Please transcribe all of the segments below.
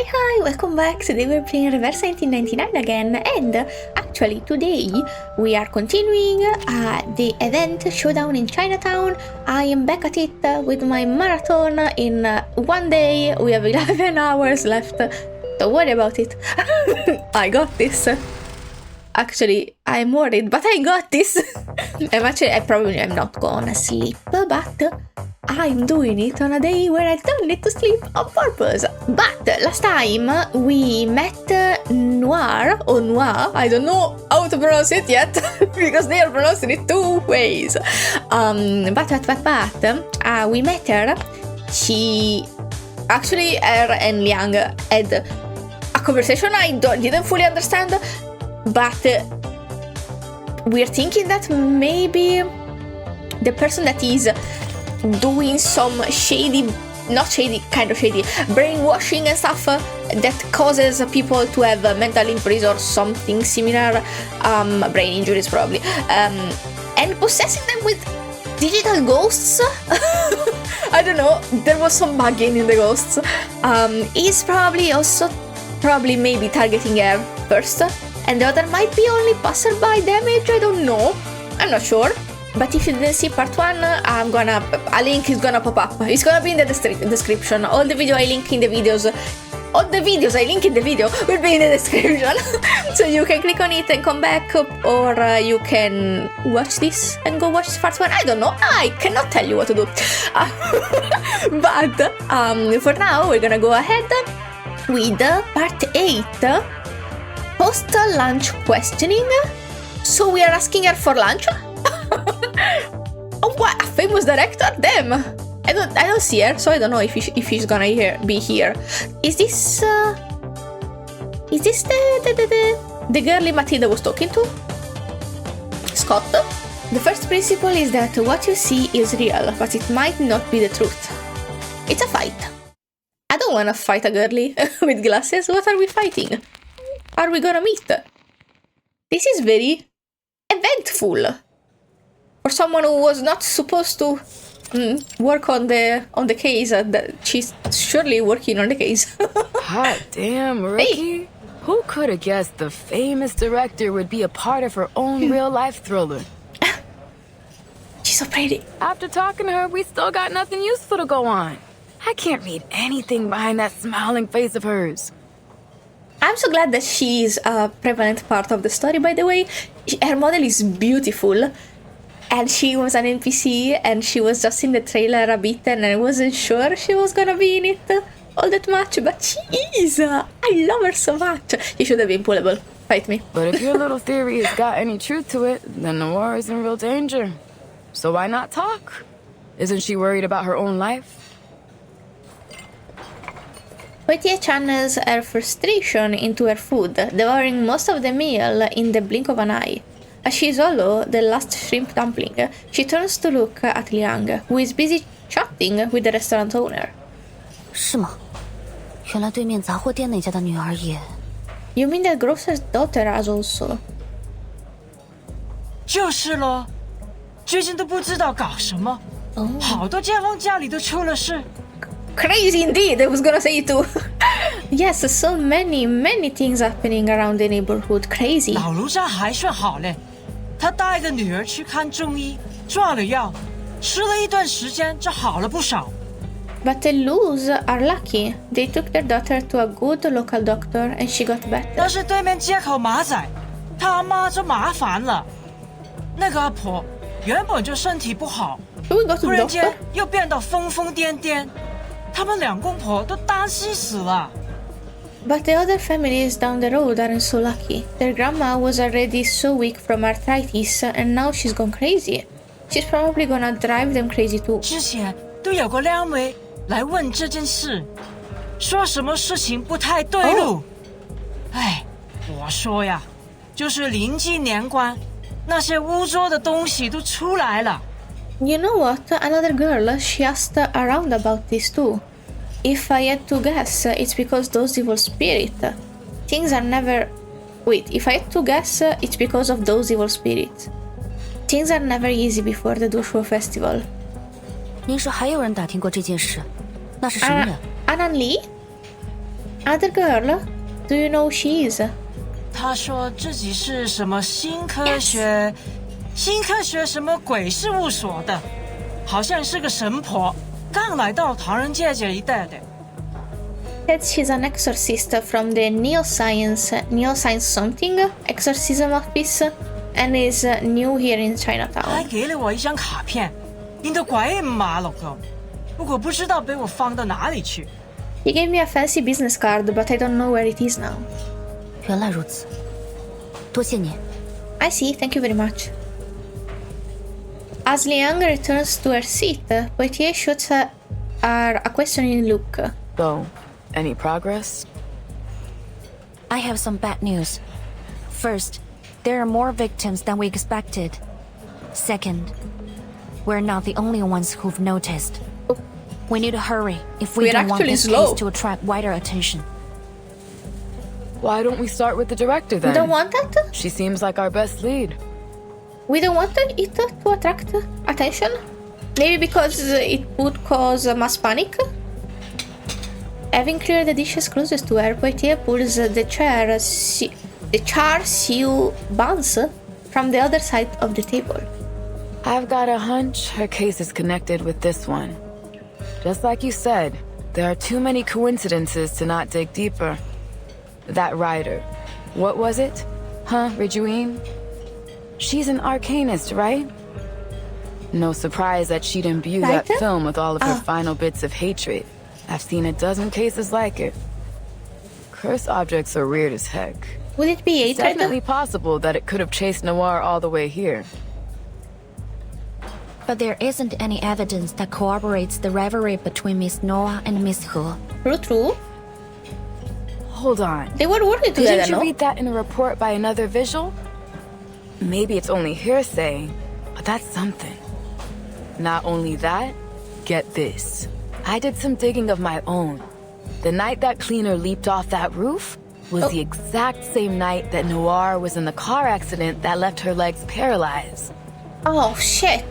Hi, welcome back. Today we're playing Reverse 1999 again, and actually today we are continuing the event Showdown in Chinatown. I am back at it with my marathon in one day. We have 11 hours left. Don't worry about it. I got this. Actually, I'm worried, but I got this. I probably am not gonna sleep, but I'm doing it on a day where I don't need to sleep on purpose. But last time we met Noir, or Noir, I don't know how to pronounce it yet, because they are pronouncing it two ways. We met her. She, actually, her and Liang had a conversation I didn't fully understand, but we're thinking that maybe the person that is doing some shady, not shady, kind of shady, brainwashing and stuff that causes people to have mental injuries or something similar, brain injuries probably, and possessing them with digital ghosts. I don't know, there was some bugging in the ghosts. Is probably maybe targeting her first, and the other might be only passerby damage. I don't know, I'm not sure. But if you didn't see part 1, a link is gonna pop up. It's gonna be in the description. All the video I link in the videos, all the videos I link in the video will be in the description. So you can click on it and come back, or you can watch this and go watch part 1. I don't know, I cannot tell you what to do. But for now, we're gonna go ahead with part 8, post-lunch questioning. So we are asking her for lunch? Oh, what? A famous director? Damn! I don't see her, so I don't know if she's gonna be here. Is this the girlie Matilda was talking to? Scott? The first principle is that what you see is real, but it might not be the truth. It's a fight. I don't wanna fight a girlie with glasses. What are we fighting? Are we gonna meet? This is very eventful. For someone who was not supposed to work on the case, that she's surely working on the case. Hot damn, rookie. Hey. Who could have guessed the famous director would be a part of her own real-life thriller? She's so pretty. After talking to her, we still got nothing useful to go on. I can't read anything behind that smiling face of hers. I'm so glad that she's a prevalent part of the story, by the way. Her model is beautiful. And she was an NPC, and she was just in the trailer a bit, and I wasn't sure she was gonna be in it all that much, but she is! I love her so much! She should have been pullable. Fight me. But if your little theory has got any truth to it, then Noir is in real danger. So why not talk? Isn't she worried about her own life? Poitier channels her frustration into her food, devouring most of the meal in the blink of an eye. As she swallows the last shrimp dumpling, she turns to look at Liang, who is busy chatting with the restaurant owner. 是吗？原来对面杂货店那家的女儿也。You mean that grocer's daughter has also? 就是咯，最近都不知道搞什么，好多街坊家里都出了事。Crazy indeed, I was gonna say it too. Yes, so many things happening around the neighborhood. Crazy. 老卢家还算好嘞，他带着女儿去看中医，抓了药，吃了一段时间就好了不少。But the Lus are lucky. They took their daughter to a good local doctor and she got better. 但是对面街口马仔，他阿妈就麻烦了。那个阿婆原本就身体不好， Should we go to 忽 the 然间 doctor? 又变得疯疯癫癫，他们两公婆都担心死了。 But the other families down the road aren't so lucky. Their grandma was already so weak from arthritis, and now she's gone crazy. She's probably gonna drive them crazy too. 之前都有个靓妹来问这件事，说什么事情不太对路。哎，我说呀，就是临近年关，那些污浊的东西都出来了。 You know what? Another girl, she asked around about this too. If I had to guess, it's because those evil spirits. Things are never... Wait, if I had to guess, it's because of those evil spirits. Things are never easy before the Dushuo festival. 您说还有人打听过这件事，那是什么人？ Anan Lee? Another girl? Do you know who she is? 他说自己是什么新科学什么鬼事务所的，好像是个神婆，刚来到唐人街这一带的。Said she's an exorcist from the neoscience something exorcism office and is new here in 还 Chinatown. 给了我一张卡片，印得怪马了个，不过不知道被我放到哪里去。He gave me a fancy business card, but I don't know where it is now. 原来如此，多谢你。 I see, thank you very much. As Liang returns to her seat, Poitier shoots her a questioning look. So, any progress? I have some bad news. First, there are more victims than we expected. Second, we're not the only ones who've noticed. We need to hurry if we We're don't want actually this slow. case to attract wider attention. Why don't we start with the director then? We don't want that? She seems like our best lead. We don't want it to attract attention? Maybe because it would cause mass panic? Having cleared the dishes closest to her, Poitier pulls the char siu buns from the other side of the table. I've got a hunch her case is connected with this one. Just like you said, there are too many coincidences to not dig deeper. That writer, what was it? Ridjuine? She's an arcanist, right? No surprise that she'd imbue that Writer? film with all of her final bits of hatred. I've seen a dozen cases like it. Cursed objects are weird as heck. Would it be It's hatred? definitely possible that it could have chased Noir all the way here. But there isn't any evidence that corroborates the rivalry between Miss Noah and Miss He. True. Hold on. They were working together, Didn't you no? read that in a report by another visual? Maybe it's only hearsay, but that's something. Not only that, get this. I did some digging of my own. The night that cleaner leaped off that roof was the exact same night that Noir was in the car accident that left her legs paralyzed. Oh, shit.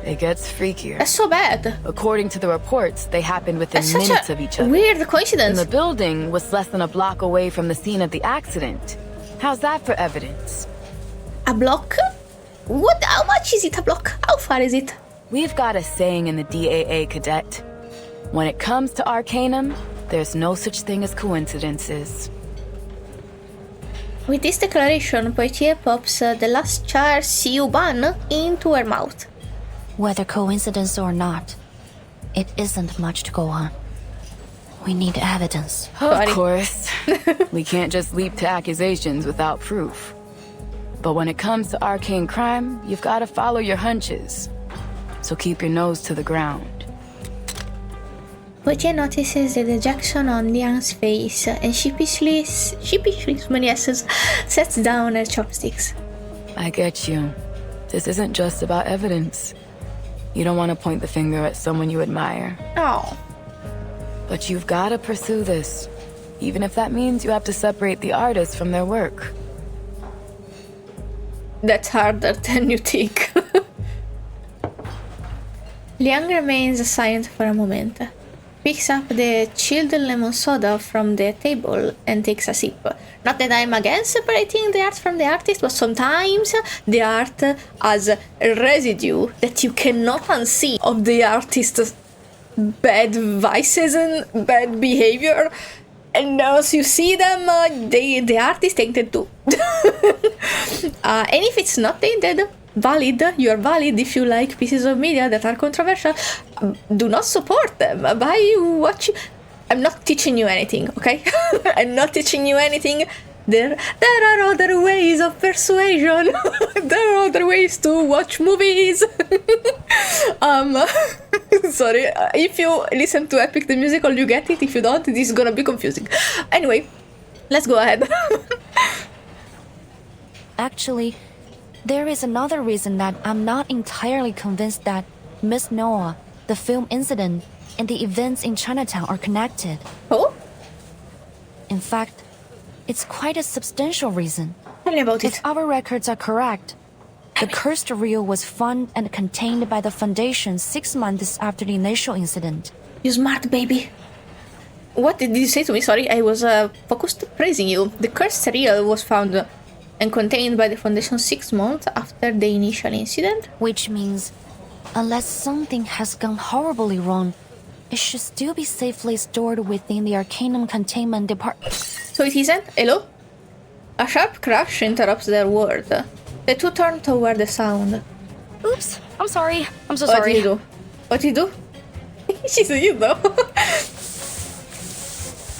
It gets freakier. That's so bad. According to the reports, they happened within That's such minutes a of each other. weird And coincidence. the building was less than a block away from the scene of the accident. How's that for evidence? A block? What? How much is it, a block? How far is it? We've got a saying in the DAA, Cadet. When it comes to Arcanum, there's no such thing as coincidences. With this declaration, Poitier pops the last char siu bun into her mouth. Whether coincidence or not, it isn't much to go on. We need evidence. Sorry. Of course. We can't just leap to accusations without proof. But when it comes to arcane crime, you've got to follow your hunches. So keep your nose to the ground. Poitier notices the dejection on Liang's face and sheepishly, many S's, sets down her chopsticks. I get you. This isn't just about evidence. You don't want to point the finger at someone you admire. Oh, But you've got to pursue this, even if that means you have to separate the artists from their work. that's harder than you think. Liang remains silent for a moment, picks up the chilled lemon soda from the table and takes a sip. Not that I'm against separating the art from the artist, but sometimes the art has a residue that you cannot unsee of the artist's bad vices and bad behavior. And once you see them, the art is tainted too. And if it's not tainted, valid, you are valid if you like pieces of media that are controversial. Do not support them by watching. I'm not teaching you anything, okay? I'm not teaching you anything. There are other ways of persuasion. There are other ways to watch movies. Sorry, if you listen to Epic the Musical, you get it. If you don't, this is gonna be confusing. Anyway, let's go ahead. Actually, there is another reason that I'm not entirely convinced that Miss Noah, the film incident, and the events in Chinatown are connected. Oh, In fact, it's quite a substantial reason. tell me about If it. our records are correct, the cursed reel was found and contained by the Foundation 6 months after the initial incident. You smart baby. What did you say to me? Sorry, I was focused praising you. The cursed reel was found and contained by the Foundation 6 months after the initial incident. Which means, unless something has gone horribly wrong, it should still be safely stored within the Arcanum Containment Department. So it isn't? Hello? A sharp crash interrupts their word. The two turn toward the sound. Oops, I'm sorry. I'm so What sorry. do you do? What do you do? She's a you though.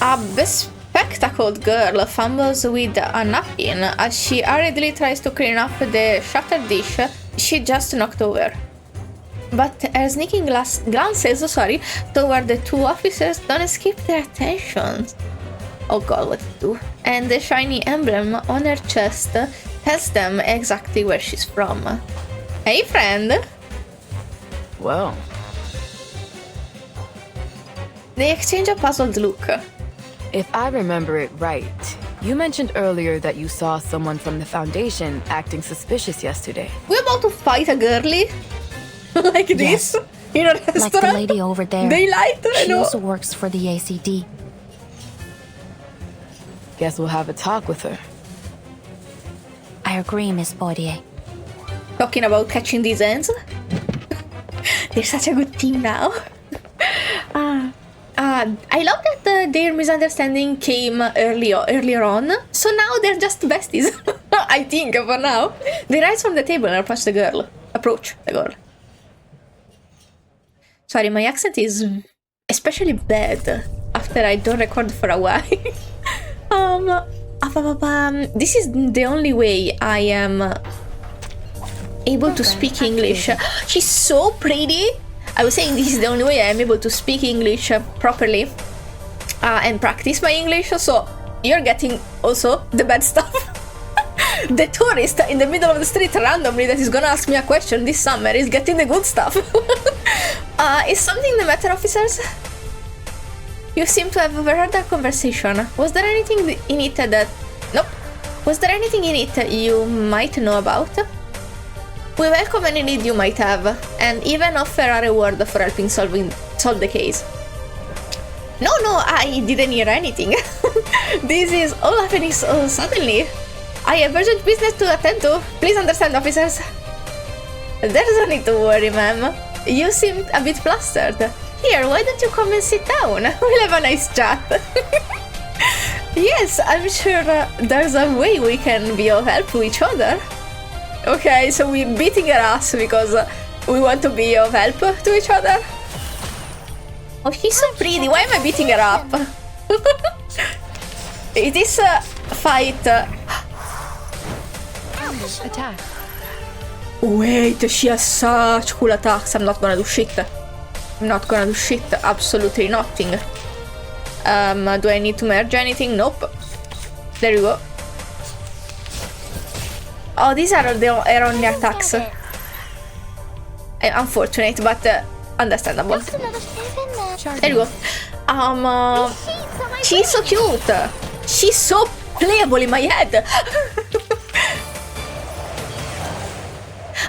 A bespectacled girl fumbles with a napkin as she hurriedly tries to clean up the shattered dish she just knocked over. But her sneaking glances toward the two officers don't escape their attention. Oh god, what to do? And the shiny emblem on her chest tells them exactly where she's from. Hey, friend! Well, They exchange a puzzled look. if I remember it right, you mentioned earlier that you saw someone from the Foundation acting suspicious yesterday. We're about to fight a girlie like this in a restaurant. Like the lady over there. Daylight, I She know. also works for the ACD. Guess we'll have a talk with her. I agree, Miss Poirier. Talking about catching these ends. They're such a good team now. I love that their misunderstanding came earlier on. So now they're just besties. I think for now. They rise from the table and approach the girl. Sorry, my accent is especially bad after I don't record for a while. This is the only way I am able to speak English. She's so pretty. I was saying this is the only way I am able to speak English properly and practice my English. So you're getting also the bad stuff. The tourist in the middle of the street randomly that is gonna ask me a question this summer is getting the good stuff. Is something the matter, officers? You seem to have overheard our conversation. Was there anything in it that... Nope. Was there anything in it you might know about? We welcome any lead you might have, and even offer a reward for helping solve the case. No, I didn't hear anything. This is all happening so suddenly. I have urgent business to attend to. Please understand, officers. There's no need to worry, ma'am. You seem a bit flustered. Here, why don't you come and sit down? We'll have a nice chat. Yes, I'm sure there's a way we can be of help to each other. Okay, so we're beating her ass because we want to be of help to each other. Oh, she's so pretty. Why am I beating her up? It is a fight. Attack. Wait, she has such cool attacks. I'm not gonna do shit. I'm not gonna do shit. Absolutely nothing. Do I need to merge anything? Nope. There you go. Oh, these are her only attacks. Unfortunate, but understandable. There you go. She's so cute. She's so playable in my head.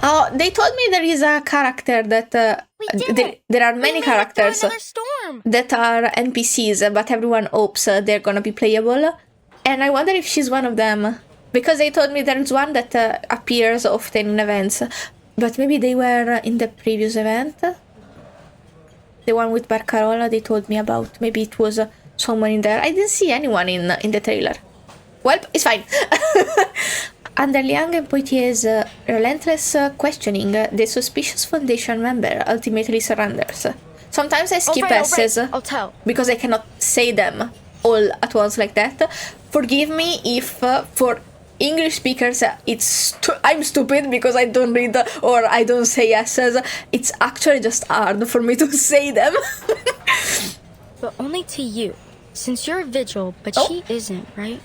Oh, they told me there is a character that there are many characters that are NPCs, but everyone hopes they're gonna be playable, and I wonder if she's one of them, because they told me there's one that appears often in events, but maybe they were in the previous event, the one with Barcarola they told me about. Maybe it was someone in there. I didn't see anyone in the trailer. Well, it's fine. Under Liang and Poitier's relentless questioning, the suspicious Foundation member ultimately surrenders. Sometimes I skip S's I'll tell. because I cannot say them all at once like that. Forgive me if for English speakers I'm stupid because I don't read or I don't say S's. It's actually just hard for me to say them. But only to you, since you're Vigil, but she isn't, right?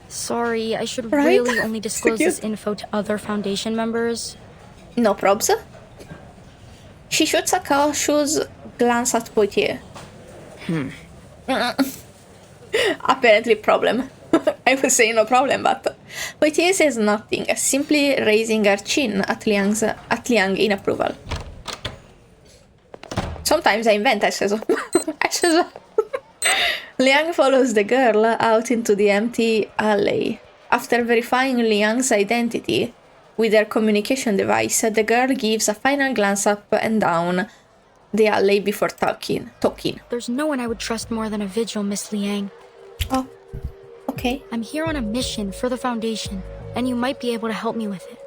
Sorry, I should Right? really only disclose So this cute. info to other Foundation members. No probs. She shoots a cautious glance at Poitier. Apparently problem. I was saying no problem, but Poitier says nothing, simply raising her chin at Liang in approval. Sometimes I invent S's. Liang follows the girl out into the empty alley. After verifying Liang's identity with her communication device, the girl gives a final glance up and down the alley before talking. There's no one I would trust more than a vigil, Miss Liang. Oh, okay. I'm here on a mission for the Foundation, and you might be able to help me with it.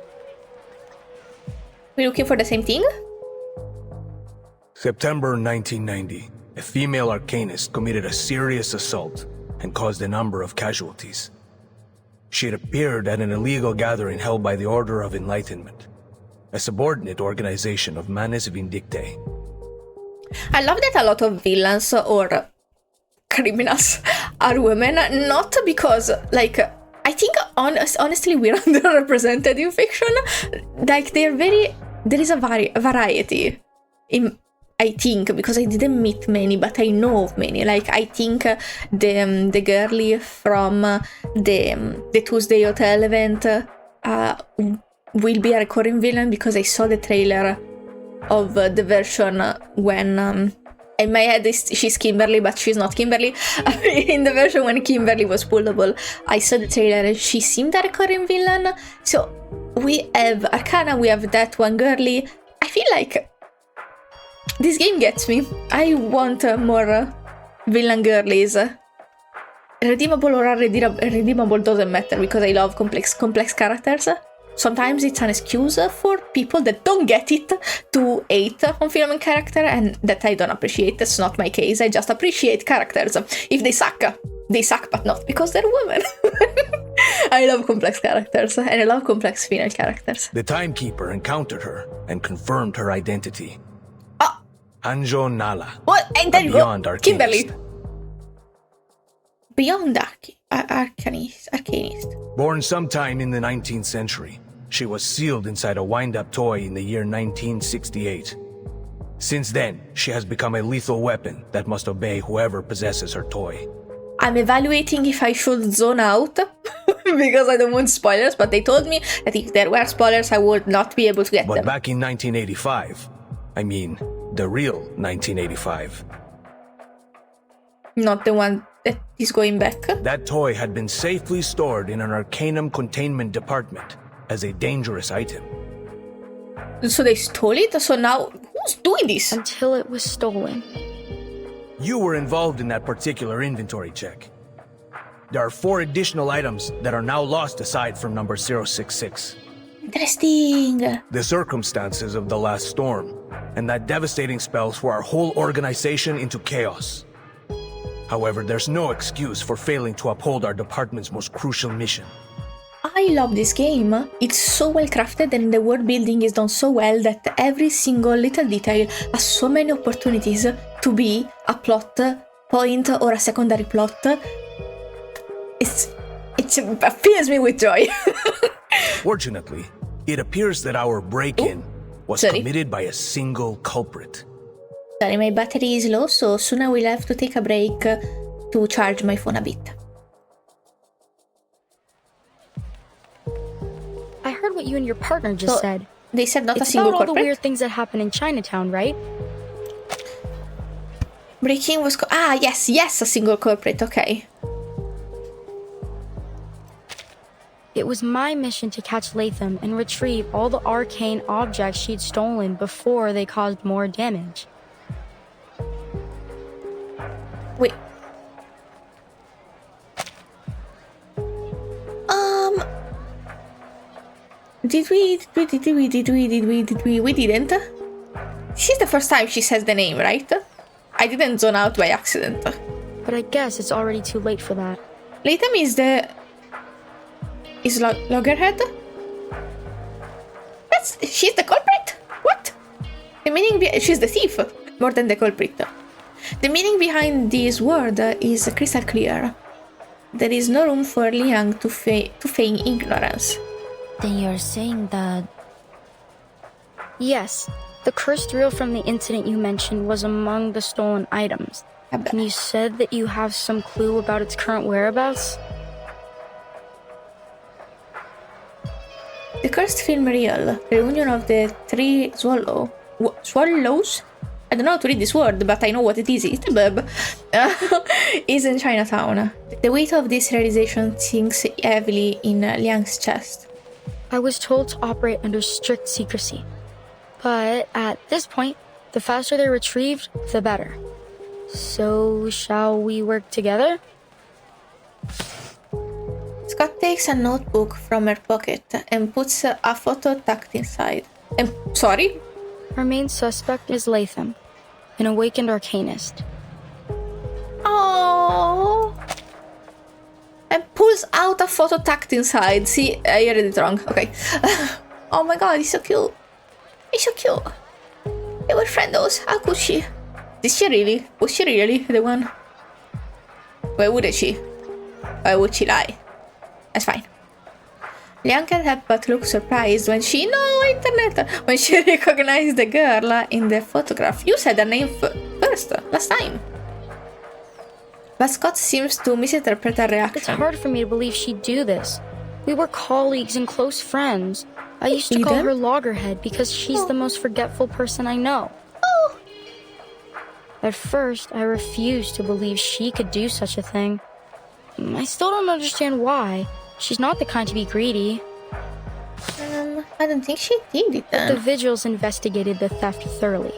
We're looking for the same thing? September 1990. A female arcanist committed a serious assault and caused a number of casualties. She had appeared at an illegal gathering held by the Order of Enlightenment, a subordinate organization of Manes Vindictae. I love that a lot of villains or criminals are women, not because, like, I think honestly we're underrepresented in fiction. Like, there is a variety in, I think, because I didn't meet many, but I know of many. Like, I think the girlie from the Tuesday Hotel event will be a recurring villain, because I saw the trailer of the version when in my head she's Kimberly, but she's not Kimberly. In the version when Kimberly was pullable, I saw the trailer and she seemed a recurring villain. So we have Arcana, we have that one girlie. I feel like this game gets me. I want more villain girlies. Redeemable or unredeemable doesn't matter, because I love complex characters. Sometimes it's an excuse for people that don't get it to hate on film and character, and that I don't appreciate. That's not my case. I just appreciate characters. If they suck, but not because they're women. I love complex characters, and I love complex female characters. The Timekeeper encountered her and confirmed her identity. Anjo Nala. What? And there you go. Arcanist. Kimberly. Beyond Arcanist. Born sometime in the 19th century, she was sealed inside a wind-up toy in the year 1968. Since then, she has become a lethal weapon that must obey whoever possesses her toy. I'm evaluating if I should zone out because I don't want spoilers, but they told me that if there were spoilers, I would not be able to get them. But back in 1985, I mean, the real 1985. Not the one that is going back. That toy had been safely stored in an Arcanum containment department as a dangerous item. So they stole it? So now, who's doing this? Until it was stolen. You were involved in that particular inventory check. There are 4 additional items that are now lost aside from number 066. Interesting. The circumstances of the last storm and that devastating spell threw our whole organization into chaos. However, there's no excuse for failing to uphold our department's most crucial mission. I love this game. It's so well crafted and the world building is done so well that every single little detail has so many opportunities to be a plot point or a secondary plot. It fills me with joy. Fortunately, it appears that our break-in was committed by a single culprit. Sorry, my battery is low, so soon I will have to take a break to charge my phone a bit. I heard what you and your partner just said. They said not it's a single about all corporate? the weird things that happen in Chinatown, right? Breaking was... yes, a single culprit, okay. It was my mission to catch Latham and retrieve all the arcane objects she'd stolen before they caused more damage. Wait. Did we? We didn't. This is the first time she says the name, right? I didn't zone out by accident. But I guess it's already too late for that. Latham is Loggerhead? She's the culprit? What? The meaning she's the thief, more than the culprit. The meaning behind this word is crystal clear. There is no room for Liang to feign ignorance. Then you're saying that... Yes, the cursed reel from the incident you mentioned was among the stolen items. And you said that you have some clue about its current whereabouts? The cursed film reel, reunion of the 3 swallows, I don't know how to read this word, but I know what it is. It's a verb. Is in Chinatown. The weight of this realization sinks heavily in Liang's chest. I was told to operate under strict secrecy. But at this point, the faster they're retrieved, the better. So, shall we work together? Scott takes a notebook from her pocket and puts a photo tucked inside. Sorry? Our main suspect is Latham, an awakened arcanist. Oh, and pulls out a photo tucked inside. See, I read it wrong. Okay. Oh my god, he's so cute. He's so cute. They were friendos. How could she? Did she really? Was she really the one? Why wouldn't she? Why would she lie? That's fine. Liang can't help but look surprised when she recognized the girl in the photograph. You said her name first, last time. But Scott seems to misinterpret her reaction. It's hard for me to believe she'd do this. We were colleagues and close friends. I used to call her Loggerhead because she's the most forgetful person I know. Oh. At first, I refused to believe she could do such a thing. I still don't understand why. She's not the kind to be greedy. I don't think she did it then. The Vigils investigated the theft thoroughly,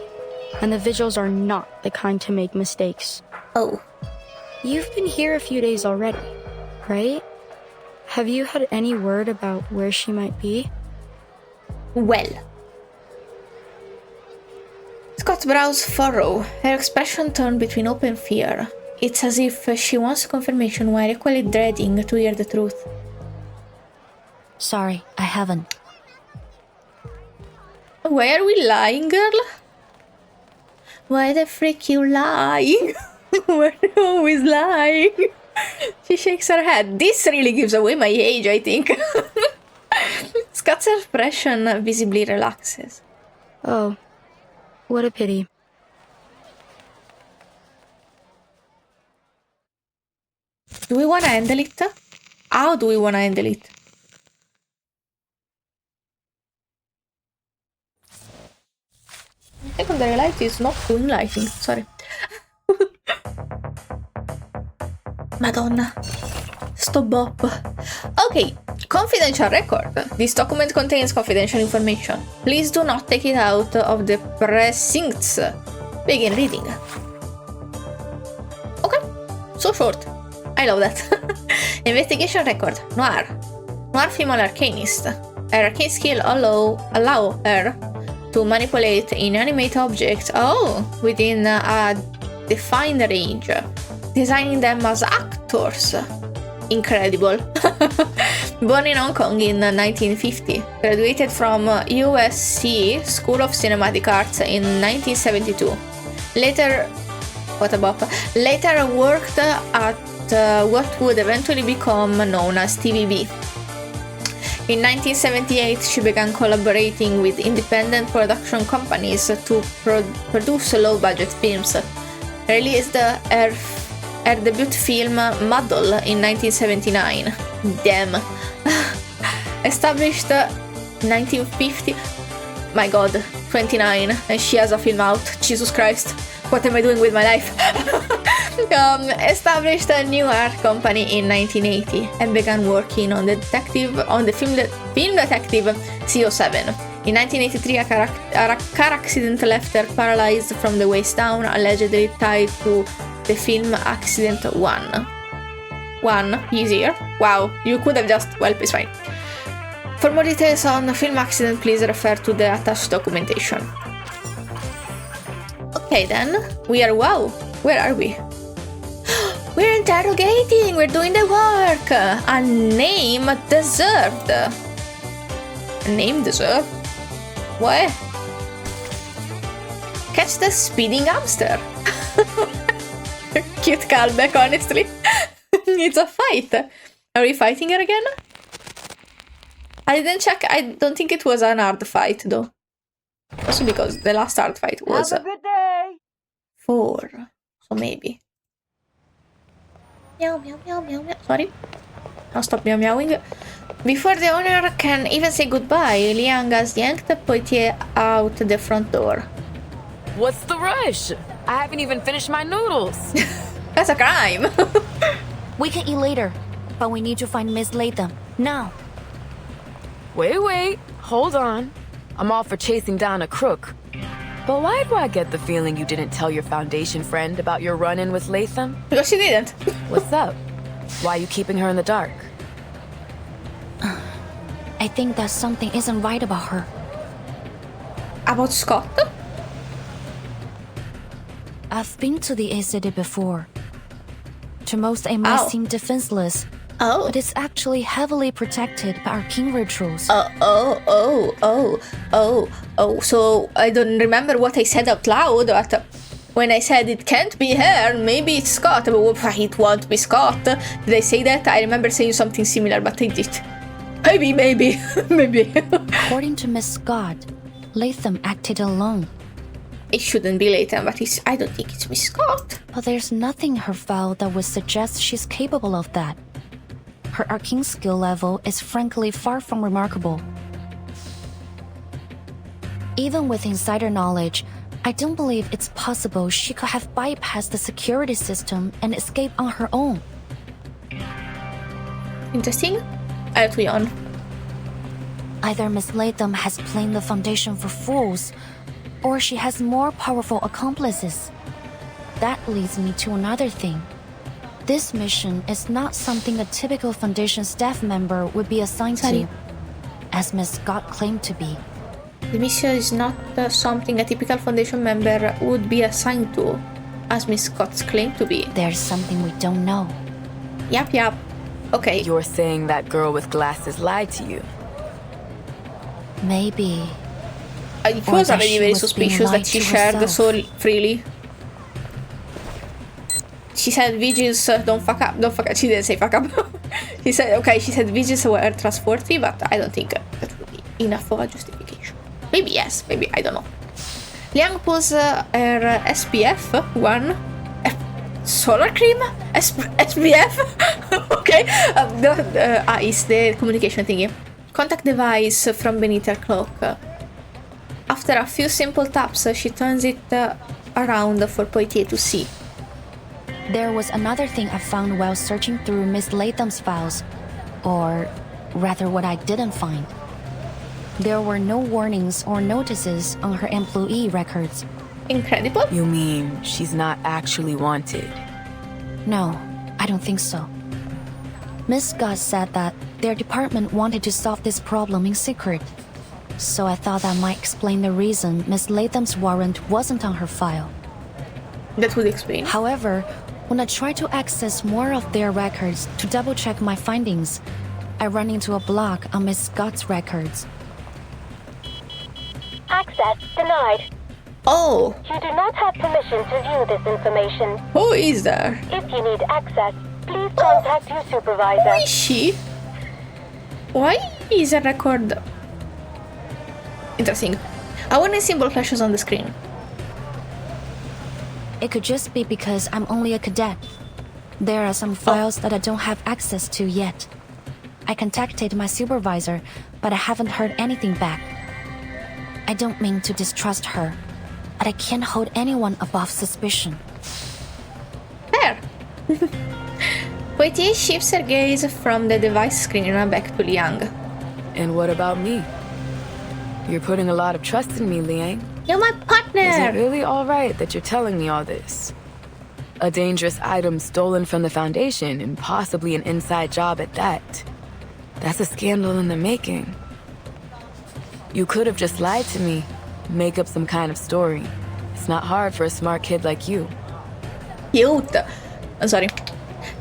and the Vigils are not the kind to make mistakes. Oh. You've been here a few days already, right? Have you had any word about where she might be? Well. Scott's brows furrow, her expression turned between hope and fear. It's as if she wants confirmation while equally dreading to hear the truth. Sorry, I haven't. Why are we lying, girl? Why the frick you lying? We're always lying. She shakes her head. This really gives away my age, I think. Scott's expression visibly relaxes. Oh, what a pity. Do we want to handle it? How do we want to handle it? Secondary light is not doing lighting, sorry. Madonna. Sto bop. Okay, confidential record. This document contains confidential information. Please do not take it out of the precincts. Begin reading. Okay, so short. I love that. Investigation record. Noir. Noir female arcanist. Her arcane skill allow her to manipulate inanimate objects within a defined range, designing them as actors. Incredible. Born in Hong Kong in 1950, graduated from USC School of Cinematic Arts in 1972. Later worked at what would eventually become known as TVB. In 1978, she began collaborating with independent production companies to produce low-budget films. Released her debut film Muddle in 1979. Damn. Established 1950. My god, 29, and she has a film out. Jesus Christ, what am I doing with my life? Established a new art company in 1980 and began working on the film detective CO7. In 1983, a car accident left her paralyzed from the waist down, allegedly tied to the film Accident 1. 1 easier. Wow, you could have just, well, it's fine. For more details on the film accident, please refer to the attached documentation. Okay then, wow, where are we? We're interrogating, we're doing the work. A name deserved. A name deserved? What? Catch the speeding hamster. Cute callback, honestly. It's a fight. Are we fighting her again? I didn't check. I don't think it was an hard fight, though. Also because the last hard fight was... Have a good day! 4. So maybe. Meow, meow, meow, meow, meow. Sorry. I'll stop meow meowing. Before the owner can even say goodbye, Liang has yanked Poitier out the front door. What's the rush? I haven't even finished my noodles. That's a crime. We can eat later, but we need to find Miss Latham now. Wait. Hold on. I'm all for chasing down a crook. But why do I get the feeling you didn't tell your Foundation friend about your run-in with Latham? Because she didn't. What's up? Why are you keeping her in the dark? I think that something isn't right about her. About Scott? I've been to the A City before. To most, it might Oh. seem defenseless, Oh. but it's actually heavily protected by arcane rituals. So I don't remember what I said out loud, but when I said it can't be her, maybe it's Scott, but it won't be Scott. Did I say that? I remember saying something similar, but I did. Maybe. Maybe. According to Miss Scott, Latham acted alone. It shouldn't be Latham, but I don't think it's Miss Scott. But there's nothing in her file that would suggest she's capable of that. Her arcane skill level is frankly far from remarkable. Even with insider knowledge, I don't believe it's possible she could have bypassed the security system and escaped on her own. Interesting. I'll tweet on. Either Miss Latham has played the Foundation for fools, or she has more powerful accomplices. That leads me to another thing. This mission is not something a typical Foundation staff member would be assigned to, as Miss Scott claimed to be. The mission is not something a typical Foundation member would be assigned to, as Miss Scott's claimed to be. There's something we don't know. Yep. Okay. You're saying that girl with glasses lied to you. Maybe. It Or was that already she very was suspicious being that lied she to shared herself. so freely. She said Vigils don't fuck up. She didn't say fuck up. She said Vigils were trustworthy, but I don't think that would be enough of a justification. Maybe yes, maybe, I don't know. Liang pulls her SPF 1. Solar cream? SPF? Okay. It's the communication thingy. Contact device from beneath her cloak. After a few simple taps, she turns it around for Poitier to see. There was another thing I found while searching through Miss Latham's files. Or rather, what I didn't find. There were no warnings or notices on her employee records. Incredible. You mean she's not actually wanted? No, I don't think so. Miss Scott said that their department wanted to solve this problem in secret. So I thought that might explain the reason Miss Latham's warrant wasn't on her file. That would explain. However, when I tried to access more of their records to double-check my findings, I ran into a block on Miss Scott's records. Access denied. Oh, You do not have permission to view this information. who is there? If you need access, please contact your Who supervisor. is she? Why is a record... Interesting. A warning symbol flashes on the screen. It could just be because I'm only a cadet. There are some files that I don't have access to yet. I contacted my supervisor, but I haven't heard anything back. I don't mean to distrust her, but I can't hold anyone above suspicion. There. Poitier shifts her gaze from the device screen back to Liang. And what about me? You're putting a lot of trust in me, Liang. You're my Is it partner! really all right that you're telling me all this? A dangerous item stolen from the Foundation and possibly an inside job at that. That's a scandal in the making. You could have just lied to me, make up some kind of story. It's not hard for a smart kid like you. Cute. I'm sorry.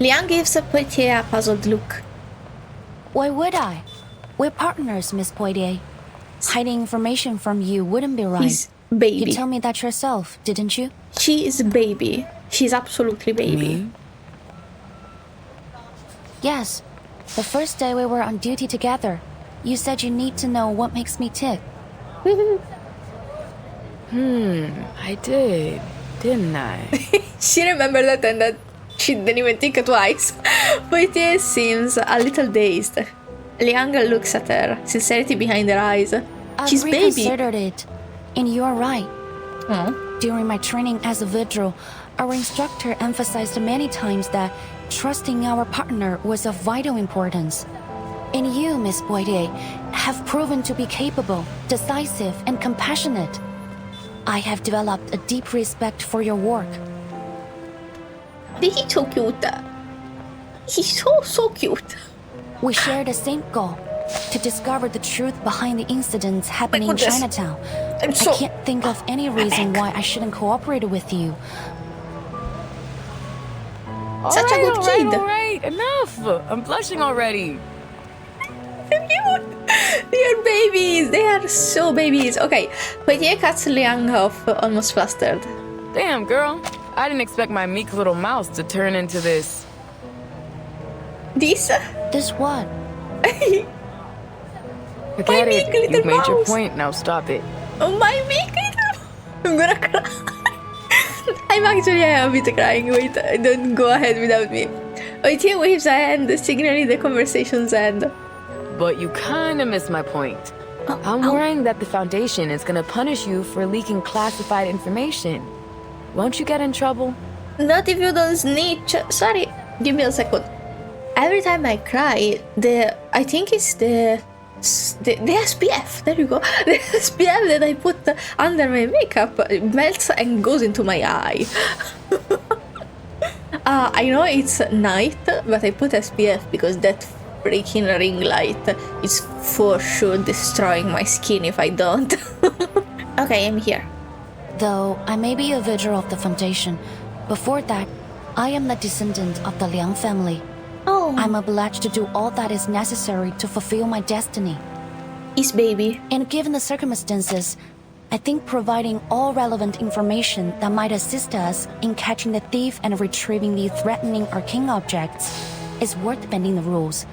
Liang gives Poitier a puzzled look. Why would I? We're partners, Miss Poitier. Hiding information from you wouldn't be right. He's baby. You told me that yourself, didn't you? She is baby. She's absolutely baby. Me? Yes. The first day we were on duty together, you said you need to know what makes me tick. I did, didn't I? She remembered that and that she didn't even think twice. Poitier seems a little dazed. Liang looks at her, sincerity behind her eyes. I've She's baby. reconsidered it, and you're right. Oh. During my training as a vigil, our instructor emphasized many times that trusting our partner was of vital importance. And you, Miss Boyer, have proven to be capable, decisive, and compassionate. I have developed a deep respect for your work. He's so cute. He's so cute. We share the same goal, to discover the truth behind the incidents happening in Chinatown. I can't think of any reason why I shouldn't cooperate with you. Such a good kid. All right, enough. I'm blushing already. They're cute. They are babies. They are so babies. Okay, Poitier cuts Liang off, almost flustered. Damn, girl. I didn't expect my meek little mouse to turn into this. This? This what? Forget meek it. little You've made your mouse. point. Now stop it. Oh, my meek little... I'm gonna cry. I'm actually a bit crying. Wait, don't go ahead without me. Poitier waves a hand, signaling the conversation's end. But you kinda missed my point. I'm worrying that the Foundation is gonna punish you for leaking classified information. Won't you get in trouble? Not if you don't snitch. Sorry, give me a second. Every time I cry, I think it's the SPF. There you go. The SPF that I put under my makeup melts and goes into my eye. I know it's night, but I put SPF because that freaking ring light is for sure destroying my skin if I don't. Okay, I'm here. Though I may be a vigil of the Foundation, before that, I am the descendant of the Liang family. Oh, I'm obliged to do all that is necessary to fulfill my destiny. his baby. And given the circumstances, I think providing all relevant information that might assist us in catching the thief and retrieving the threatening arcane objects is worth bending the rules.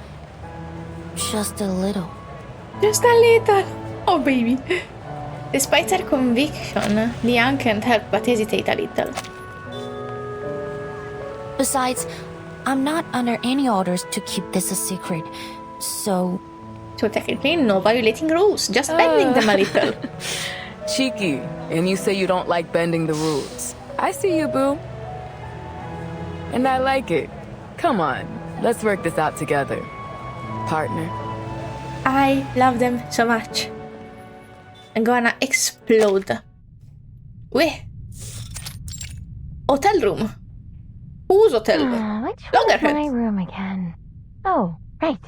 Just a little. Just a little. Oh, baby. Despite her conviction, Liang can't help but hesitate a little. Besides, I'm not under any orders to keep this a secret, so... So technically, no violating rules, just bending them a little. Cheeky. And you say you don't like bending the rules. I see you, boo. And I like it. Come on, let's work this out together. Partner. I love them so much. I'm gonna explode. Wait. Hotel room. Whose hotel room? Which one's Loggerhead. my room again? Oh, right.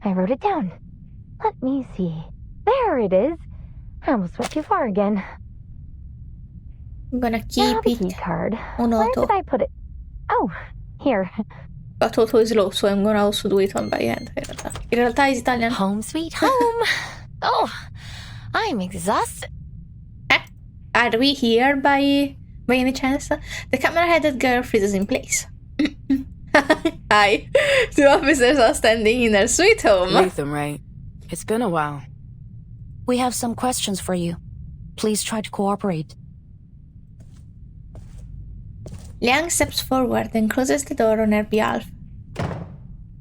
I wrote it down. Let me see. There it is. I almost went too far again. I'm gonna Now keep the key it. card. On Where auto. did I put it? Oh, here. But auto is low, so I'm gonna also do it on by hand. In realtà is Italian. Home sweet home. Oh, I'm exhausted. Are we here by any chance? The camera-headed girl freezes in place. Hi. Two officers are standing in their sweet home. Latham, right? It's been a while. We have some questions for you. Please try to cooperate. Liang steps forward and closes the door on her behalf.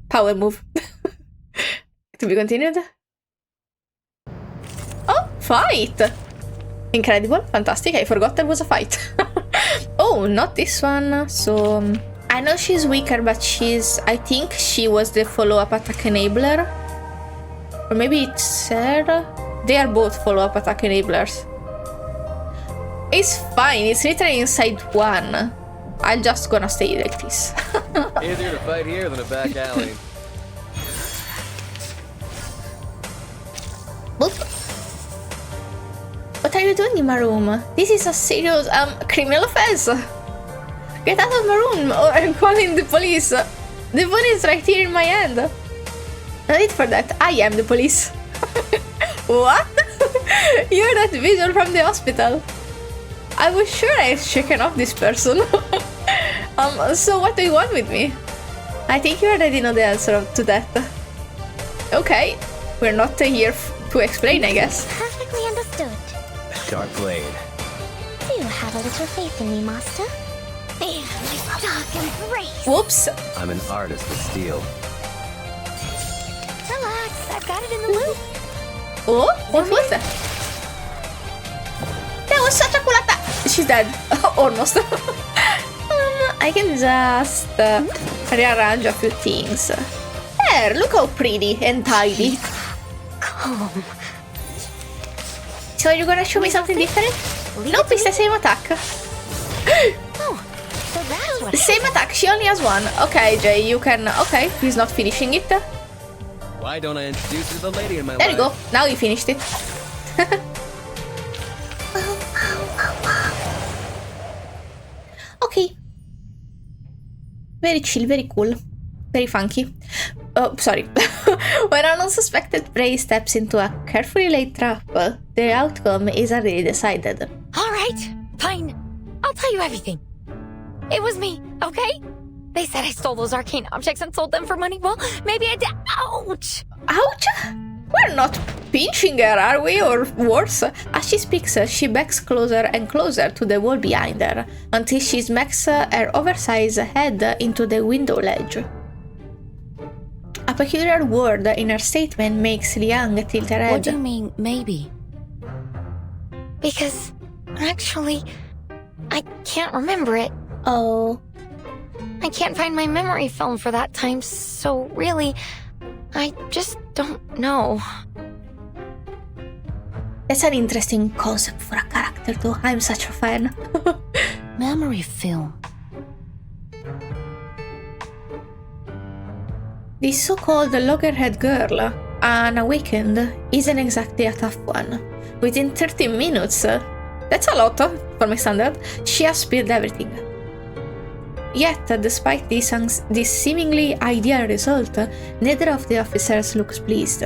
Power move. To be continued? Oh, fight! Incredible, fantastic, I forgot there was a fight. Oh, not this one, so... I know she's weaker, but I think she was the follow-up attack enabler. Or maybe it's her? They are both follow-up attack enablers. It's fine, it's literally inside one. I'm just gonna stay like this. Easier to fight here than a back alley. Boop. What are you doing in my room? This is a serious criminal offense. Get out of my room or I'm calling the police. The phone is right here in my hand. No need for that. I am the police. What? You're that visual from the hospital. I was sure I had shaken off this person. So what do you want with me? I think you already know the answer to that. Okay, we're not here to explain, I guess. Perfectly understood. Sharp blade. Do have a little faith in me, master? And my dark embrace. Whoops. I'm an artist with steel. Relax, I've got it in the loop. Oh, what was that? That was such a cool attack. she's dead. Almost. I can just rearrange a few things. There, look how pretty and tidy. Calm. So you're gonna show me something different? Nope, it's the same attack. Oh, so that's what. The same attack, she only has one. Okay, Jay, you can... Okay, he's not finishing it. Why don't I introduce you to the lady in my There life? you go, now you finished it. Okay. Very chill, very cool. Very funky. Oh, sorry. When an unsuspected prey steps into a carefully laid trap, the outcome is already decided. All right, fine. I'll tell you everything. It was me, okay? They said I stole those arcane objects and sold them for money. Well, maybe I did. Ouch! Ouch! We're not pinching her, are we? Or worse. As she speaks, she backs closer and closer to the wall behind her, until she smacks her oversized head into the window ledge. A peculiar word in her statement makes Liang tilt her head. What do you mean, maybe? Because, actually, I can't remember it. Oh. I can't find my memory film for that time, so really, I just don't know. That's an interesting concept for a character, though. I'm such a fan. Memory film. This so-called loggerhead girl, unawakened, isn't exactly a tough one. Within 30 minutes, that's a lot for my standard, she has spilled everything. Yet, despite this seemingly ideal result, neither of the officers looks pleased.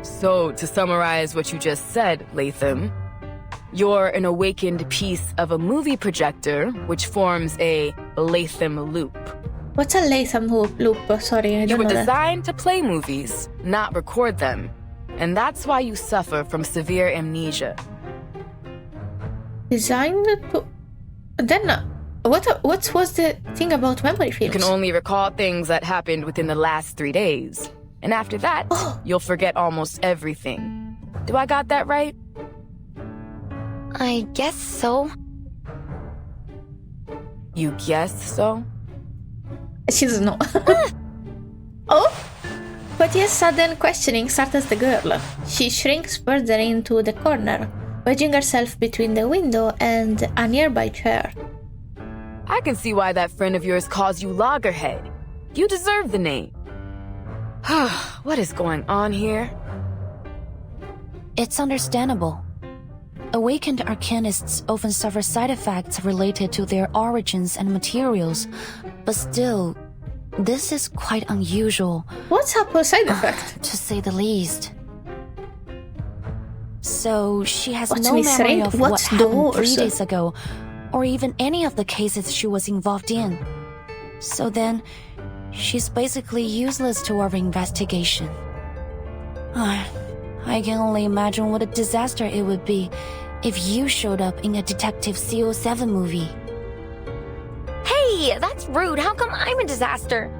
So, to summarize what you just said, Latham, you're an awakened piece of a movie projector, which forms a Latham loop. What's a Latham loop? Sorry, I You don't were know that. designed to play movies, not record them. And that's why you suffer from severe amnesia. Designed to... Then, what was the thing about memory You films? can only recall things that happened within the last 3 days. And after that, you'll forget almost everything. Do I got that right? I guess so. You guess so? She doesn't know. Oh? But his sudden questioning startles the girl. She shrinks further into the corner, wedging herself between the window and a nearby chair. I can see why that friend of yours calls you Loggerhead. You deserve the name. What is going on here? It's understandable. Awakened arcanists often suffer side effects related to their origins and materials, but still, this is quite unusual. What's up with side effect? To say the least. So, she has What's no memory misread? of What's what happened 3 doors? days ago, or even any of the cases she was involved in. So then, she's basically useless to our investigation. I can only imagine what a disaster it would be if you showed up in a Detective CO7 movie. Hey, that's rude. How come I'm a disaster?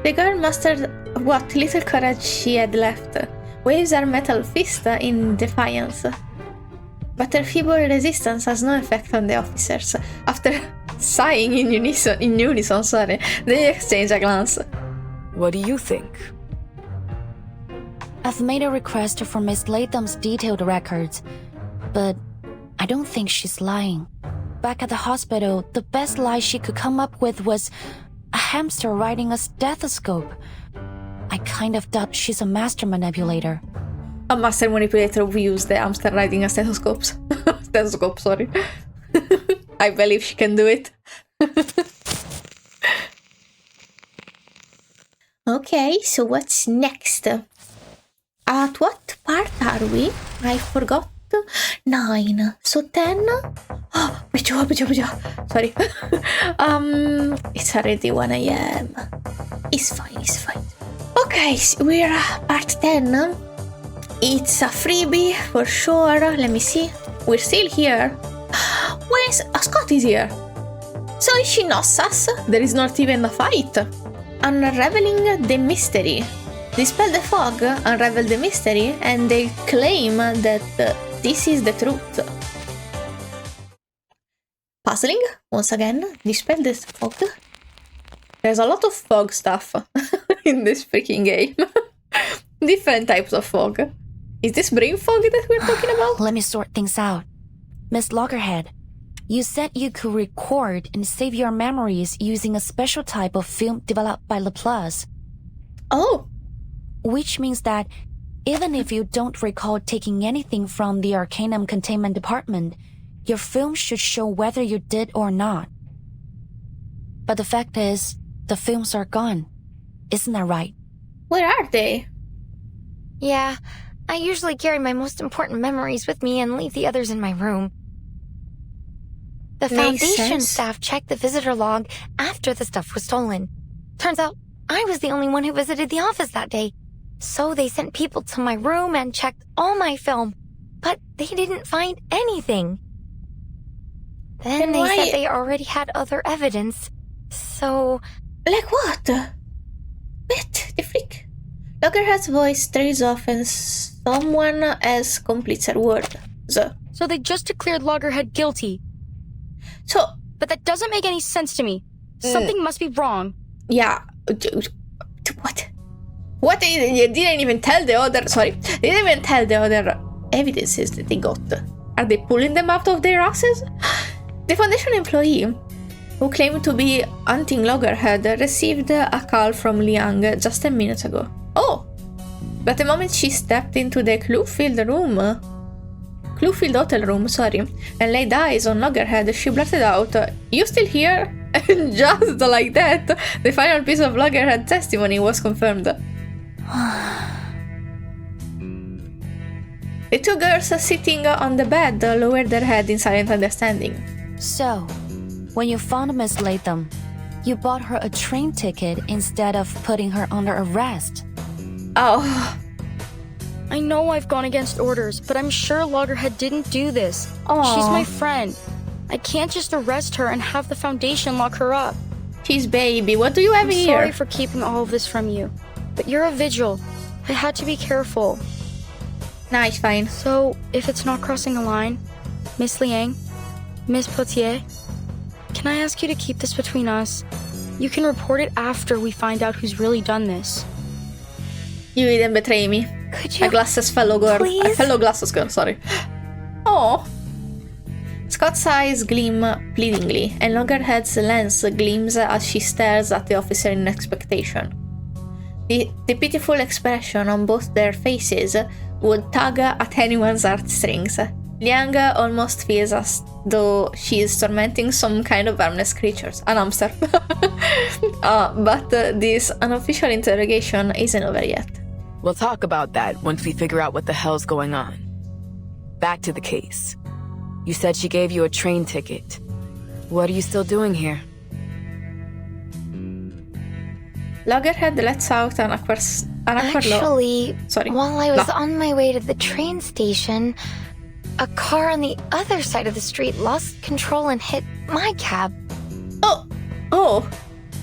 The girl mustered what little courage she had left, waves her metal fist in defiance. But her feeble resistance has no effect on the officers. After sighing in unison, they exchange a glance. What do you think? I've made a request for Miss Latham's detailed records, but I don't think she's lying. Back at the hospital, the best lie she could come up with was a hamster riding a stethoscope. I kind of doubt she's a master manipulator. A master manipulator who used the hamster riding a stethoscope. Stethoscope, sorry. I believe she can do it. Okay, so what's next? At what part are we? I forgot. 9. So 10? Oh, sorry. It's already 1 AM. It's fine. Okay, so we're at part 10. It's a freebie for sure. Let me see. We're still here. Where's Scott is here? So she knows us. There is not even a fight. Unraveling the mystery. Dispel the fog, unravel the mystery, and they claim that this is the truth. puzzling once again. Dispel this fog. There's a lot of fog stuff in this freaking game. Different types of fog. Is this brain fog that we're talking about? Let me sort things out. Miss Loggerhead, you said you could record and save your memories using a special type of film developed by Laplace. Oh. Which means that even if you don't recall taking anything from the Arcanum Containment Department, your film should show whether you did or not. But the fact is, the films are gone. Isn't that right? Where are they? Yeah, I usually carry my most important memories with me and leave the others in my room. The Foundation staff checked the visitor log after the stuff was stolen. Turns out, I was the only one who visited the office that day. So they sent people to my room and checked all my film, but they didn't find anything. Then they said they already had other evidence, so... Like what? Wait, the freak. Loggerhead's voice trails off and someone else completes her word. So they just declared Loggerhead guilty. But that doesn't make any sense to me. Something must be wrong. Yeah. What? What? They didn't even tell the other... Sorry. They didn't even tell the other evidences that they got. Are they pulling them out of their asses? The Foundation employee, who claimed to be hunting Loggerhead, received a call from Liang just 10 minutes ago. Oh! But the moment she stepped into the Cluefield hotel room, and laid eyes on Loggerhead, she blurted out, "You still here?" And just like that, the final piece of Loggerhead's testimony was confirmed. The two girls sitting on the bed lowered their head in silent understanding. So, when you found Miss Latham, you bought her a train ticket instead of putting her under arrest. Oh. I know I've gone against orders, but I'm sure Loggerhead didn't do this. Aww. She's my friend. I can't just arrest her and have the Foundation lock her up. She's baby, what do you have here? I'm sorry for keeping all of this from you, but you're a vigil. I had to be careful. Nice, fine. So, if it's not crossing a line, Miss Liang, Miss Potier, can I ask you to keep this between us? You can report it after we find out who's really done this. You didn't betray me. Could you? A glasses fellow girl. Please? A fellow glasses girl, sorry. Oh. Scott's eyes gleam pleadingly, and Loggerhead's lens gleams as she stares at the officer in expectation. The pitiful expression on both their faces would tug at anyone's heartstrings. Liang almost feels as though she is tormenting some kind of harmless creatures, an hamster. But this unofficial interrogation isn't over yet. We'll talk about that once we figure out what the hell's going on. Back to the case. You said she gave you a train ticket. What are you still doing here? Loggerhead lets out an awkward Actually, Sorry. while I was on my way to the train station, a car on the other side of the street lost control and hit my cab. Oh.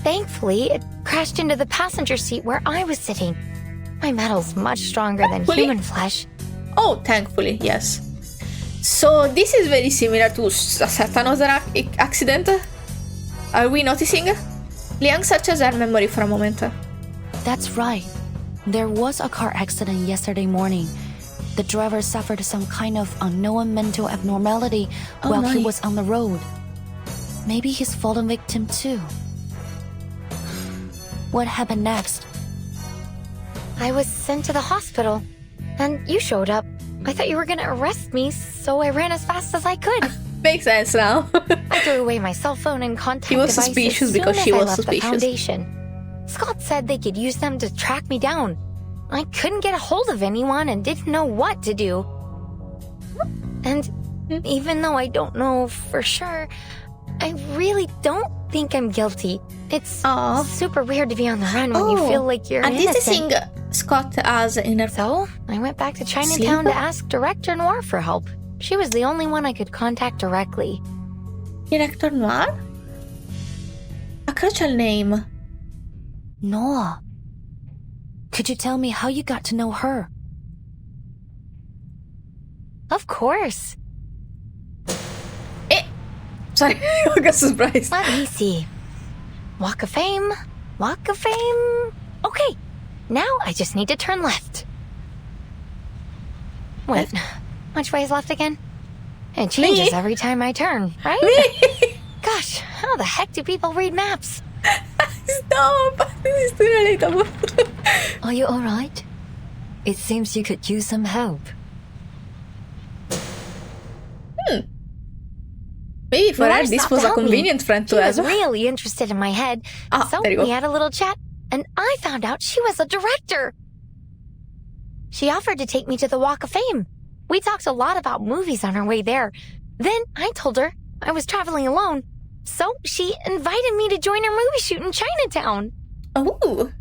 Thankfully, it crashed into the passenger seat where I was sitting. My metal's much stronger than human flesh. Oh, thankfully, yes. So this is very similar to a certain other accident. Are we noticing? Liang searches her memory for a moment. That's right. There was a car accident yesterday morning. The driver suffered some kind of unknown mental abnormality while he was on the road. Maybe he's fallen victim too. What happened next? I was sent to the hospital, and you showed up. I thought you were gonna arrest me, so I ran as fast as I could. Makes sense now. I threw away my cell phone and contact He was devices suspicious soon because as she I was left suspicious. The Foundation. Scott said they could use them to track me down. I couldn't get a hold of anyone and didn't know what to do. And even though I don't know for sure, I really don't think I'm guilty. It's super weird to be on the run when you feel like you're and innocent. this is thing Scott has in her... So, I went back to Chinatown to ask Director Noir for help. She was the only one I could contact directly. Director Noir? A crucial name. Noah. Could you tell me how you got to know her? Of course. sorry. I got surprised. Let me see. Walk of Fame. Walk of Fame. Okay. Now I just need to turn left. Wait. Which way is left again? It changes every time I turn, right? Gosh, how the heck do people read maps? Stop! This is too relatable. Are you alright? It seems you could use some help. Maybe for her this was a convenient friend to have. She was really interested in my head, so we had a little chat, and I found out she was a director. She offered to take me to the Walk of Fame. We talked a lot about movies on our way there. Then I told her I was traveling alone, so she invited me to join her movie shoot in Chinatown. Oh.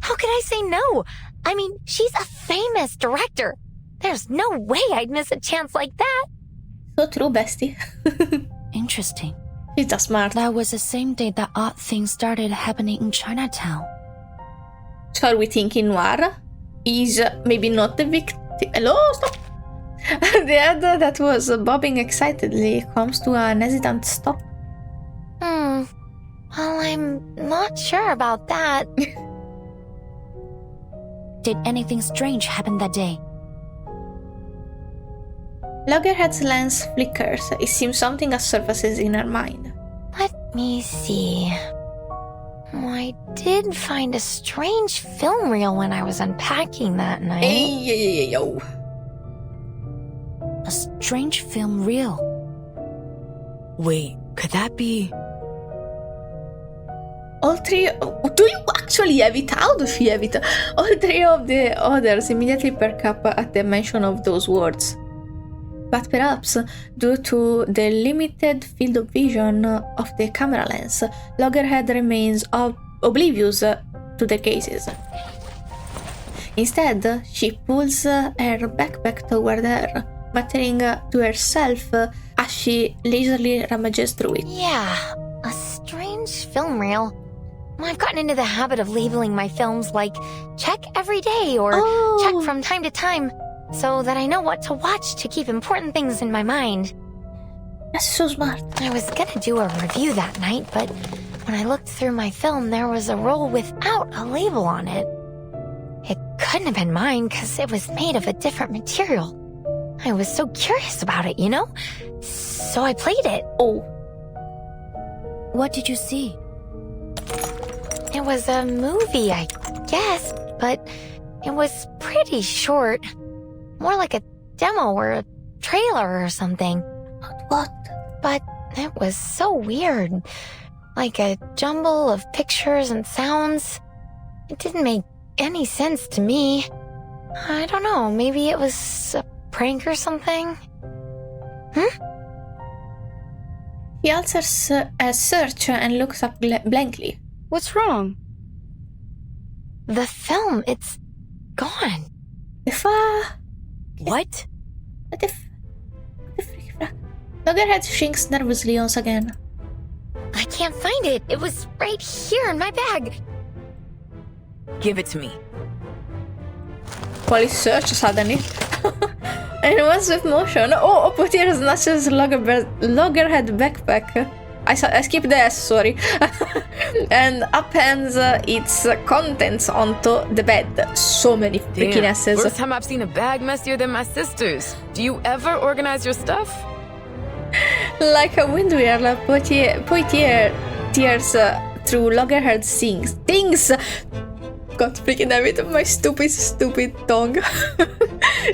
How could I say no? I mean, she's a famous director. There's no way I'd miss a chance like that. So true, bestie. Interesting. She's just smart. That was the same day that odd things started happening in Chinatown. Shall we think in noir? Is maybe not the victim. Hello, stop. The other that was bobbing excitedly comes to an hesitant stop. Well, I'm not sure about that. Did anything strange happen that day? Loggerhead's lens flickers. It seems something has surfaces in her mind. Let me see. I did find a strange film reel when I was unpacking that night. Hey, yo. A strange film reel. Wait, could that be... All three... Do you actually have it? How does she have it? All three of the others immediately perk up at the mention of those words. But perhaps, due to the limited field of vision of the camera lens, Loggerhead remains oblivious to the cases. Instead, she pulls her backpack toward her, muttering to herself as she leisurely rummages through it. Yeah, a strange film reel. I've gotten into the habit of labeling my films like check every day or check from time to time, so that I know what to watch to keep important things in my mind. That's so smart. I was gonna do a review that night, but when I looked through my film, there was a roll without a label on it. It couldn't have been mine because it was made of a different material. I was so curious about it, you know? So I played it. Oh. What did you see? It was a movie, I guess, but it was pretty short. More like a demo or a trailer or something. What? But it was so weird. Like a jumble of pictures and sounds. It didn't make any sense to me. I don't know, maybe it was a prank or something? He answers a search and looks up blankly. What's wrong? The film, it's gone. What? What the frick? Loggerhead shrinks nervously once again. I can't find it. It was right here in my bag. Give it to me. Police search suddenly. And in one swift motion, Puppeteer snatches Loggerhead backpack. I skipped the S, sorry. And upends its contents onto the bed. So many freaking S's. First time I've seen a bag messier than my sister's. Do you ever organize your stuff? Like a wind wheel, Poitier tears through Loggerhead's things. God freaking damn it, my stupid tongue.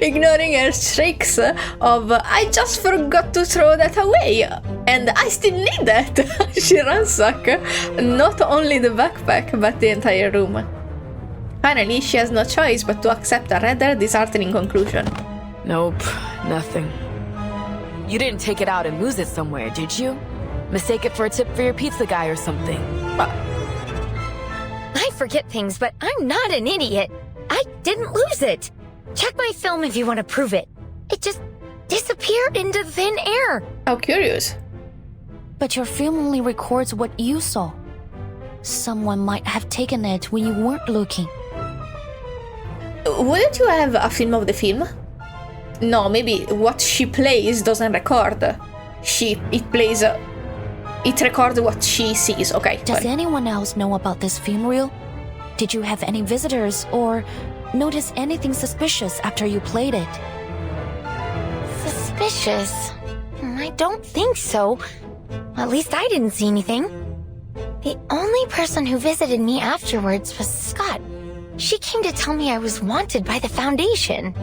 Ignoring her shrieks of, I just forgot to throw that away, and I still need that. She ransacks not only the backpack, but the entire room. Finally, she has no choice but to accept a rather disheartening conclusion. Nope, nothing. You didn't take it out and lose it somewhere, did you? Mistake it for a tip for your pizza guy or something. I forget things, but I'm not an idiot. I didn't lose it. Check my film if you want to prove it. It just disappeared into thin air. How curious. But your film only records what you saw. Someone might have taken it when you weren't looking. Wouldn't you have a film of the film? No, maybe what she plays doesn't record. It plays it records what she sees. Okay. Does anyone else know about this film reel? Did you have any visitors or notice anything suspicious after you played it? Suspicious? I don't think so. At least I didn't see anything. The only person who visited me afterwards was Scott. She came to tell me I was wanted by the Foundation.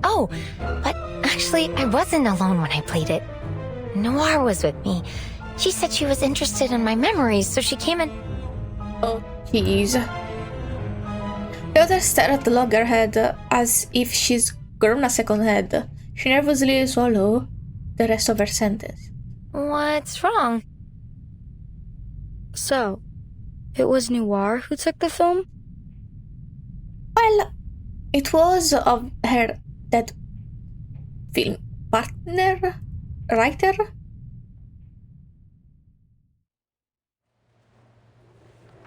Oh, but actually, I wasn't alone when I played it. Noir was with me. She said she was interested in my memories, so she came and... Oh, jeez. The other stare at the loggerhead as if she's grown a second head. She nervously swallows the rest of her sentence. What's wrong? So, it was Noir who took the film? Well, it was of her dead film partner, writer.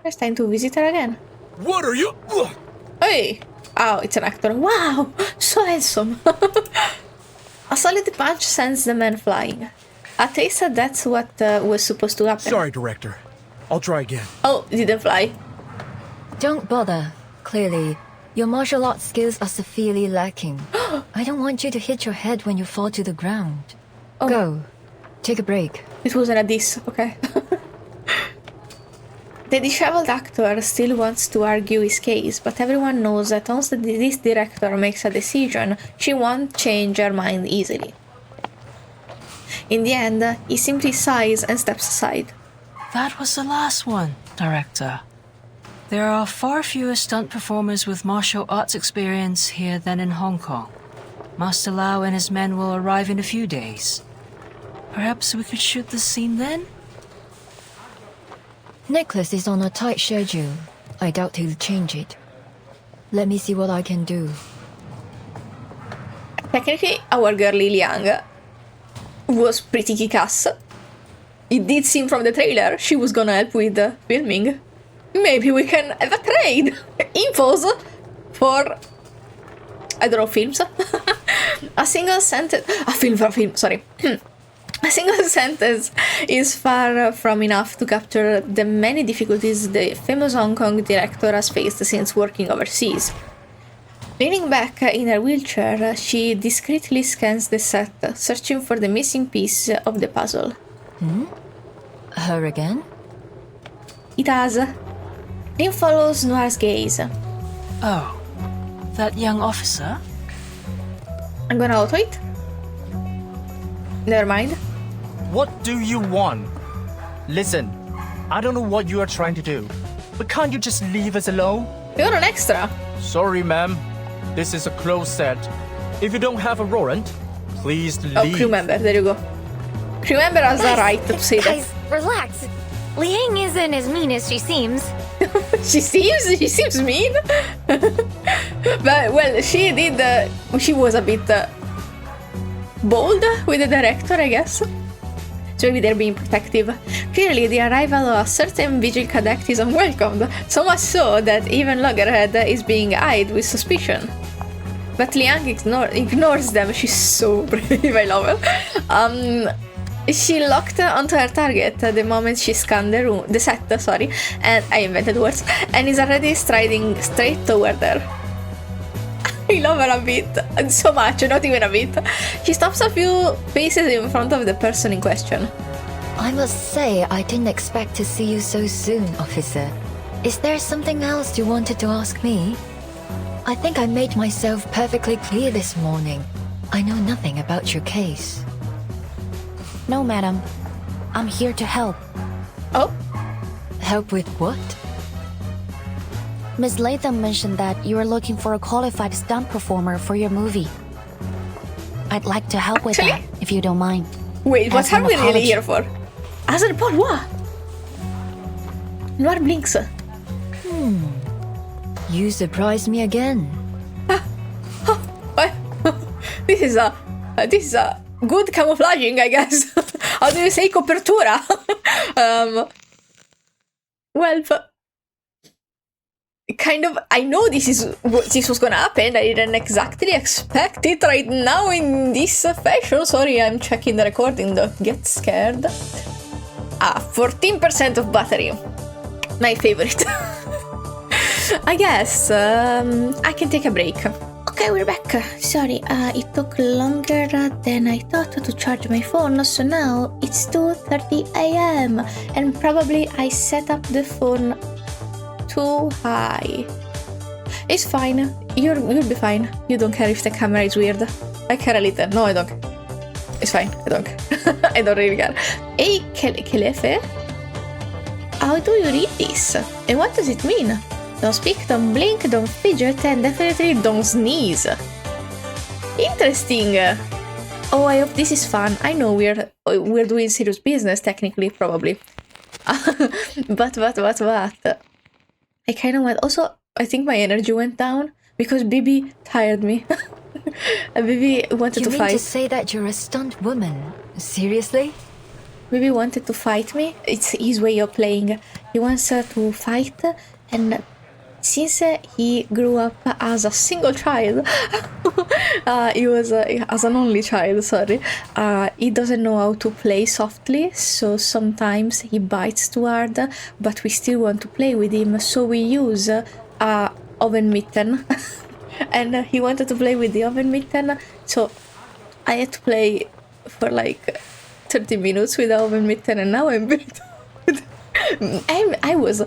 It's time to visit her again. What are you? Hey! Oh, it's an actor. Wow! So handsome! A solid punch sends the man flying. At least that's what was supposed to happen. Sorry, director. I'll try again. Oh, didn't fly. Don't bother. Clearly, your martial arts skills are severely lacking. I don't want you to hit your head when you fall to the ground. Oh. Go. Take a break. It wasn't a diss, okay. The disheveled actor still wants to argue his case, but everyone knows that once this director makes a decision, she won't change her mind easily. In the end, he simply sighs and steps aside. That was the last one, Director. There are far fewer stunt performers with martial arts experience here than in Hong Kong. Master Lau and his men will arrive in a few days. Perhaps we could shoot the scene then? Nicholas is on a tight schedule. I doubt he'll change it. Let me see what I can do. Technically, our girlie Liang was pretty kick-ass. It did seem from the trailer she was gonna help with filming. Maybe we can have a trade! Infos for... I don't know, films? A single sentence... A film for a film, sorry. A single sentence is far from enough to capture the many difficulties the famous Hong Kong director has faced since working overseas. Leaning back in her wheelchair, she discreetly scans the set, searching for the missing piece of the puzzle. Her again? It has. Lin follows Noir's gaze. Oh, that young officer? I'm gonna auto it. Never mind. What do you want? Listen, I don't know what you are trying to do, but can't you just leave us alone? You're an extra. Sorry, ma'am. This is a closed set. If you don't have a warrant, please leave. Oh, crew member, there you go. Crew member has the right to say guys, that. relax. Liang isn't as mean as she seems. She seems mean. But, well, she did, she was a bit bold with the director, I guess. So maybe they're being protective. Clearly, the arrival of a certain vigil cadet is unwelcomed, so much so that even Loggerhead is being eyed with suspicion. But Liang ignores them. She's so brave, I love her. She locked onto her target the moment she scanned the set, and I invented words, and is already striding straight toward her. I love her a bit, so much, not even a bit. She stops a few paces in front of the person in question. I must say, I didn't expect to see you so soon, officer. Is there something else you wanted to ask me? I think I made myself perfectly clear this morning. I know nothing about your case. No, madam. I'm here to help. Oh? Help with what? Miss Latham mentioned that you are looking for a qualified stunt performer for your movie. I'd like to help with that, if you don't mind. Wait, what As are an we really apology. here for? As a report, what? Noir blinks. You surprised me again. What? This is a good camouflaging, I guess. How do you say copertura? Well, kind of, I know this was gonna happen. I didn't exactly expect it right now in this fashion. Sorry, I'm checking the recording, don't get scared. 14% of battery. My favorite. I guess I can take a break. Okay, we're back. Sorry, it took longer than I thought to charge my phone, so now it's 2:30 a.m. and probably I set up the phone too high. It's fine. You'll be fine. You don't care if the camera is weird. I care a little. No, I don't. It's fine. I don't. I don't really care. Hey, Kelefe, how do you read this? And what does it mean? Don't speak, don't blink, don't fidget, and definitely don't sneeze. Interesting. Oh, I hope this is fun. I know we're doing serious business, technically, probably. But. I kind of went. Also, I think my energy went down because Bibi tired me. Bibi wanted to fight. You mean to say that you're a stunt woman? Seriously? Bibi wanted to fight me. It's his way of playing. He wants to fight, and since he grew up as a single child, he was as an only child. Sorry, he doesn't know how to play softly. So sometimes he bites too hard, but we still want to play with him. So we use a oven mitten, and he wanted to play with the oven mitten. So I had to play for like 30 minutes with the oven mitten, and now I'm very I was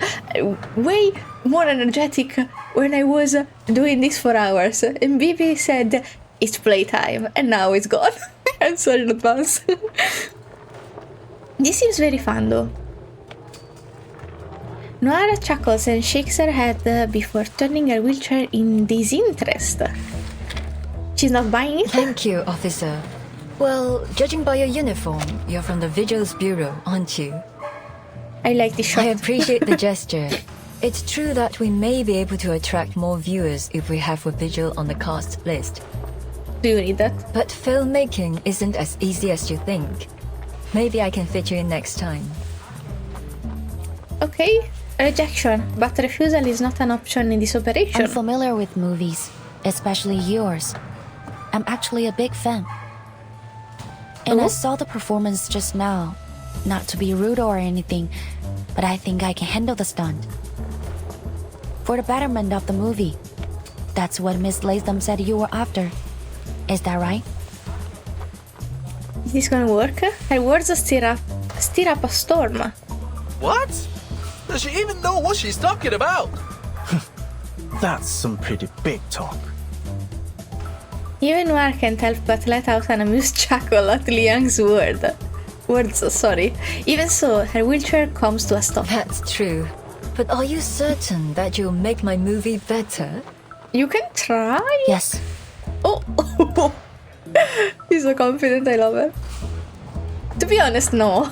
way more energetic when I was doing this for hours, and Bibi said it's playtime, and now it's gone. I'm sorry in advance. This seems very fun though. Noir chuckles and shakes her head before turning her wheelchair in disinterest. She's not buying it? Thank you, officer. Well, judging by your uniform, you're from the Vigils Bureau, aren't you? I like this shot. I appreciate the gesture. It's true that we may be able to attract more viewers if we have a vigil on the cast list. Do you need that? But filmmaking isn't as easy as you think. Maybe I can fit you in next time. Okay, rejection, but refusal is not an option in this operation. I'm familiar with movies, especially yours. I'm actually a big fan. And I saw the performance just now. Not to be rude or anything, but I think I can handle the stunt. For the betterment of the movie. That's what Miss Latham said you were after. Is that right? Is this gonna work? Her words stir up a storm. What? Does she even know what she's talking about? That's some pretty big talk. Even Noir can't help but let out an amused chuckle at Liang's words, sorry. Even so, her wheelchair comes to a stop. That's true. But are you certain that you'll make my movie better? You can try? Yes. Oh! He's so confident, I love it. To be honest, no.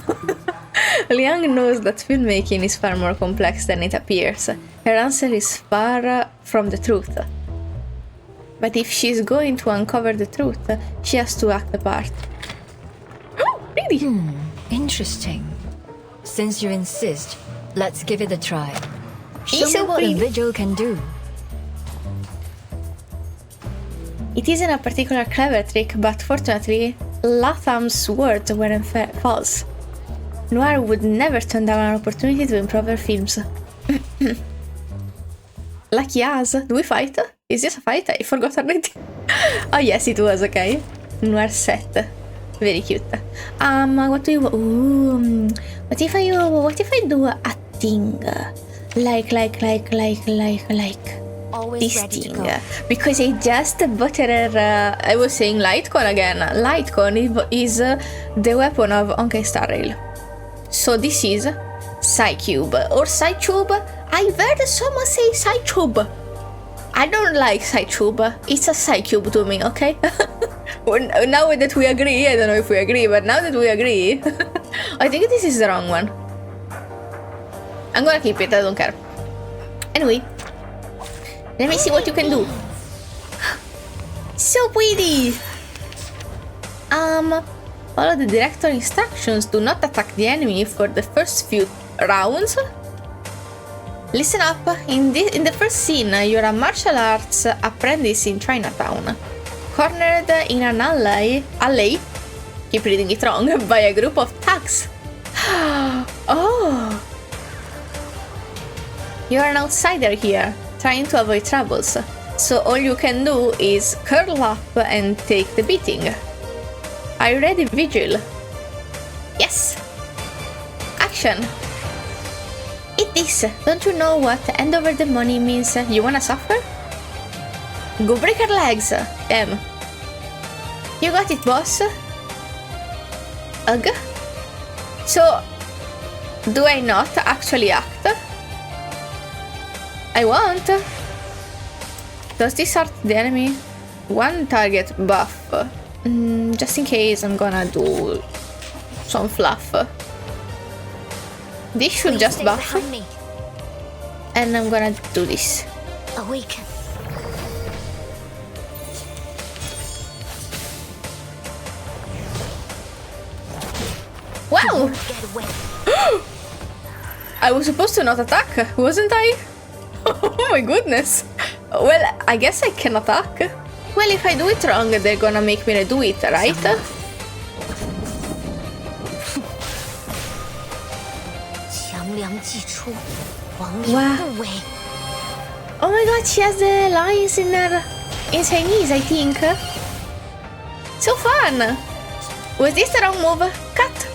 Liang knows that filmmaking is far more complex than it appears. Her answer is far from the truth. But if she's going to uncover the truth, she has to act the part. Really? Interesting. Since you insist, let's give it a try. Show He's me so what a pretty. vigil can do. It isn't a particular clever trick, but fortunately, Latham's words weren't false. Noir would never turn down an opportunity to improve her films. Lucky us. Do we fight? Is this a fight? I forgot already. Oh yes, it was, okay. Noir set. Very cute. What do you... Ooh, what if I do a thing? Like Always this ready to thing. go. Because I just buttered her... I was saying Lightcon again. Lightcon is the weapon of Honkai Star Rail. So this is Psycube or Psytube. I've heard someone say Psytube. I don't like Psytube. It's a Psycube to me, okay? Now that we agree, I don't know if we agree, but now that we agree, I think this is the wrong one. I'm gonna keep it, I don't care. Anyway, let me see what you can do. So pretty! Follow the director instructions. Do not attack the enemy for the first few rounds. Listen up. In the first scene, you're a martial arts apprentice in Chinatown, cornered in an alley, keep reading it wrong, by a group of thugs. Oh! You're an outsider here, trying to avoid troubles, so all you can do is curl up and take the beating. Are you ready, Vigil? Yes! Action! Eat this! Don't you know what hand over the money means? You wanna suffer? Go break her legs! Damn. You got it, boss? Ugh. So, do I not actually act? I won't. Does this hurt the enemy? One target buff. Just in case I'm gonna do some fluff. This should just buff. And I'm gonna do this. Awaken. Wow! I was supposed to not attack, wasn't I? Oh my goodness. Well, I guess I can attack. Well, if I do it wrong, they're gonna make me redo it, right? Wow. Oh my god, she has the lines in Chinese, I think. So fun! Was this the wrong move? Cut!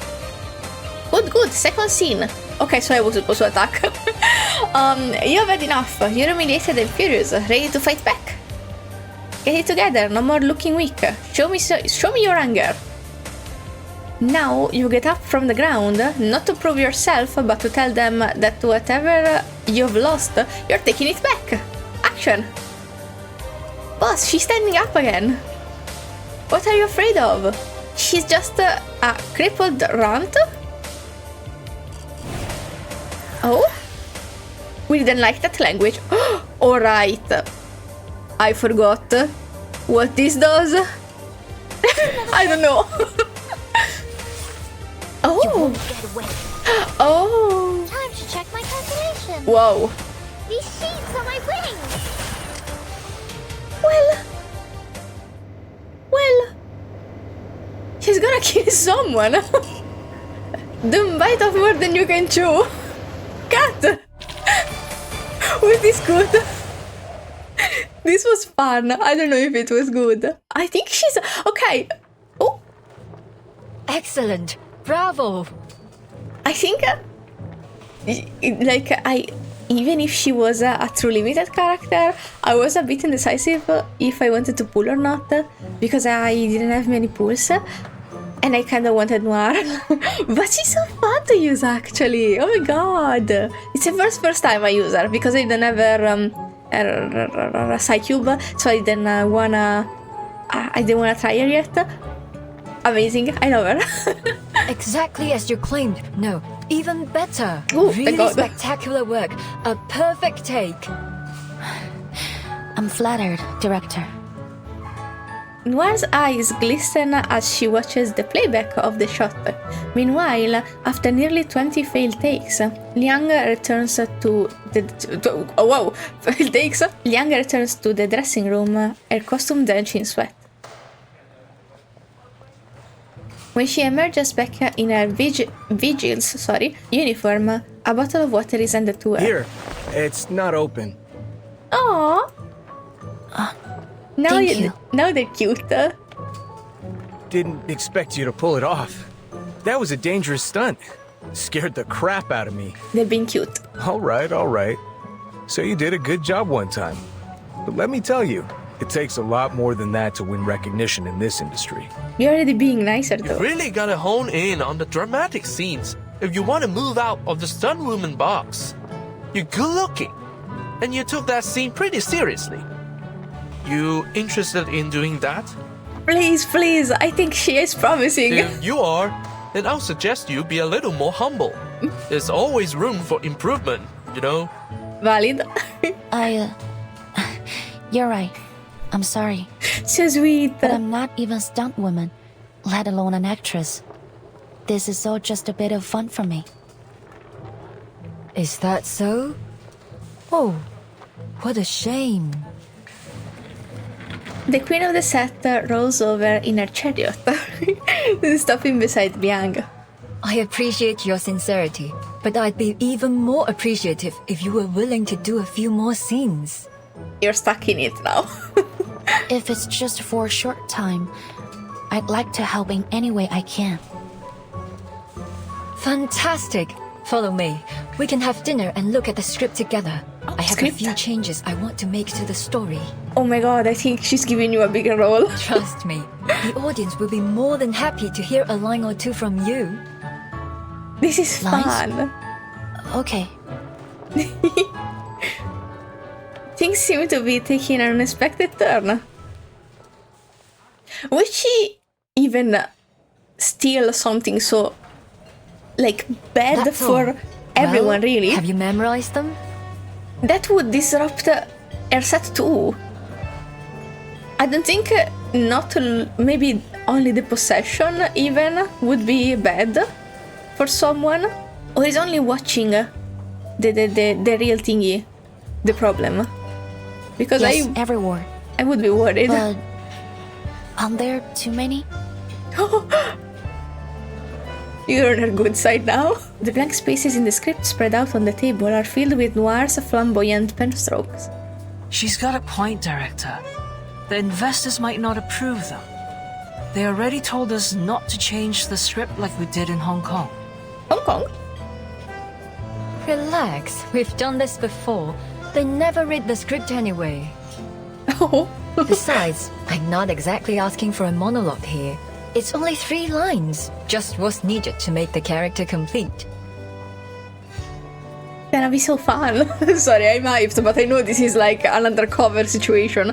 Good, second scene. Okay, so I was supposed to attack. You have had enough. You're humiliated and furious, ready to fight back. Get it together, no more looking weak. Show me your anger. Now you get up from the ground, not to prove yourself, but to tell them that whatever you've lost, you're taking it back. Action! Boss, she's standing up again. What are you afraid of? She's just a crippled runt? Oh? We didn't like that language. Alright. I forgot what this does. I don't know. Oh. Oh. Time to check my calculation. Whoa. These sheets are my wings. Well. She's gonna kill someone. Don't bite off more than you can chew. Cut. Was this good? This was fun. I don't know if it was good. I think she's okay. Oh. Excellent. Bravo. I think even if she was a true limited character, I was a bit indecisive if I wanted to pull or not, because I didn't have many pulls and I kind of wanted Noir. But she's so fun to use, actually. Oh my god, it's the first time I use her because I didn't have a side cube, so I didn't wanna try her yet. Amazing, I love her. Exactly as you claimed. No, even better. Ooh, really spectacular work. A perfect take. I'm flattered, Director. Noir's eyes glisten as she watches the playback of the shot. Meanwhile, after nearly 20 failed takes, Liang returns to the dressing room, her costume drenched in sweat. When she emerges back in her vigil's uniform, a bottle of water is handed to her. Here, it's not open. Aww. Now they're cute. Didn't expect you to pull it off. That was a dangerous stunt. Scared the crap out of me. They're being cute. All right. So you did a good job one time. But let me tell you, it takes a lot more than that to win recognition in this industry. You're already being nicer, though. You really gotta hone in on the dramatic scenes if you want to move out of the stunt woman box. You're good looking, and you took that scene pretty seriously. You interested in doing that? Please, I think she is promising. If you are, then I'll suggest you be a little more humble. There's always room for improvement, you know? Valid. You're right. I'm sorry. So sweet. But I'm not even stunt woman, let alone an actress. This is all just a bit of fun for me. Is that so? Oh, what a shame. The queen of the set rolls over in her chariot, stopping beside Liang. I appreciate your sincerity, but I'd be even more appreciative if you were willing to do a few more scenes. You're stuck in it now. If it's just for a short time, I'd like to help in any way I can. Fantastic! Follow me. We can have dinner and look at the script together. I have script? a few changes I want to make to the story. Oh my god, I think she's giving you a bigger role. Trust me, the audience will be more than happy to hear a line or two from you. This is fun. Okay. Things seem to be taking an unexpected turn. Would she even steal something so, like, bad That's for all. everyone, Well, really? Have you memorized them? That would disrupt her set too. I don't think maybe only the possession even would be bad for someone, or is only watching the real thingy the problem? Because Yes, every word. I would be worried. But aren't there too many? You're on her good side now. The blank spaces in the script spread out on the table are filled with Noir's flamboyant pen strokes. She's got a point, Director. The investors might not approve them. They already told us not to change the script like we did in Hong Kong. Hong Kong? Relax, we've done this before. They never read the script anyway. Oh. Besides, I'm not exactly asking for a monologue here. It's only 3 lines, just what's needed to make the character complete. Gonna be so fun. Sorry, I'm hyped, but I know this is like an undercover situation.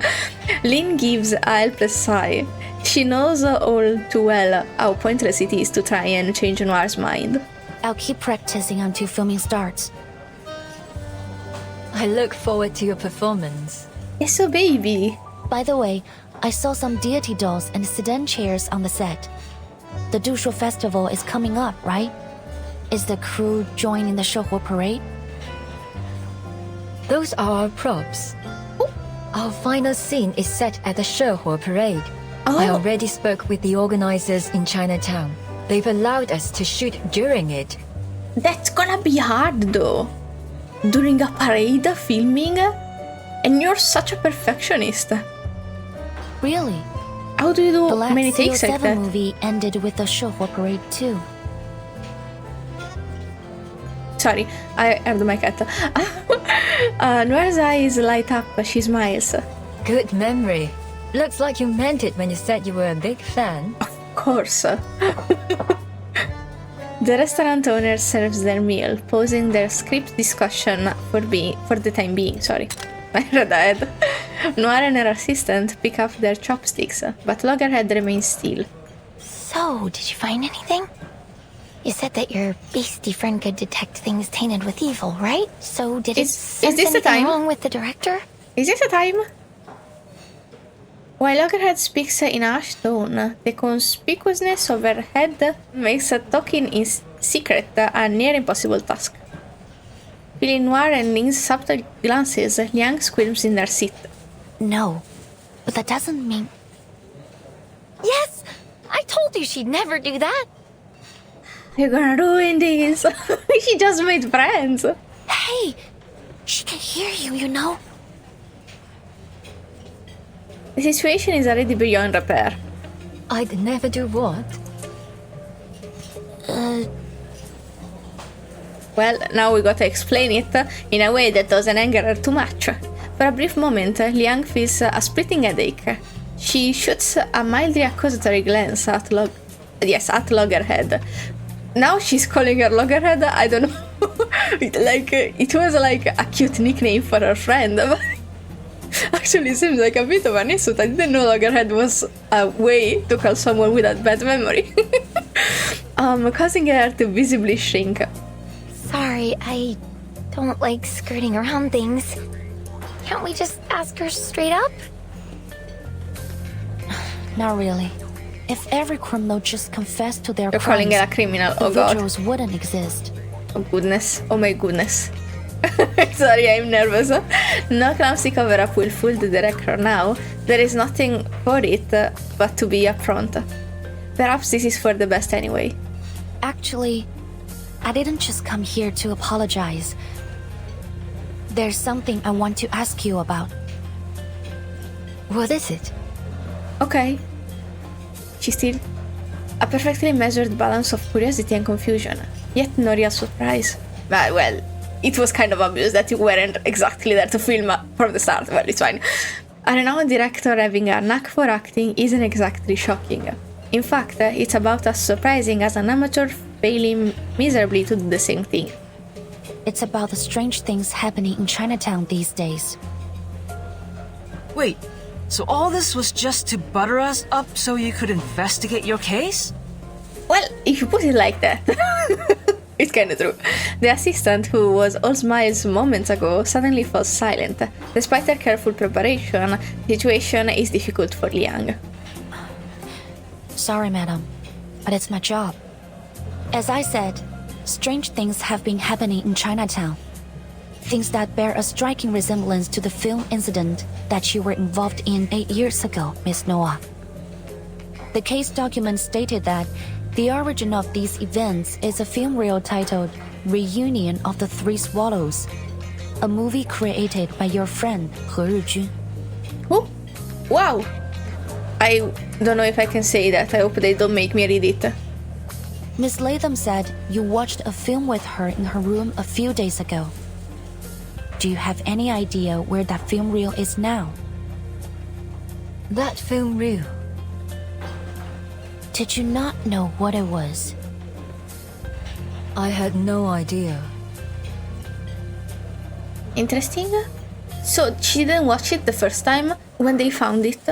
Lynn gives a helpless sigh. She knows all too well how pointless it is to try and change Noir's mind. I'll keep practicing until filming starts. I look forward to your performance. Yes, so baby. By the way, I saw some deity dolls and sedan chairs on the set. The Dushu Festival is coming up, right? Is the crew joining the Shehuo parade? Those are our props. Our final scene is set at the Shehuo parade. I already spoke with the organizers in Chinatown. They've allowed us to shoot during it. That's gonna be hard though. During a parade, filming, and you're such a perfectionist. Really? How do you do the last many takes like 07 that? movie ended with the Shehuo parade too. Sorry, I have the mic at. Noir's eyes light up, she smiles. Good memory. Looks like you meant it when you said you were a big fan. Of course. The restaurant owner serves their meal, pausing their script discussion for the time being. Sorry, I read ahead. Noir and her assistant pick up their chopsticks, but Loggerhead remains still. So, did you find anything? You said that your beastie friend could detect things tainted with evil, right? So, did it sense this the anything time? wrong with the director? Is this the time? While Loggerhead speaks in a hushed tone, the conspicuousness of her head makes talking in secret a near impossible task. Feeling Noir and Ling's subtle glances, Liang squirms in their seat. No, but that doesn't mean... Yes! I told you she'd never do that! You're gonna ruin this! She just made friends! Hey! She can hear you, you know? The situation is already beyond repair. I'd never do what? Well, now we gotta explain it in a way that doesn't anger her too much. For a brief moment, Liang feels a splitting headache. She shoots a mildly accusatory glance at Loggerhead. Now she's calling her Loggerhead, I don't know. It was like a cute nickname for her friend. Actually, seems like a bit of an insult. I didn't know Loggerhead was a way to call someone with a bad memory. Causing her to visibly shrink. Sorry, I don't like skirting around things. Can't we just ask her straight up? Not really. If every criminal just confessed to their You're crimes, calling her a criminal, the oh god. vigils wouldn't exist. Oh goodness, oh my goodness. Sorry, I'm nervous. No clumsy cover-up will fool the director now. There is nothing for it but to be upfront. Perhaps this is for the best anyway. Actually, I didn't just come here to apologize. There's something I want to ask you about. What is it? Okay. She's still a perfectly measured balance of curiosity and confusion, yet no real surprise. Well, it was kind of obvious that you weren't exactly there to film from the start. Well, it's fine. A renowned director having a knack for acting isn't exactly shocking. In fact, it's about as surprising as an amateur failing miserably to do the same thing. It's about the strange things happening in Chinatown these days. Wait, so all this was just to butter us up so you could investigate your case? Well, if you put it like that, it's kinda true. The assistant, who was all smiles moments ago, suddenly falls silent. Despite her careful preparation, the situation is difficult for Liang. Sorry, madam, but it's my job. As I said, strange things have been happening in Chinatown. Things that bear a striking resemblance to the film incident that you were involved in 8 years ago, Miss Noah. The case document stated that the origin of these events is a film reel titled Reunion of the Three Swallows, a movie created by your friend He Rijun. Oh, wow! I don't know if I can say that. I hope they don't make me read it. Miss Latham said you watched a film with her in her room a few days ago. Do you have any idea where that film reel is now? That film reel? Did you not know what it was? I had no idea. Interesting. So she didn't watch it the first time when they found it?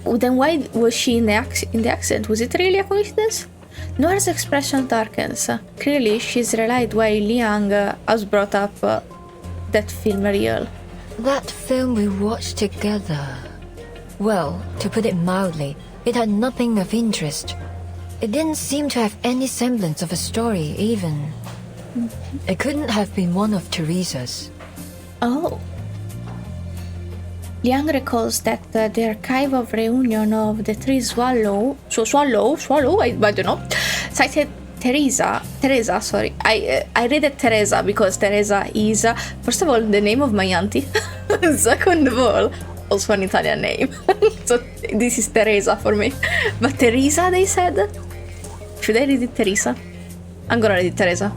Then why was she in the accident? Was it really a coincidence? Nora's expression darkens. Clearly, she's realized why Liang has brought up that film reel. That film we watched together. Well, to put it mildly, it had nothing of interest. It didn't seem to have any semblance of a story, even. It couldn't have been one of Teresa's. Oh. Liang recalls that the archive of reunion of the three swallow, I don't know, cited Teresa, sorry. I read it Teresa because Teresa is, first of all, the name of my auntie. Second of all, also an Italian name. So this is Teresa for me. But Teresa, they said? Should I read it Teresa? I'm gonna read it Teresa.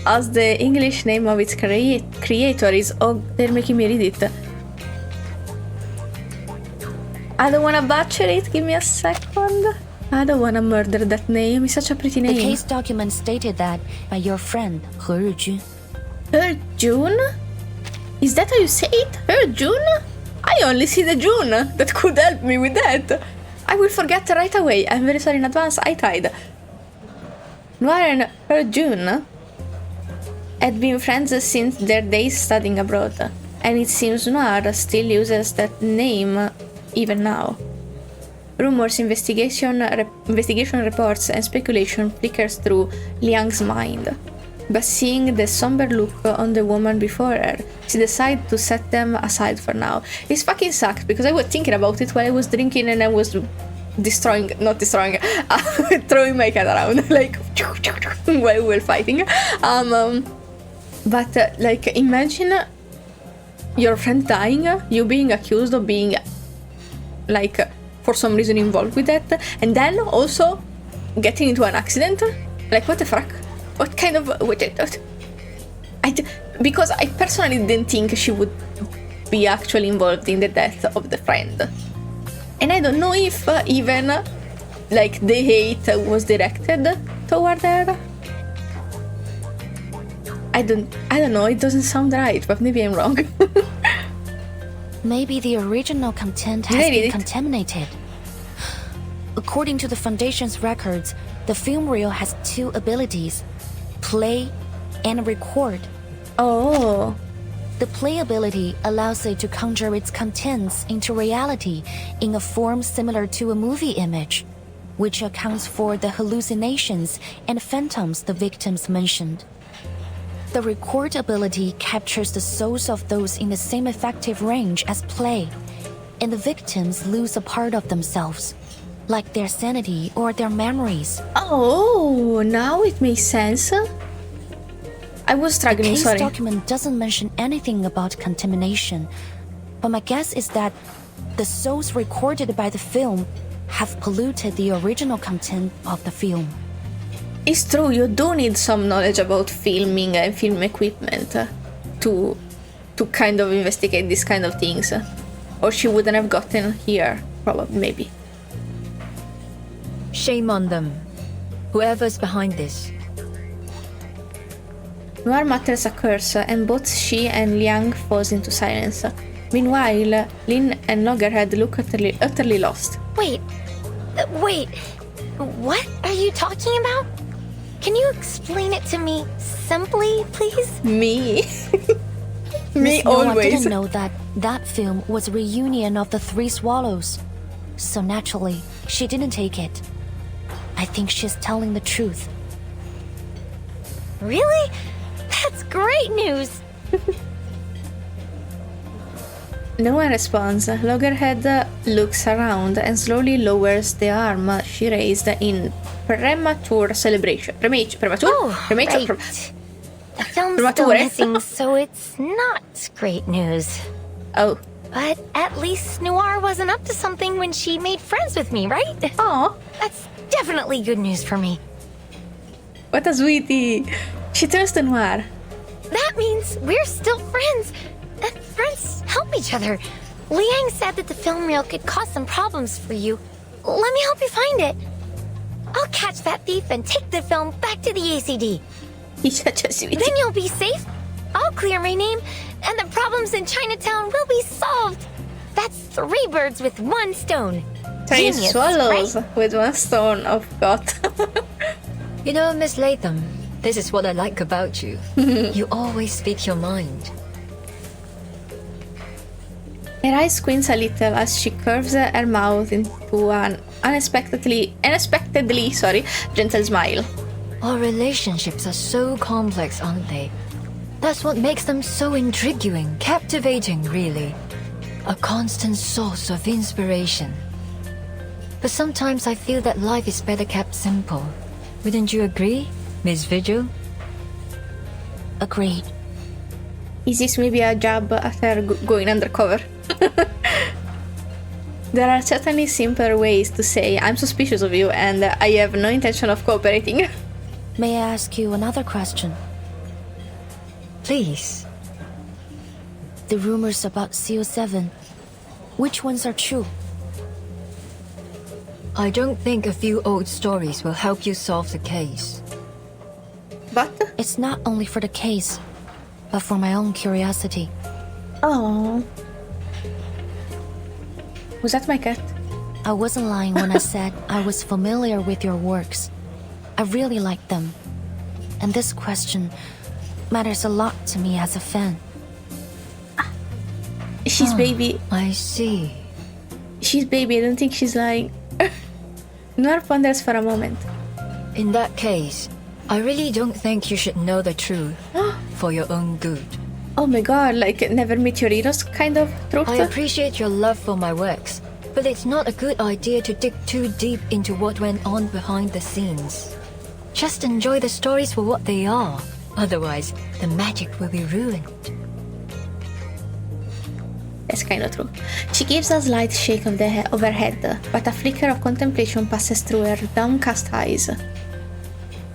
As the English name of its creator is... Oh, they're making me read it. I don't wanna butcher it, give me a second. I don't wanna murder that name, it's such a pretty name. The case document stated that by your friend, He Rijun. Her June? Is that how you say it? Her June? I only see the June that could help me with that. I will forget right away, I'm very sorry in advance, I tried. Noir and Her June had been friends since their days studying abroad, and it seems Noir still uses that name even now. Rumors, investigation reports, and speculation flickers through Liang's mind. But seeing the somber look on the woman before her, she decided to set them aside for now. It fucking sucked because I was thinking about it while I was drinking and I was throwing my cat around, like, while we were fighting. But imagine your friend dying, you being accused of being, like, for some reason involved with that, and then also getting into an accident. Like, what the fuck? What kind of... because I personally didn't think she would be actually involved in the death of the friend. And I don't know if even, like, the hate was directed toward her. I don't know, it doesn't sound right, but maybe I'm wrong. Maybe the original content has been contaminated. According to the Foundation's records, the film reel has two abilities: play and record. Oh. The play ability allows it to conjure its contents into reality in a form similar to a movie image, which accounts for the hallucinations and phantoms the victims mentioned. The record ability captures the souls of those in the same effective range as play, and the victims lose a part of themselves, like their sanity or their memories. Oh, now it makes sense. I was struggling, the case sorry. document doesn't mention anything about contamination, but my guess is that the souls recorded by the film have polluted the original content of the film. It's true, you do need some knowledge about filming and film equipment to kind of investigate these kind of things. Or she wouldn't have gotten here, probably, maybe. Shame on them. Whoever's behind this. Noir mutters a curse, and both she and Liang falls into silence. Meanwhile, Lin and Loggerhead look utterly lost. Wait, what are you talking about? Can you explain it to me simply, please? Me? Me Miss Noah always. didn't know that film was a reunion of the Three Swallows, so naturally, she didn't take it. I think she's telling the truth. Really? That's great news! No one responds. Loggerhead looks around and slowly lowers the arm she raised in premature celebration. Premature? Right. The film's still missing, so it's not great news. Oh. But at least Noir wasn't up to something when she made friends with me, right? Oh. That's definitely good news for me. What a sweetie. She turns to Noir. That means we're still friends. And friends help each other. Liang said that the film reel could cause some problems for you. Let me help you find it. I'll catch that thief and take the film back to the ACD. He's such a sweetie. Then you'll be safe. I'll clear my name, and the problems in Chinatown will be solved. That's 3 birds with 1 stone. 3 Genius, swallows right? with 1 stone of God. You know, Miss Latham, this is what I like about you. You always speak your mind. Her eyes squints a little as she curves her mouth into an unexpectedly gentle smile. Our relationships are so complex, aren't they? That's what makes them so intriguing, captivating, really. A constant source of inspiration. But sometimes I feel that life is better kept simple. Wouldn't you agree, Miss Vigil? Agreed. Is this maybe a jab at her going undercover? There are certainly simpler ways to say I'm suspicious of you and I have no intention of cooperating. May I ask you another question? Please. The rumors about CO7, which ones are true? I don't think a few old stories will help you solve the case. But? It's not only for the case, but for my own curiosity. Oh. Was that my cat? I wasn't lying when I said I was familiar with your works. I really like them. And this question matters a lot to me as a fan. She's baby. I see. She's baby, I don't think she's lying. Noir ponders for a moment. In that case, I really don't think you should know the truth for your own good. Oh my god, like never meet your heroes kind of truth? I appreciate your love for my works, but it's not a good idea to dig too deep into what went on behind the scenes. Just enjoy the stories for what they are. Otherwise, the magic will be ruined. That's kind of true. She gives a slight shake of her head, but a flicker of contemplation passes through her downcast eyes.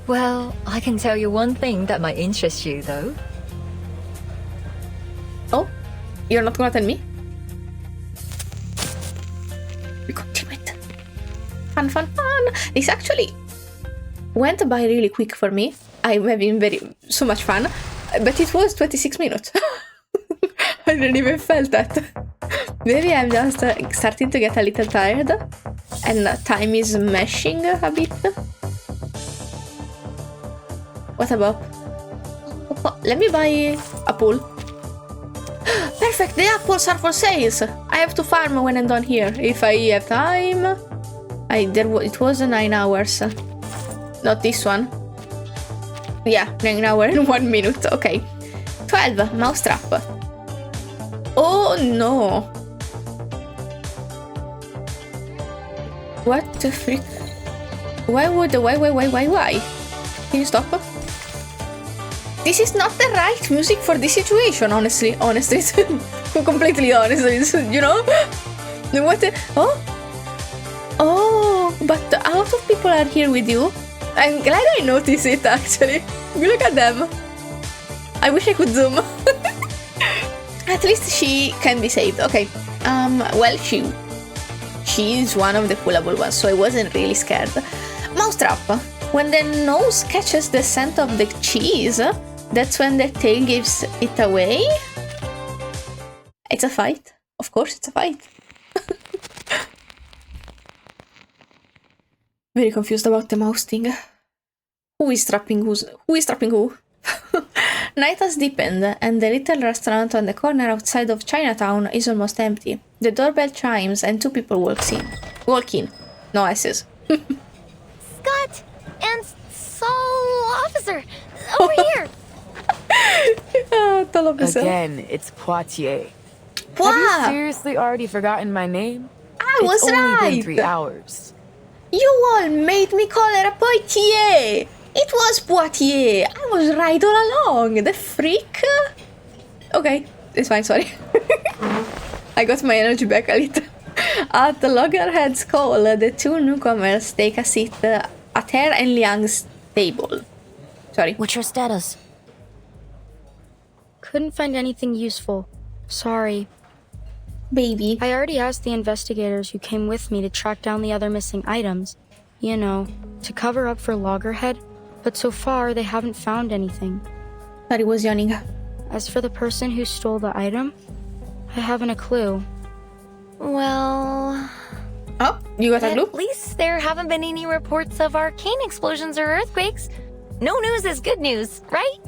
Well, I can tell you one thing that might interest you, though. Oh? You're not gonna tell me? We continue it. Fun, fun, fun! This actually went by really quick for me. I'm having so much fun, but it was 26 minutes. I didn't even felt that. Maybe I'm just starting to get a little tired, and time is meshing a bit. What about? Let me buy a pool. Perfect, the apples are for sales. I have to farm when I'm done here. If I have time. It was 9 hours. Not this one. Yeah, an hour and 1 minute. Okay. 12. Mousetrap. Oh no. What the freak? Why? Can you stop? This is not the right music for this situation, honestly. Completely honest, you know? What? Oh, but a lot of people are here with you. I'm glad I noticed it, actually. Look at them. I wish I could zoom. At least she can be saved. Okay. Well, she is one of the pullable ones, so I wasn't really scared. Mousetrap. When the nose catches the scent of the cheese, that's when the tail gives it away. It's a fight. Of course, it's a fight. Very confused about the mouse thing. Who is trapping who? Night has deepened, and the little restaurant on the corner outside of Chinatown is almost empty. The doorbell chimes, and 2 people walk in. No S's. Scott and Saul Officer, over here. Again, it's Poitier. Have you seriously already forgotten my name? It's only been 3 hours. You all made me call her a Poitier. It was Poitier. I was right all along. The freak. Okay, it's fine, sorry. I got my energy back a little. At the loggerhead's call, the 2 newcomers take a seat at her and Liang's table. Sorry. What's your status? Couldn't find anything useful. Sorry. Baby. I already asked the investigators who came with me to track down the other missing items. You know, to cover up for Loggerhead. But so far, they haven't found anything. Sorry, was yawning. As for the person who stole the item, I haven't a clue. Well... Oh, you got a clue? At least there haven't been any reports of arcane explosions or earthquakes. No news is good news, right?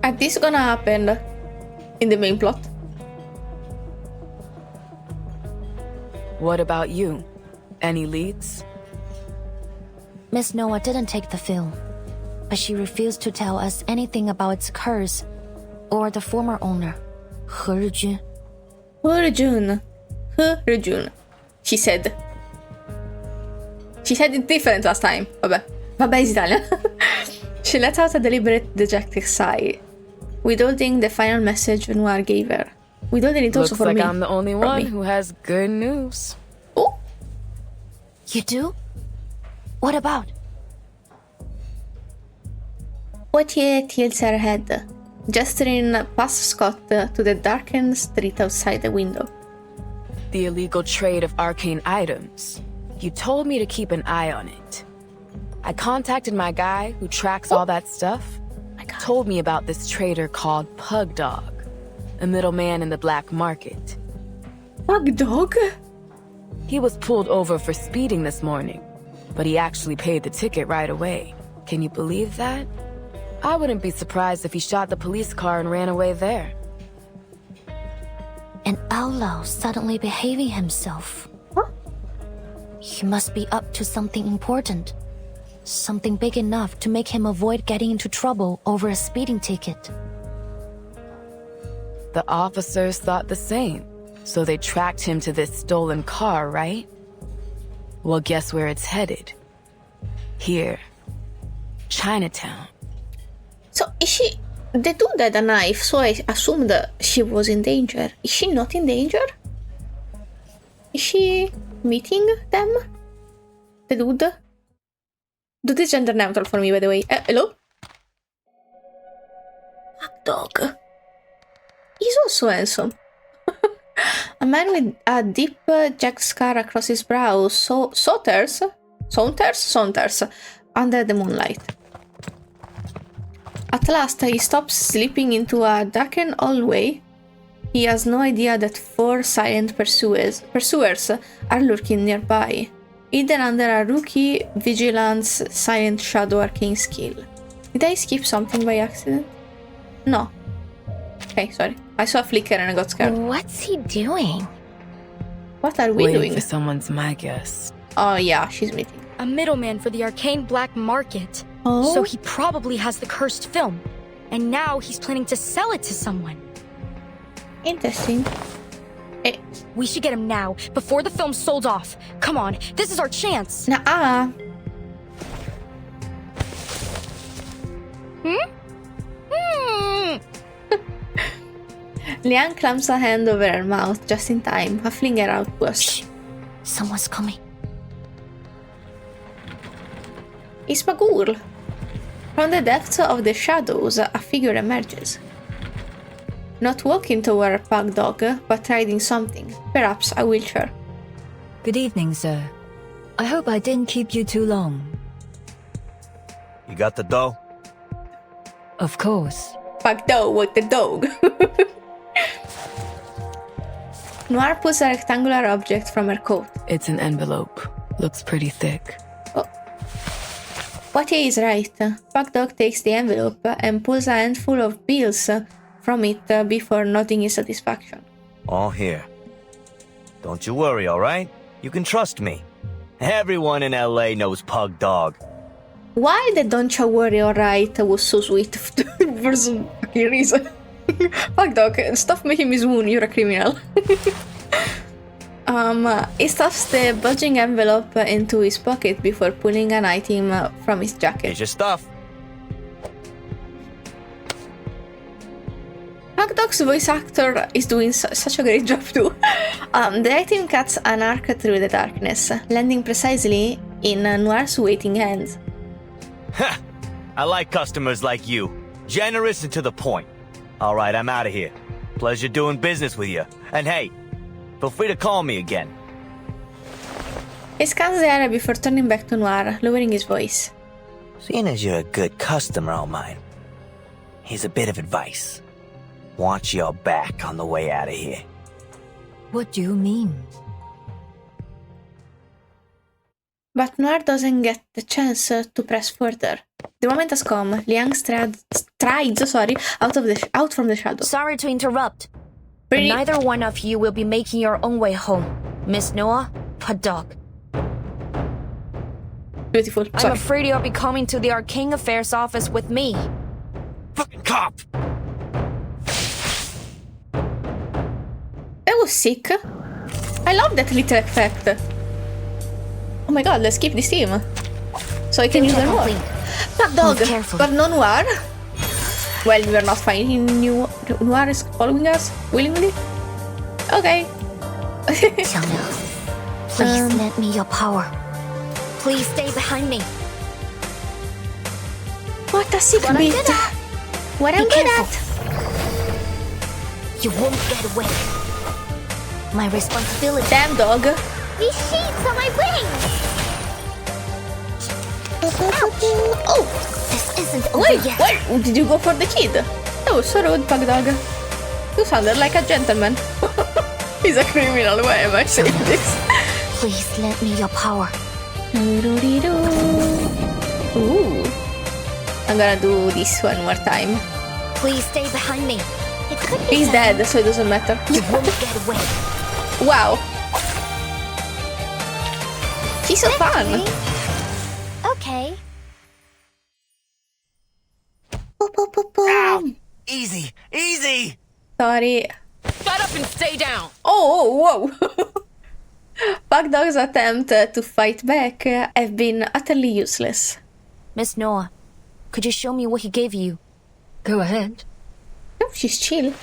And this gonna happen in the main plot. What about you? Any leads? Miss Noah didn't take the film, but she refused to tell us anything about its curse or the former owner, He Rijun. He Rijun. She said. She said it different last time. Vabbè is Italian. She let out a deliberate, dejected sigh, withholding the final message Noir gave her. Withholding it also Looks for like me. I'm the only one who has good news. Oh. You do? What about? Poitier tilts her head, gesturing past Scott to the darkened street outside the window. The illegal trade of arcane items. You told me to keep an eye on it. I contacted my guy who tracks all that stuff. Told me about this trader called Pug Dog, a middleman in the black market. Pug Dog? He was pulled over for speeding this morning, but he actually paid the ticket right away. Can you believe that? I wouldn't be surprised if he shot the police car and ran away there. An outlaw suddenly behaving himself. Huh? He must be up to something important. Something big enough to make him avoid getting into trouble over a speeding ticket. The officers thought the same, so they tracked him to this stolen car, right? Well, guess where it's headed? Here. Chinatown. So, is she... The dude had a knife, so I assumed she was in danger. Is she not in danger? Is she meeting them? The dude? Dude is gender neutral for me, by the way. Hello? Hot dog. He's also handsome. A man with a deep jagged scar across his brow saunters under the moonlight. At last, he stops slipping into a darkened hallway. He has no idea that 4 silent pursuers are lurking nearby, hidden under a rookie vigilant's silent shadow arcane skill. Did I skip something by accident? No. Okay, sorry. I saw a flicker and I got scared. What's he doing? What are we Waiting doing? for someone's my guess. Oh yeah, she's meeting. A middleman for the arcane black market. Oh. So he probably has the cursed film. And now he's planning to sell it to someone. Interesting. We should get him now, before the film's sold off. Come on, this is our chance. Nuh-uh. Liang clamps a hand over her mouth just in time, muffling her outburst. Shh. Someone's coming. It's Bagul. From the depths of the shadows, a figure emerges. Not walking toward a pug dog, but riding something, perhaps a wheelchair. Good evening, sir. I hope I didn't keep you too long. You got the dough? Of course. Pug dog with the dog. Noir pulls a rectangular object from her coat. It's an envelope. Looks pretty thick. Oh. Poitier is right. Pug dog takes the envelope and pulls a handful of bills from it before nodding in satisfaction. All here. Don't you worry, alright? You can trust me. Everyone in LA knows Pug Dog. Why the don't you worry alright was so sweet for some fucking reason. Pug Dog, stop making me swoon, you're a criminal. He stuffs the bulging envelope into his pocket before pulling an item from his jacket. Here's your stuff. Pug Dog's voice actor is doing such a great job too. The item cuts an arc through the darkness, landing precisely in Noir's waiting hand. Ha! I like customers like you. Generous and to the point. Alright, I'm out of here. Pleasure doing business with you. And hey, feel free to call me again. He scans the area before turning back to Noir, lowering his voice. Seeing as you're a good customer of mine, here's a bit of advice. Watch your back on the way out of here. What do you mean? But Noir doesn't get the chance to press further. The moment has come. Liang strides out from the shadow. Sorry to interrupt. Pretty- But neither one of you will be making your own way home. Miss Noah, Pug Dog. Beautiful. I'm Sorry. afraid you'll be coming to the Arcane Affairs office with me. Fucking cop! That was sick. I love that little effect. Oh my god, let's keep this team. So I can use them more. Pug Dog, but no Noir. Well, we are not finding new. Noir is following us willingly. Okay. Please lend me your power. Please stay behind me. What a sick What I'm beat. good at. What I'm Be good careful. at. You won't get away. My responsibility. Damn dog. These sheets on my wings! Oh! This isn't over Wait, yet. where did you go for the kid? That was so rude, Pug Dog. You sounded like a gentleman. He's a criminal, why am I saying this? Please lend me your power. Ooh. I'm gonna do this one more time. Please stay behind me. It could be He's done. dead, so it doesn't matter. You won't get away. Wow. She's so fun. Okay. Ow! Easy! Easy! Sorry. Shut up and stay down! Oh, whoa. Pug Dog's attempt to fight back have been utterly useless. Miss Noah, could you show me what he gave you? Go ahead. No, she's chill.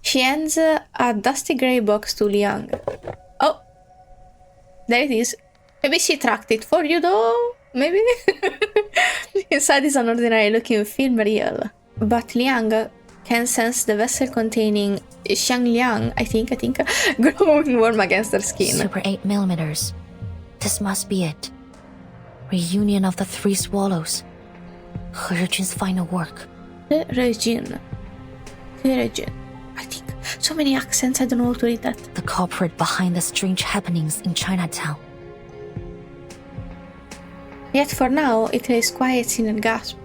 She hands a dusty grey box to Liang. Oh, there it is. Maybe she tracked it for you though? Maybe? Inside is an ordinary looking film reel. But Liang can sense the vessel containing Xiangliang, I think, growing warm against her skin. Super 8mm. This must be it. Reunion of the Three Swallows. He Rejun's final work. He Rejun. I think. So many accents, I don't know how to read that. The culprit behind the strange happenings in Chinatown. Yet for now, it lays quiet in a gasp,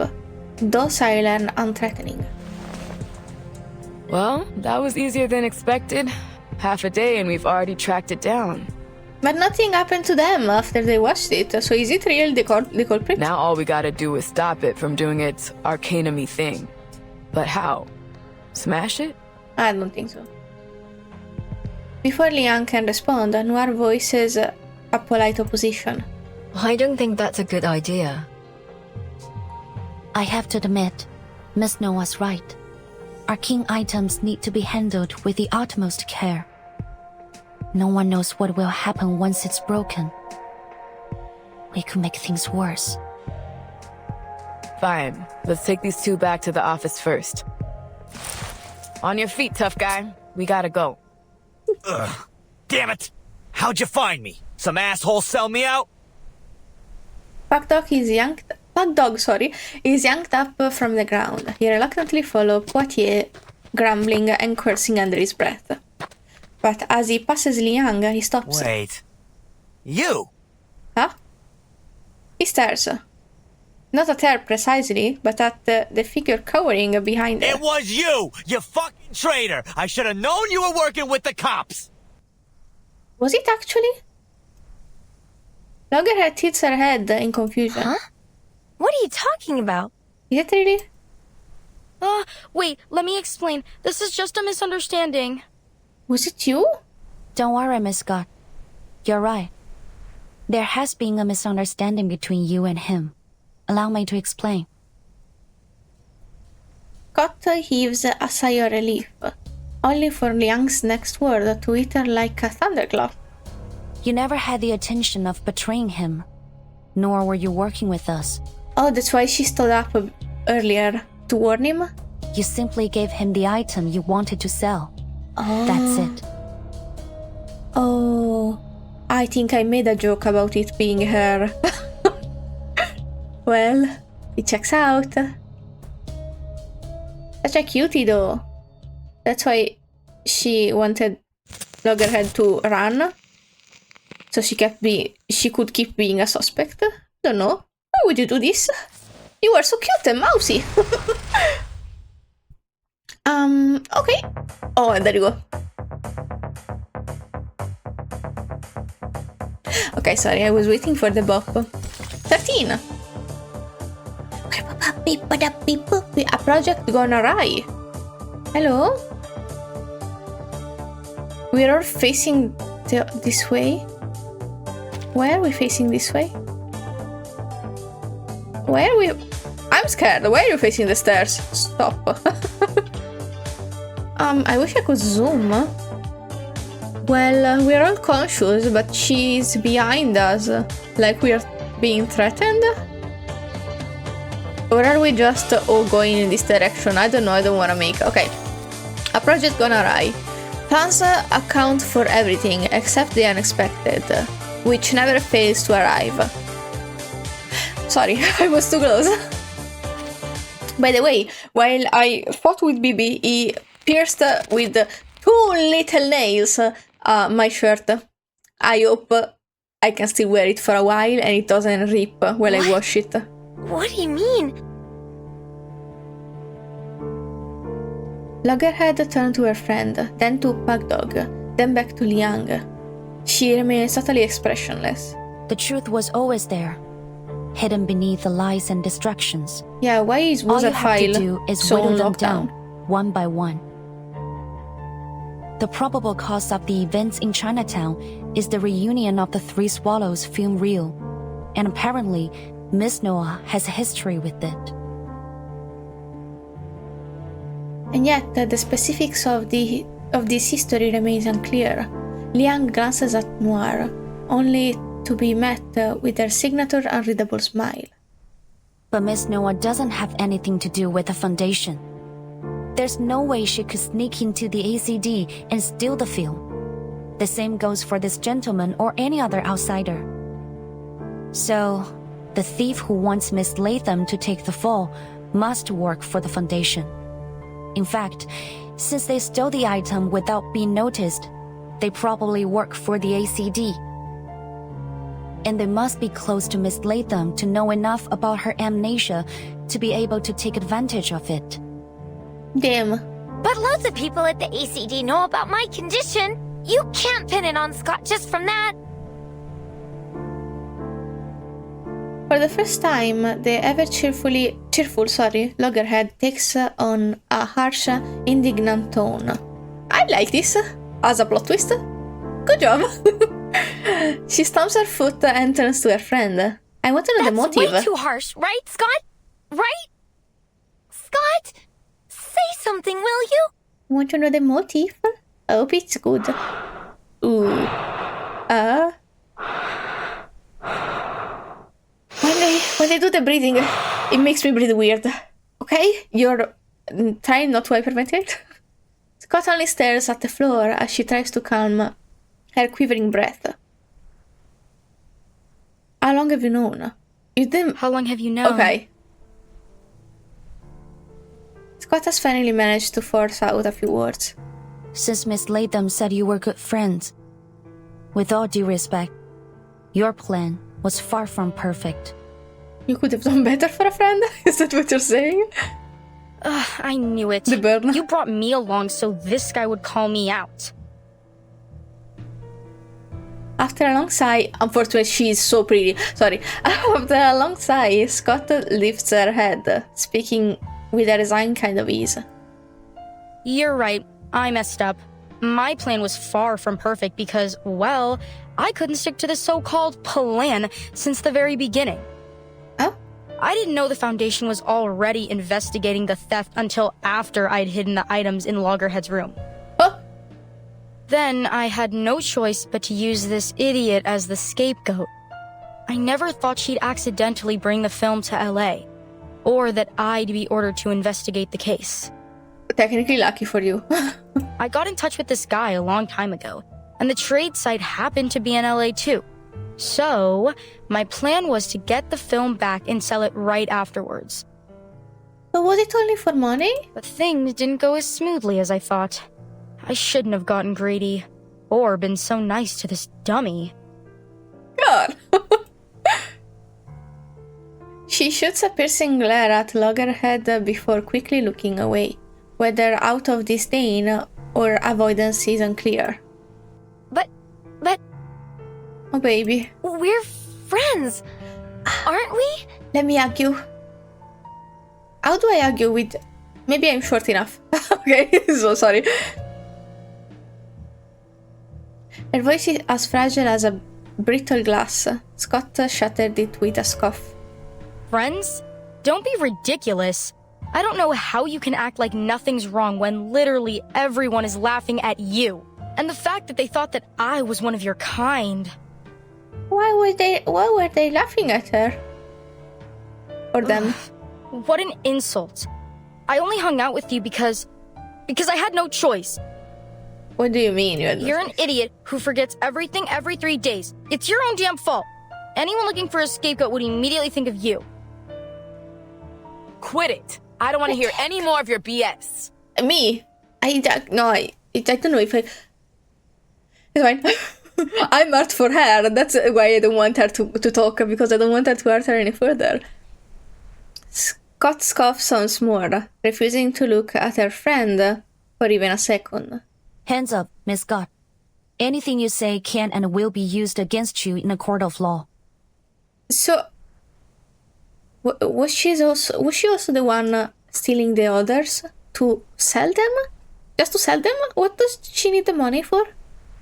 docile and unthreatening. Well, that was easier than expected. Half a day and we've already tracked it down. But nothing happened to them after they watched it, so is it real the culprit? Now all we gotta do is stop it from doing its arcanum-y thing. But how? Smash it? I don't think so. Before Liang can respond, Noir voices a polite opposition. I don't think that's a good idea. I have to admit, Miss Noah's right. Arcane items need to be handled with the utmost care. No one knows what will happen once it's broken. We could make things worse. Fine. Let's take these two back to the office first. On your feet, tough guy. We gotta go. Ugh. Damn it! How'd you find me? Some asshole sell me out? Pug Dog is yanked up from the ground. He reluctantly follows Poitier, grumbling and cursing under his breath. But as he passes Liang, he stops. Wait. You? Huh? He stares. Not at her precisely, but at the figure cowering behind her. It was you! You fucking traitor! I should have known you were working with the cops! Was it actually? Loggerhead tilts her head in confusion. Huh? What are you talking about? Is it really? Wait, let me explain. This is just a misunderstanding. Was it you? Don't worry, Miss Scott. You're right. There has been a misunderstanding between you and him. Allow me to explain. Scott heaves a sigh of relief, only for Liang's next word to hit her like a thunderclap. You never had the intention of betraying him, nor were you working with us. Oh, that's why she stood up earlier, to warn him? You simply gave him the item you wanted to sell. Oh. That's it. Oh, I think I made a joke about it being her. Well, it checks out. Such a cutie though. That's why she wanted Loggerhead to run. So she could keep being a suspect. Don't know. Why would you do this? You were so cute and mousy. Okay. Oh, there you go. Okay, sorry, I was waiting for the bop. 13. A project gone awry. Hello? We're all facing this way. Why are we facing this way? Why are we... I'm scared. Why are you facing the stairs? Stop. I wish I could zoom. Well, we're all conscious, but she's behind us. Like we're being threatened? Or are we just all going in this direction? I don't know, I don't want to make... Okay. A project gone awry. Plans account for everything except the unexpected, which never fails to arrive. Sorry, I was too close. By the way, while I fought with BB, he pierced with 2 little nails my shirt. I hope I can still wear it for a while and it doesn't rip while I wash it. What do you mean? Loggerhead turned to her friend, then to Pug Dog, then back to Liang. She remains totally expressionless. The truth was always there, hidden beneath the lies and distractions. Yeah, why was all a you file have to do is so whittle them locked down, down? one by one. The probable cause of the events in Chinatown is the reunion of the Three Swallows film reel, and apparently, Miss Noah has a history with it. And yet, the specifics of this history remains unclear. Liang glances at Noir, only to be met with her signature unreadable smile. But Miss Noah doesn't have anything to do with the Foundation. There's no way she could sneak into the ACD and steal the film. The same goes for this gentleman or any other outsider. So, the thief who wants Miss Latham to take the fall must work for the Foundation. In fact, since they stole the item without being noticed, they probably work for the ACD. And they must be close to Miss Latham to know enough about her amnesia to be able to take advantage of it. Damn. But loads of people at the ACD know about my condition. You can't pin it on Scott just from that. For the first time, the ever cheerful loggerhead takes on a harsh, indignant tone. I like this as a plot twist. Good job. She stamps her foot and turns to her friend. I want to know the motive. That's way too harsh, right, Scott? Right? Scott? Say something, will you? I want to know the motive. I hope it's good. Ooh. When they do the breathing, it makes me breathe weird. Okay? You're trying not to hyperventilate? Scott only stares at the floor as she tries to calm her quivering breath. How long have you known? How long have you known? Okay. Scott has finally managed to force out a few words. Since Miss Latham said you were good friends. With all due respect, your plan was far from perfect. You could have done better for a friend? Is that what you're saying? I knew it. The burn. You brought me along so this guy would call me out. After a long sigh, unfortunately she is so pretty. Sorry. After a long sigh, Scott lifts her head, speaking with a resigned kind of ease. You're right. I messed up. My plan was far from perfect because, well, I couldn't stick to the so-called plan since the very beginning. Oh? I didn't know the Foundation was already investigating the theft until after I'd hidden the items in Loggerhead's room. Oh? Then I had no choice but to use this idiot as the scapegoat. I never thought she'd accidentally bring the film to LA, or that I'd be ordered to investigate the case. Technically lucky for you. I got in touch with this guy a long time ago, and the trade site happened to be in LA too. So, my plan was to get the film back and sell it right afterwards. But was it only for money? But things didn't go as smoothly as I thought. I shouldn't have gotten greedy, or been so nice to this dummy. God. She shoots a piercing glare at Loggerhead before quickly looking away, whether out of disdain or avoidance is unclear. But... Oh, baby. We're friends, aren't we? Let me argue. How do I argue with... Maybe I'm short enough. Okay, so sorry. Her voice is as fragile as a brittle glass. Scott shattered it with a scoff. Friends? Don't be ridiculous. I don't know how you can act like nothing's wrong when literally everyone is laughing at you. And the fact that they thought that I was one of your kind. Why were they laughing at her? Or them? What an insult. I only hung out with you because I had no choice. What do you mean? You're an idiot who forgets everything every 3 days. It's your own damn fault. Anyone looking for a scapegoat would immediately think of you. Quit it. I don't want to hear any more of your BS. Me? I don't know if I... It's fine. I'm hurt for her. That's why I don't want her to talk, because I don't want her to hurt her any further. Scott scoffs once more, refusing to look at her friend for even a second. Hands up, Miss Scott. Anything you say can and will be used against you in a court of law. So, was she also the one stealing the others to sell them? Just to sell them? What does she need the money for?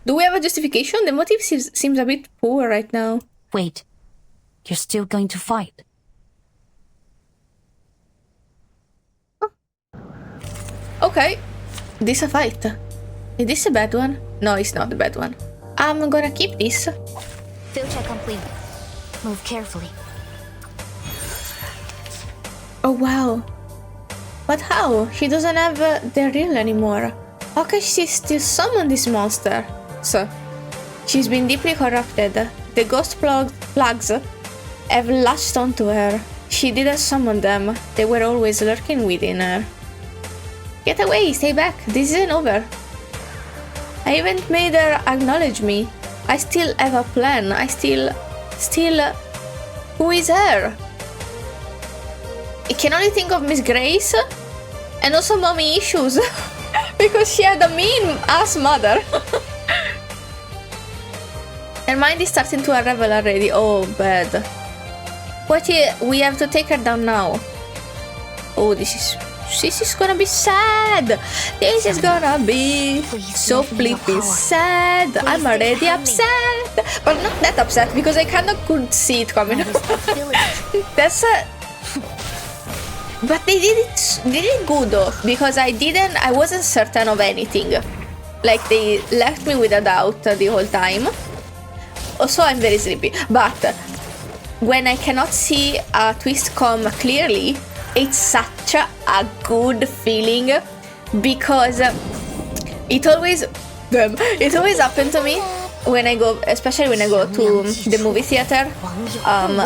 Do we have a justification? The motive seems a bit poor right now. Wait, you're still going to fight? Oh. Okay, this a fight. Is this a bad one? No, it's not a bad one. I'm gonna keep this. Field check complete. Move carefully. Oh wow. But how? She doesn't have the reel anymore. How can she still summon this monster? So, she's been deeply corrupted. The ghost plugs have latched onto her. She didn't summon them. They were always lurking within her. Get away, stay back. This isn't over. I haven't made her acknowledge me. I still have a plan. I still... Who is her? I can only think of Miss Grace. And also mommy issues. Because she had a mean-ass mother. Her mind is starting to unravel already. Oh, bad. Poitier, we have to take her down now. Oh, this is gonna be sad. This is gonna be so flipping sad. I'm already upset, but not that upset because I kind of could see it coming. That's but they did it good though, because I wasn't certain of anything. Like, they left me with a doubt the whole time. Also, I'm very sleepy, but when I cannot see a twist come clearly, it's such a good feeling, because it always happened to me when I go, especially when I go to the movie theater,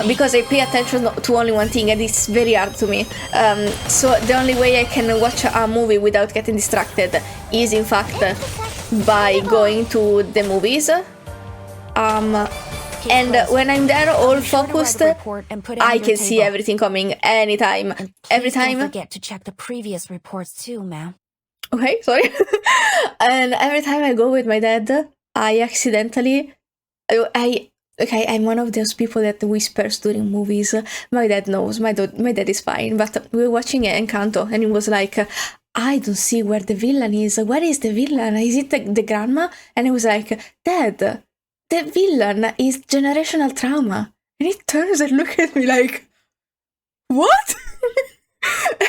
because I pay attention to only one thing, and it's very hard to me. So the only way I can watch a movie without getting distracted is, in fact, by going to the movies. And when I'm there all focused, I can see everything coming anytime. Every time. Don't forget to check the previous reports too, ma'am. Okay, sorry. And every time I go with my dad, I accidentally, I'm one of those people that whispers during movies. My dad knows, my dad is fine, but we were watching Encanto, and it was like, I don't see where the villain is. Where is the villain? Is it the grandma? And I was like, Dad, the villain is generational trauma. And he turns and looks at me like, what?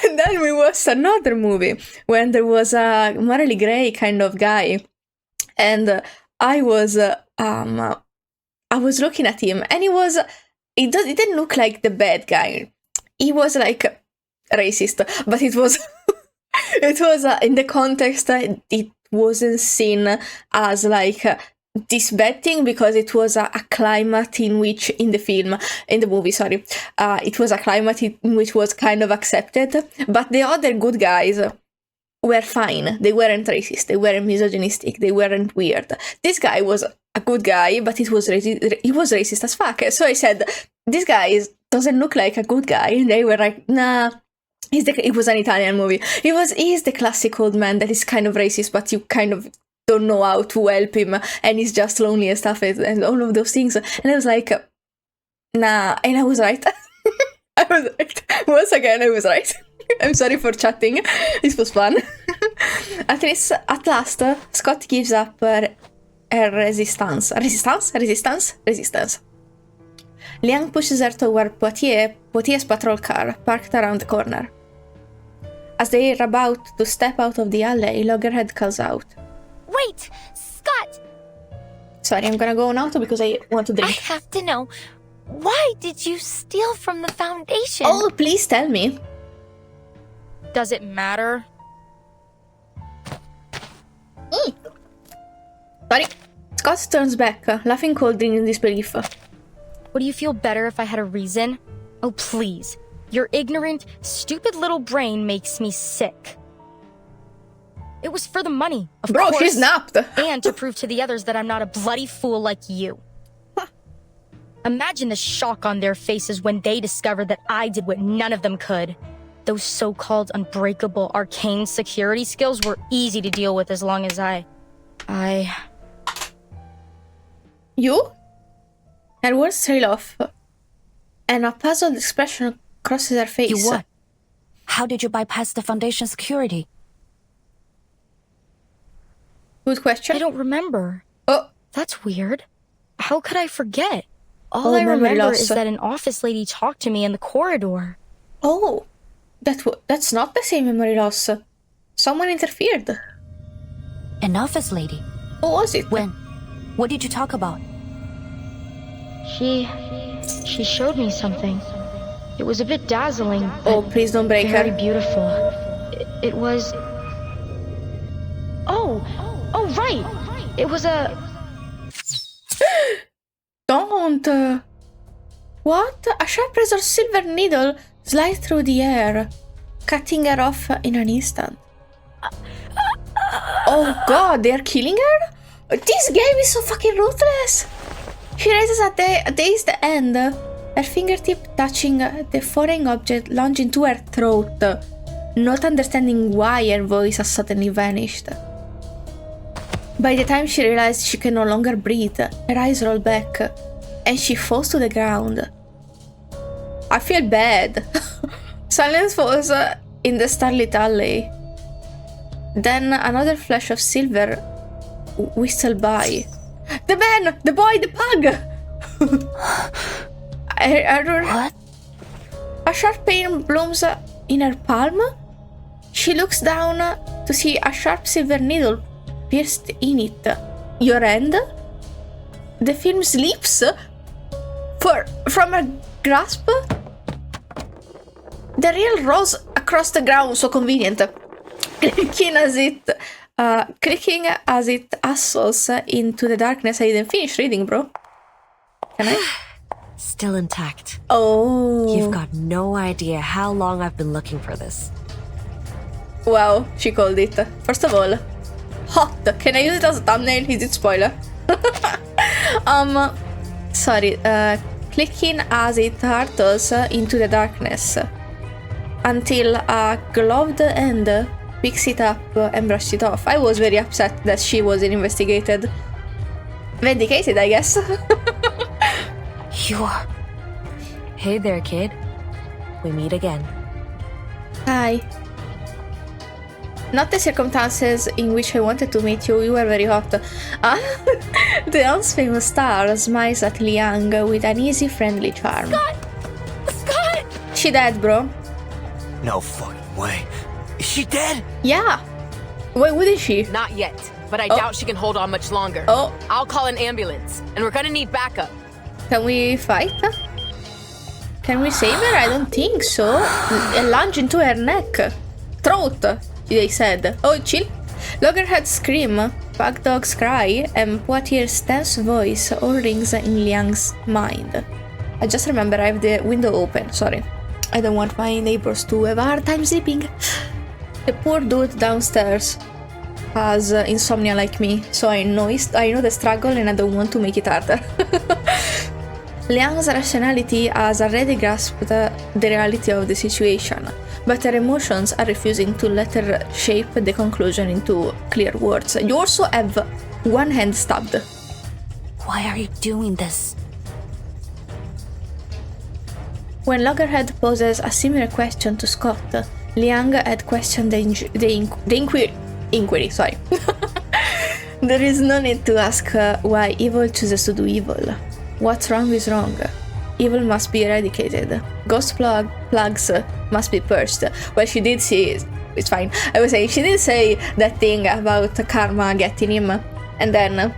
And then we watched another movie when there was a morally grey kind of guy, and I was looking at him, and he didn't look like the bad guy. He was like racist, but it was in the context, it wasn't seen as like this bad thing, because it was a climate in which, in the movie, it was a climate in which was kind of accepted, but the other good guys were fine. They weren't racist, they weren't misogynistic, they weren't weird. This guy was a good guy, but he was racist as fuck. So I said, this guy doesn't look like a good guy, and they were like, nah. It was an Italian movie. He's the classic old man that is kind of racist, but you kind of don't know how to help him, and he's just lonely and stuff, and all of those things. And I was like, nah, and I was right. I was right. Once again, I was right. I'm sorry for chatting. This was fun. At last, Scott gives up her resistance. Resistance. Liang pushes her toward Poitier's patrol car, parked around the corner. As they are about to step out of the alley, Loggerhead calls out, Wait! Scott! Sorry, I'm gonna go now because I want to drink. I have to know, why did you steal from the Foundation? Oh, please tell me. Does it matter? Sorry. Scott turns back, laughing coldly in disbelief. Would you feel better if I had a reason? Oh, please. Your ignorant, stupid little brain makes me sick. It was for the money, of course. Bro, she snapped. And to prove to the others that I'm not a bloody fool like you. Imagine the shock on their faces when they discovered that I did what none of them could. Those so-called unbreakable arcane security skills were easy to deal with as long as You? Her words trail off, and a puzzled expression crosses her face. You what? How did you bypass the Foundation security? Good question. I don't remember. Oh. That's weird. How could I forget? All I remember is that an office lady talked to me in the corridor. Oh, that's not the same memory loss. Someone interfered. An office lady? Who was it? When? What did you talk about? She showed me something. It was a bit dazzling. Oh, please don't break very her. Very beautiful. It was... Oh, right. It was a... Don't. What? A sharp razor silver needle slides through the air, cutting her off in an instant. Oh god, they're killing her? This game is so fucking ruthless. She raises a dazed hand, her fingertip touching the foreign object launched into her throat, not understanding why her voice has suddenly vanished. By the time she realizes she can no longer breathe, her eyes roll back, and she falls to the ground. I feel bad. Silence falls in the starlit alley. Then another flash of silver whistled by. The man! The boy! The pug! What? A sharp pain blooms in her palm. She looks down to see a sharp silver needle pierced in it. Your hand? The film slips from her grasp. The reel rolls across the ground, so convenient. Clicking as it hustles into the darkness. I didn't finish reading, bro. Can I? Still intact. Oh. You've got no idea how long I've been looking for this. Wow, she called it. First of all, hot. Can I use it as a thumbnail? Is it spoiler? Sorry. Clicking as it hurtles into the darkness until a gloved hand picks it up and brushes it off. I was very upset that she wasn't investigated. Vindicated, I guess. You're... Hey there, kid. We meet again. Hi. Not the circumstances in which I wanted to meet you. You were very hot. The once famous star smiles at Liang with an easy, friendly charm. Scott! She dead, bro. No fucking way. Is she dead? Yeah. Wait, what is she? Not yet, but I doubt she can hold on much longer. Oh. I'll call an ambulance, and we're gonna need backup. Can we fight? Can we save her? I don't think so. A lunge into her neck. Throat, they said. Oh, chill. Loggerhead scream, Pugdog's cry, and Poitier's tense voice all rings in Liang's mind. I just remember I have the window open, sorry. I don't want my neighbors to have a hard time sleeping. The poor dude downstairs has insomnia like me, so I know the struggle and I don't want to make it harder. Liang's rationality has already grasped the reality of the situation, but her emotions are refusing to let her shape the conclusion into clear words. You also have one hand stabbed. Why are you doing this? When Loggerhead poses a similar question to Scott, Liang had questioned the inquiry. Sorry. There is no need to ask why evil chooses to do evil. What's wrong is wrong. Evil must be eradicated. Ghost plugs must be purged. Well, she did say, it's fine. I was saying, she did say that thing about karma getting him, and then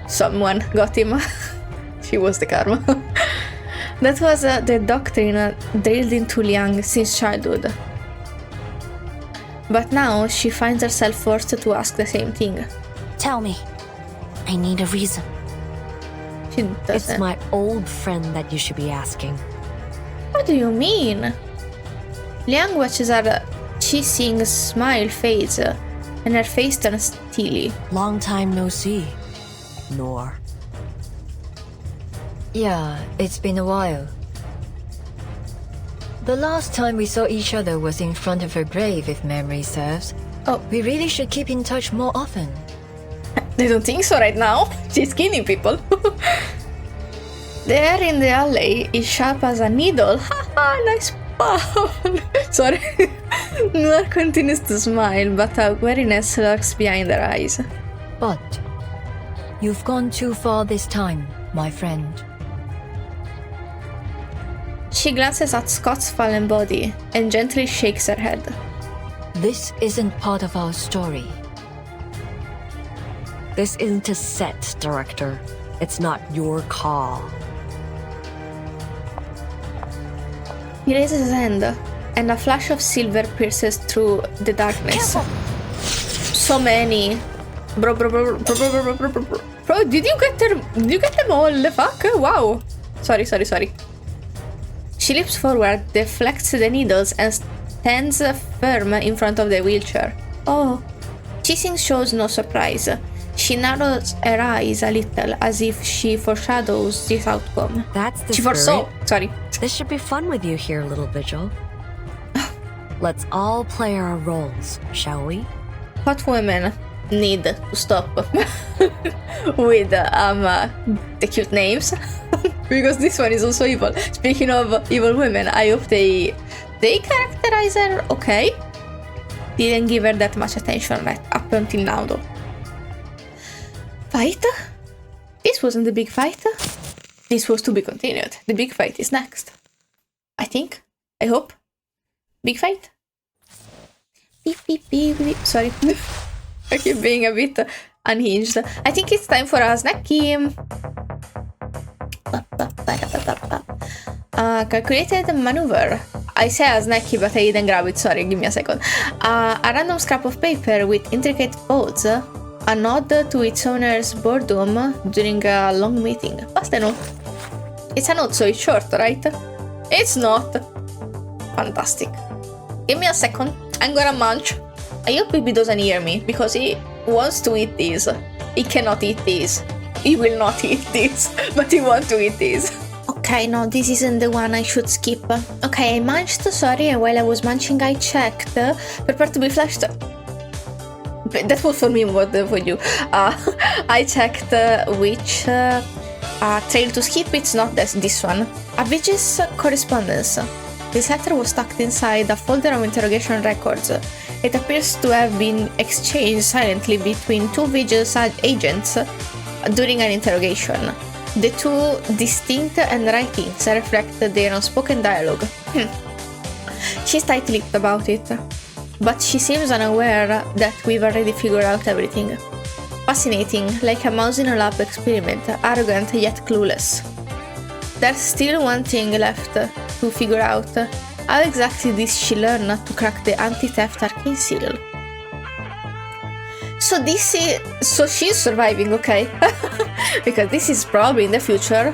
someone got him. She was the karma. That was the doctrine drilled into Liang since childhood. But now she finds herself forced to ask the same thing. Tell me. I need a reason. She doesn't. It's my old friend that you should be asking. What do you mean? Liang watches her cheesing smile fades, and her face turns steely. Long time no see, Nor. Yeah, it's been a while. The last time we saw each other was in front of her grave, if memory serves. Oh. We really should keep in touch more often. I don't think so right now. She's skinny, people. The hair in the alley is sharp as a needle. Haha, nice pun. Sorry. Noir continues to smile, but a weariness lurks behind her eyes. But you've gone too far this time, my friend. She glances at Scott's fallen body and gently shakes her head. This isn't part of our story. This isn't a set, Director. It's not your call. He raises his hand, and a flash of silver pierces through the darkness. Careful. So many. Bro, did you get them all? The fuck? Wow. Sorry. She leaps forward, deflects the needles, and stands firm in front of the wheelchair. Oh. Cheesing shows no surprise. She narrows her eyes a little, as if she foreshadows this outcome. That's the She foresaw. Sorry. This should be fun with you here, little Vigil. Let's all play our roles, shall we? Hot women. need to stop with the cute names because this one is also evil. Speaking of evil women, I hope they characterize her okay. Didn't give her that much attention right up until now though. Fight? This wasn't the big fight. This was to be continued. The big fight is next. I think. I hope. Big fight? Beep, beep, beep, beep. Sorry. I keep being a bit unhinged. I think it's time for a snacky. Calculated maneuver. I say a snacky, but I didn't grab it. Sorry, give me a second. A random scrap of paper with intricate folds. A nod to its owner's boredom during a long meeting. Basta no. It's a note, so it's short, right? It's not. Fantastic. Give me a second. I'm gonna munch. I hope Bibi doesn't hear me, because he wants to eat these. He cannot eat these. He will not eat this, but he wants to eat these. Okay, no, this isn't the one I should skip. Okay, I munched, sorry, and while I was munching I checked. Prepare to be flashed. That was for me, what for you? I checked which trail to skip. It's not this one. Abhijeet's correspondence. This letter was tucked inside a folder of interrogation records. It appears to have been exchanged silently between two Vigil's agents during an interrogation. The two distinct writings reflect their unspoken dialogue. She's tight-lipped about it, but she seems unaware that we've already figured out everything. Fascinating, like a mouse in a lab experiment, arrogant yet clueless. There's still one thing left to figure out. How exactly did she learn to crack the anti-theft arcane seal? So she's surviving, okay? Because this is probably in the future.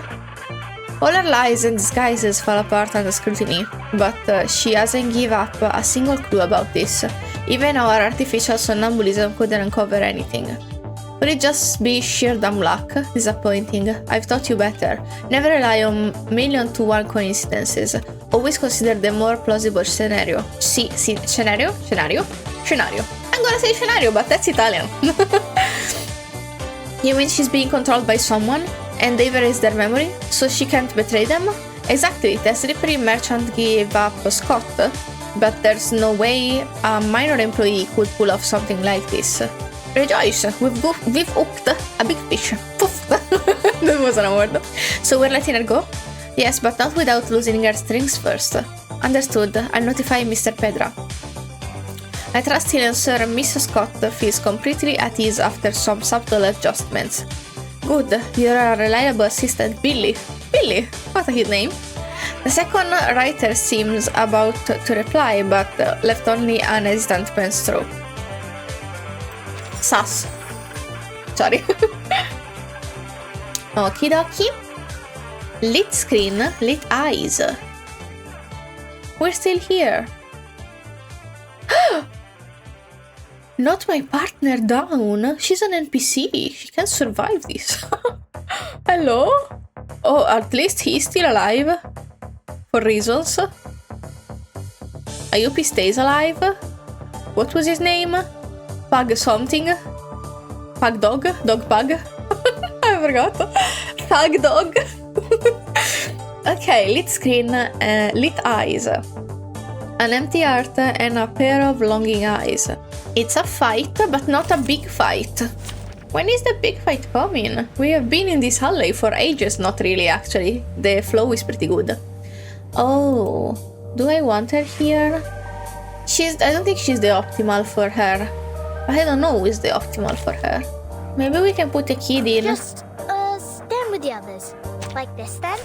All her lies and disguises fall apart under scrutiny, but she hasn't given up a single clue about this. Even our artificial somnambulism couldn't uncover anything. Could it just be sheer dumb luck? Disappointing. I've taught you better. Never rely on million-to-one coincidences. Always consider the more plausible scenario. Scenario? I'm gonna say scenario, but that's Italian. You mean she's being controlled by someone, and they've erased their memory, so she can't betray them? Exactly, the slippery merchant gave up Scott, but there's no way a minor employee could pull off something like this. Rejoice, we've hooked a big fish. Poof. That wasn't a word. So we're letting her go? Yes, but not without losing her strings first. Understood, I'll notify Mr. Pedra. I trust he'll ensure Miss Scott feels completely at ease after some subtle adjustments. Good, you're a reliable assistant, Billy. Billy, what a cute name. The second writer seems about to reply, but left only an hesitant pen stroke. Sus. Sorry. Okie dokie. Lit screen, lit eyes. We're still here. Not my partner down. She's an NPC. She can survive this. Hello? Oh, at least he's still alive. For reasons. I hope he stays alive. What was his name? Pug something? Pug dog? Dog pug? I forgot. Pug dog. Okay, lit screen, lit eyes. An empty heart and a pair of longing eyes. It's a fight, but not a big fight. When is the big fight coming? We have been in this hallway for ages, not really actually. The flow is pretty good. Oh, do I want her here? I don't think she's the optimal for her. I don't know who is the optimal for her. Maybe we can put a kid in. Just, stand with the others. Like this then.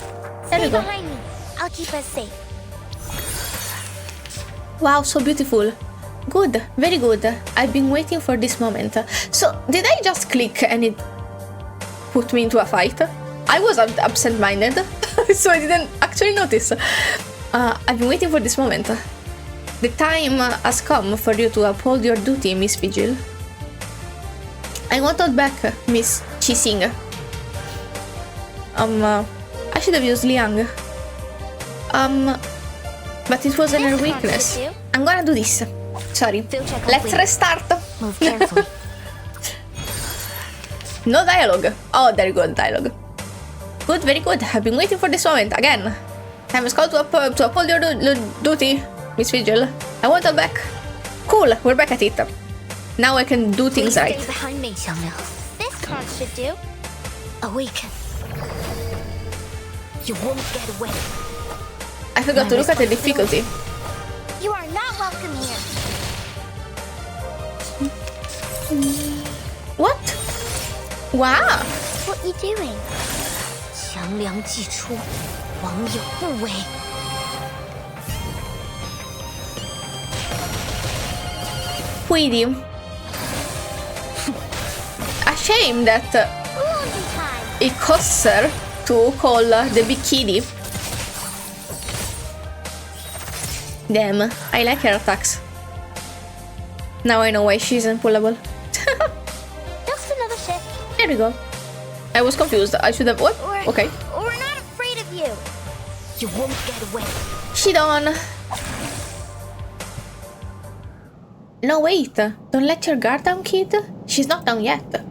There we go. Behind me. I'll keep us safe. Wow, so beautiful. Good, very good. I've been waiting for this moment. So, did I just click and it put me into a fight? I was absent-minded, so I didn't actually notice. I've been waiting for this moment. The time has come for you to uphold your duty, Miss Vigil. I want that back, Miss Chising. I should have used Liang. But it wasn't her weakness. I'm gonna do this. Sorry. Let's restart. Move carefully. No dialogue. Oh, very good dialogue. Good, very good. I've been waiting for this moment. Again. Time is called to uphold your duty, Miss Vigil. I want her back. Cool, we're back at it. Now I can do things right. Stay behind me, Xiangliu. This card should do. Awaken. You won't get away. I forgot to look at the difficulty. You are not welcome here. What? Wow. What you doing? 强梁既出，王有不为。Quindi, a shame that it costs her to call the big kitty. Damn, I like her attacks. Now I know why she's unpullable. Just another shift. There we go. I was confused. I should have. What? Okay. We're not afraid of you. You won't get away. She done. No, wait. Don't let your guard down, kid. She's not down yet.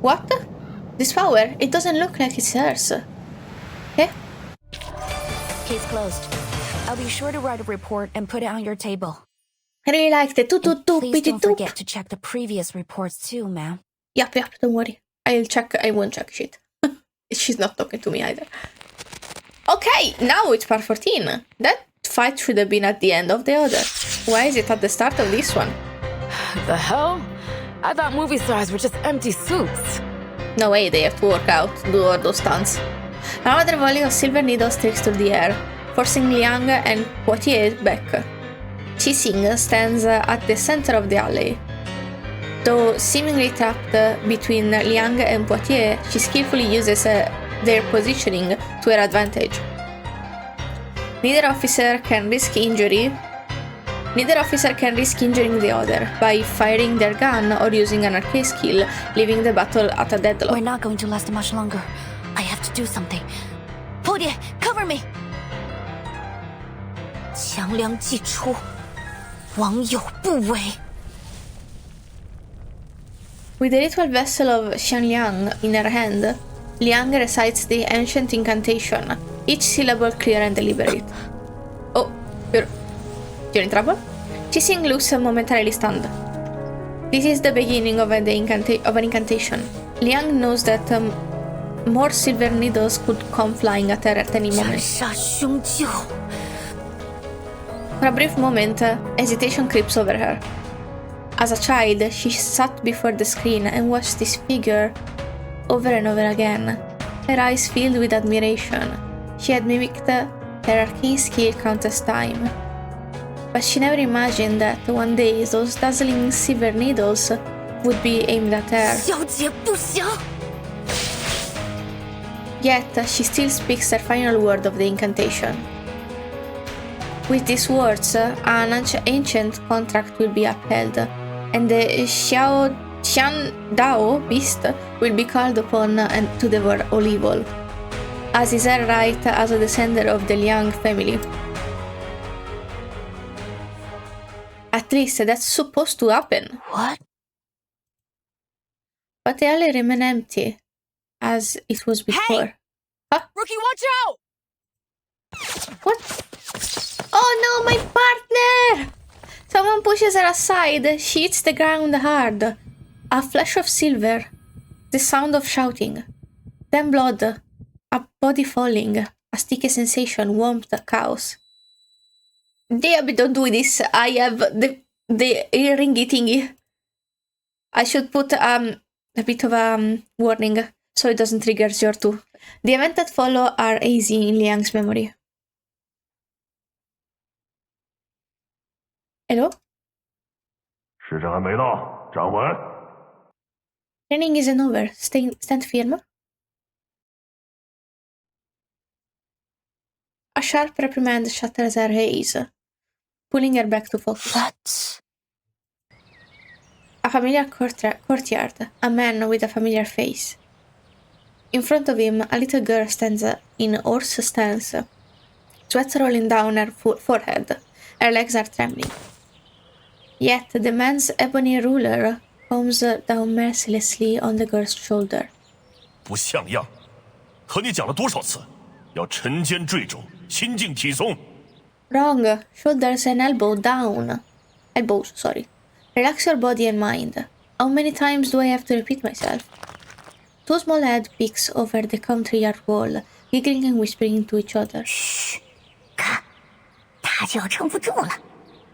What? This power? It doesn't look like it's hers. Eh? Case closed. I'll be sure to write a report and put it on your table. I really like the Please don't forget to check the previous reports too, ma'am. Yep, don't worry. I'll check. I won't check shit. She's not talking to me either. Okay, now it's part 14. That fight should have been at the end of the other. Why is it at the start of this one? The hell? I thought movie stars were just empty suits. No way, they have to work out, do all those stunts. Another volley of silver needles streaks through the air, forcing Liang and Poitiers back. Qixing stands at the center of the alley. Though seemingly trapped between Liang and Poitiers, she skillfully uses their positioning to her advantage. Neither officer can risk injuring the other by firing their gun or using an arcade skill, leaving the battle at a deadlock. We're not going to last much longer. I have to do something. Poitiers, cover me! 强梁既出，王有不为。 With the ritual vessel of Xianliang in her hand, Liang recites the ancient incantation, each syllable clear and deliberate. Oh, you're in trouble? Qixing looks momentarily stunned. This is the beginning of an incantation. Liang knows that more silver needles could come flying at her at any moment. For a brief moment, hesitation creeps over her. As a child, she sat before the screen and watched this figure over and over again, her eyes filled with admiration. She had mimicked her arcane skill countless times. But she never imagined that one day those dazzling silver needles would be aimed at her. Yet, she still speaks her final word of the incantation. With these words, an ancient contract will be upheld, and the Xian Dao beast will be called upon to devour all evil, as is her right as a descendant of the Liang family. At least that's supposed to happen. What? But the alley remained empty, as it was before. Hey! Huh? Rookie, watch out! What? Oh no, my partner! Someone pushes her aside. She hits the ground hard. A flash of silver. The sound of shouting. Then blood. A body falling. A sticky sensation, warmth, chaos. Damn, don't do this. I have the earringy thingy. I should put a bit of a warning so it doesn't trigger your too. The events that follow are easy in Liang's memory. Hello? 时辰还没到，站稳。 Training isn't over. Stand firm. A sharp reprimand shatters her haze, pulling her back to focus. What? A familiar courtyard, a man with a familiar face. In front of him, a little girl stands in horse stance, sweat rolling down her forehead. Her legs are trembling. Yet the man's ebony ruler comes down mercilessly on the girl's shoulder. 不像样，和你讲了多少次，要沉肩坠肘，心静体松。 Wrong. Shoulders and elbows, sorry. Relax your body and mind. How many times do I have to repeat myself? Two small heads peeks over the courtyard wall, giggling and whispering to each other. Shh. 看，他就要撑不住了。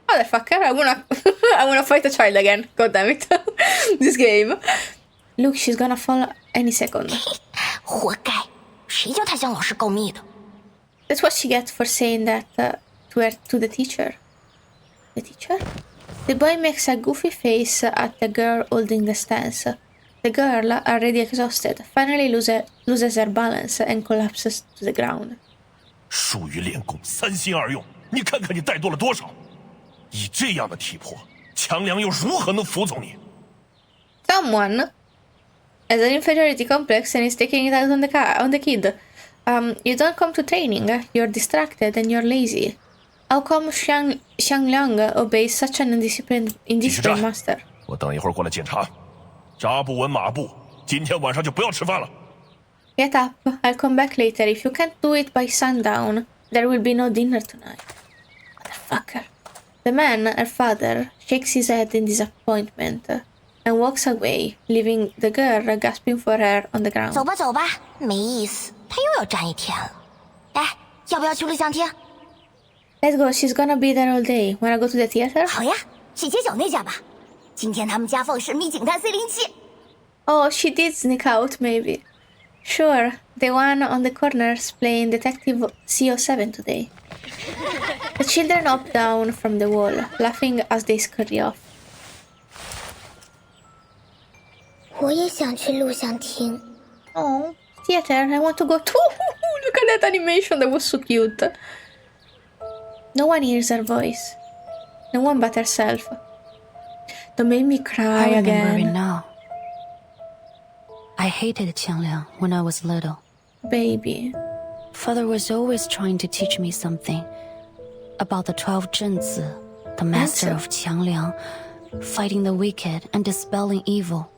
Motherfucker, I wanna fight a child again. God damn it. This game. Look, she's gonna fall any second. 活该，谁叫他向老师告密的？ That's what she gets for saying that to the teacher. The teacher? The boy makes a goofy face at the girl holding the stance. The girl, already exhausted, finally loses her balance and collapses to the ground. 疏于练功，三心二用，你看看你怠惰了多少！以这样的体魄，强梁又如何能服从你？ Someone has an inferiority complex and is taking it out on the kid. You don't come to training, you're distracted and you're lazy. How come Xiangliang obeys such an indisciplined master? 我等一会儿过来检查。扎不稳马步，今天晚上就不要吃饭了。 Get up, I'll come back later. If you can't do it by sundown, there will be no dinner tonight. Motherfucker. The man, her father, shakes his head in disappointment and walks away, leaving the girl gasping for air on the ground. 走吧走吧，没意思，他又要站一天了。哎，要不要去录像厅？ Let's go, she's gonna be there all day. Wanna go to the theater? 好呀，去街角那家吧。今天他们家放神秘警探C07。Oh, she did sneak out, maybe. Sure, the one on the corner's playing Detective CO7 today. The children hop down from the wall, laughing as they scurry off. 我也想去录像厅。 Oh, theater, I want to go too. Look at that animation, that was so cute. No one hears her voice. No one but herself. Don't make me cry I remember again. it now. I hated Qiangliang when I was little. Baby. Father was always trying to teach me something about the 12 Zhenzi, the master of Qiangliang, fighting the wicked and dispelling evil,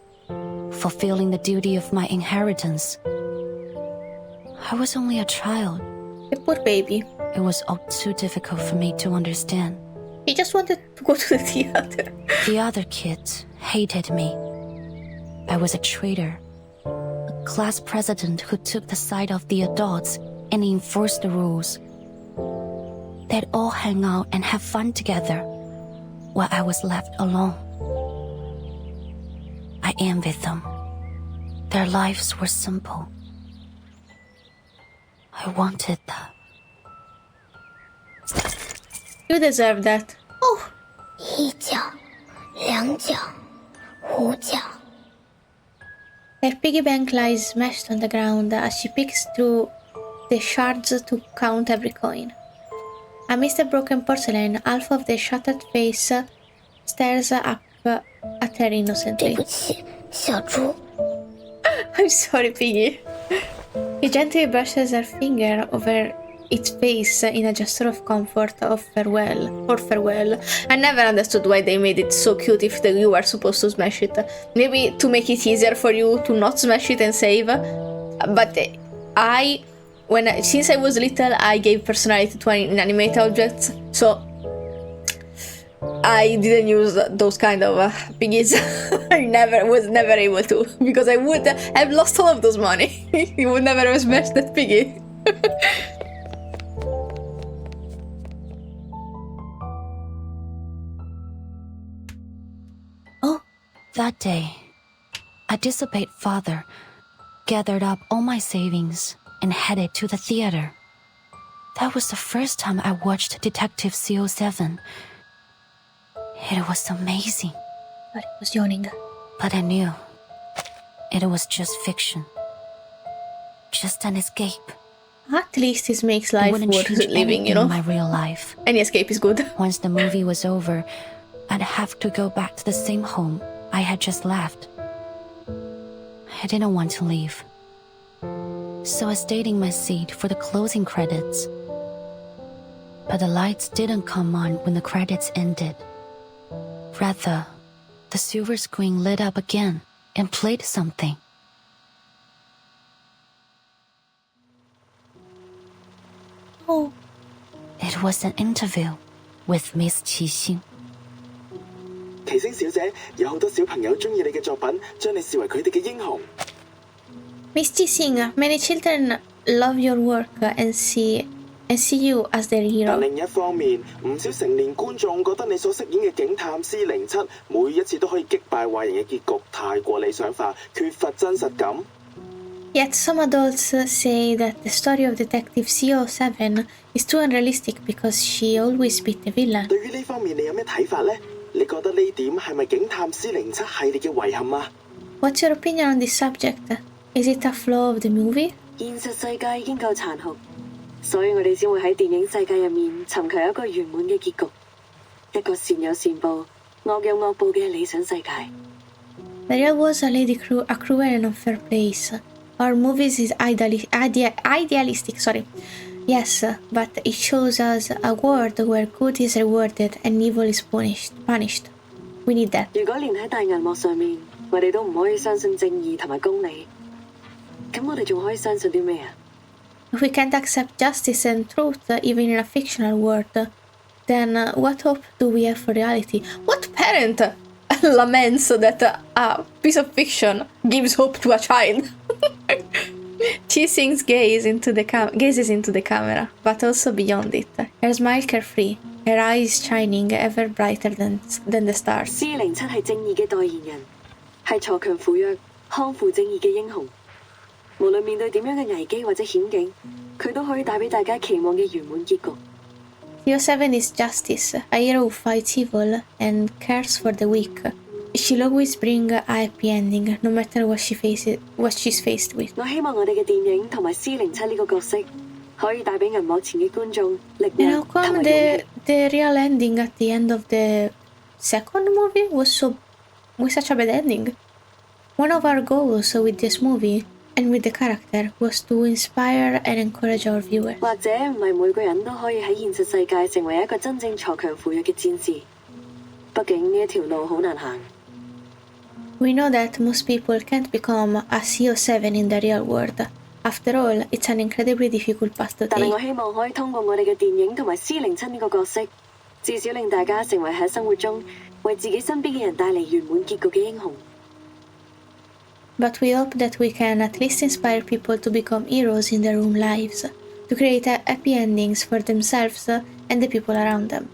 fulfilling the duty of my inheritance. I was only a child. The poor baby. It was all too difficult for me to understand. He just wanted to go to the theater. The other kids hated me. I was a traitor, a class president who took the side of the adults and enforced the rules. They'd all hang out and have fun together, while I was left alone. I envied them. Their lives were simple. I wanted that. You deserve that. Oh. 一角，两角，五角。 Her piggy bank lies smashed on the ground as she picks through the shards to count every coin. Amidst the broken porcelain, half of the shattered face stares up at her innocently. 对不起，小猪。 I'm sorry, Piggy. He gently brushes her finger over its face in a gesture of comfort, of farewell. I never understood why they made it so cute if you were supposed to smash it. Maybe to make it easier for you to not smash it and save. But since I was little, I gave personality to inanimate objects, so I didn't use those kind of piggies. I was never able to, because I would have lost all of those money. You would never have smashed that piggy. Oh, that day, a dissipate father gathered up all my savings and headed to the theater. That was the first time I watched Detective CO7. It was amazing. But it was yawning. But I knew it was just fiction. Just an escape. At least this makes life worth living, you know? My real life. Any escape is good. Once the movie was over, I'd have to go back to the same home I had just left. I didn't want to leave. So I stayed in my seat for the closing credits. But the lights didn't come on when the credits ended. Rather, the silver screen lit up again and played something. Oh. It was an interview with Miss Qixing. 奇星小姐，有好多小朋友中意你嘅作品，將你視為佢哋嘅英雄。Miss Qixing, many children love your work and see you as their hero. 但另一方面，唔少成年觀眾覺得你所飾演嘅警探C07每一次都可以擊敗壞人嘅結局太過理想化，缺乏真實感。Yet some adults say that the story of Detective CO7 is too unrealistic because she always beat the villain. 對於呢方面你有咩睇法呢？你覺得呢點係咪警探C07系列嘅遺憾啊？ What's your opinion on this subject? Is it a flaw of the movie? 現實世界已經夠殘酷，所以我哋先會喺電影世界入面尋求一個圓滿嘅結局，一個善有善報、惡有惡報嘅理想世界。The real was a cruel and unfair place. Our movies is idealistic, Yes, but it shows us a world where good is rewarded and evil is punished. We need that. 如果連喺大銀幕上面，我哋都唔可以相信正義同埋公理，咁我哋仲可以相信啲咩啊？ If we can't accept justice and truth even in a fictional world, then what hope do we have for reality? What parent laments that a piece of fiction gives hope to a child? Qixing gazes into the camera, but also beyond it. Her smile carefree, her eyes shining ever brighter than the stars. C07係正義嘅代言人，係鋤強扶弱、匡扶正義嘅英雄。無論面對點樣嘅危機或者險境，佢都可以帶俾大家期望嘅圓滿結局。CO7 is justice, a hero who fights evil and cares for the weak. She'll always bring a happy ending, no matter what she's faced with. 我希望我哋嘅電影同埋C07呢個角色，可以帶俾銀幕前嘅觀眾力 And 量 how come the real ending at the end of the second movie was such a bad ending? One of our goals with this movie and with the character was to inspire and encourage our viewers. 或者唔係每個人都可以喺現實世界成為一個真正鋤強扶弱嘅戰士，畢竟呢一條路好難行。We know that most people can't become a CO7 in the real world. After all, it's an incredibly difficult path to 但係 take. 我希望可以通過我哋嘅電影同埋C07呢個角色，至少令大家成為喺生活中為自己身邊嘅人帶嚟圓滿結局嘅英雄。But we hope that we can at least inspire people to become heroes in their own lives, to create happy endings for themselves and the people around them.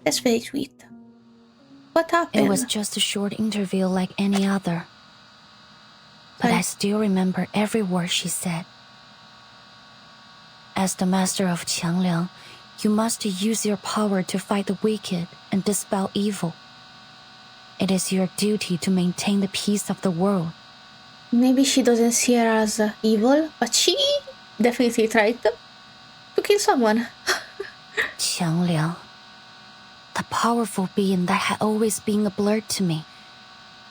That's very sweet. What happened? It was just a short interview like any other. But I still remember every word she said. As the master of Qiangliang, you must use your power to fight the wicked and dispel evil. It is your duty to maintain the peace of the world. Maybe she doesn't see her as evil, but she definitely tried to kill someone. Qiangliang, the powerful being that had always been a blur to me,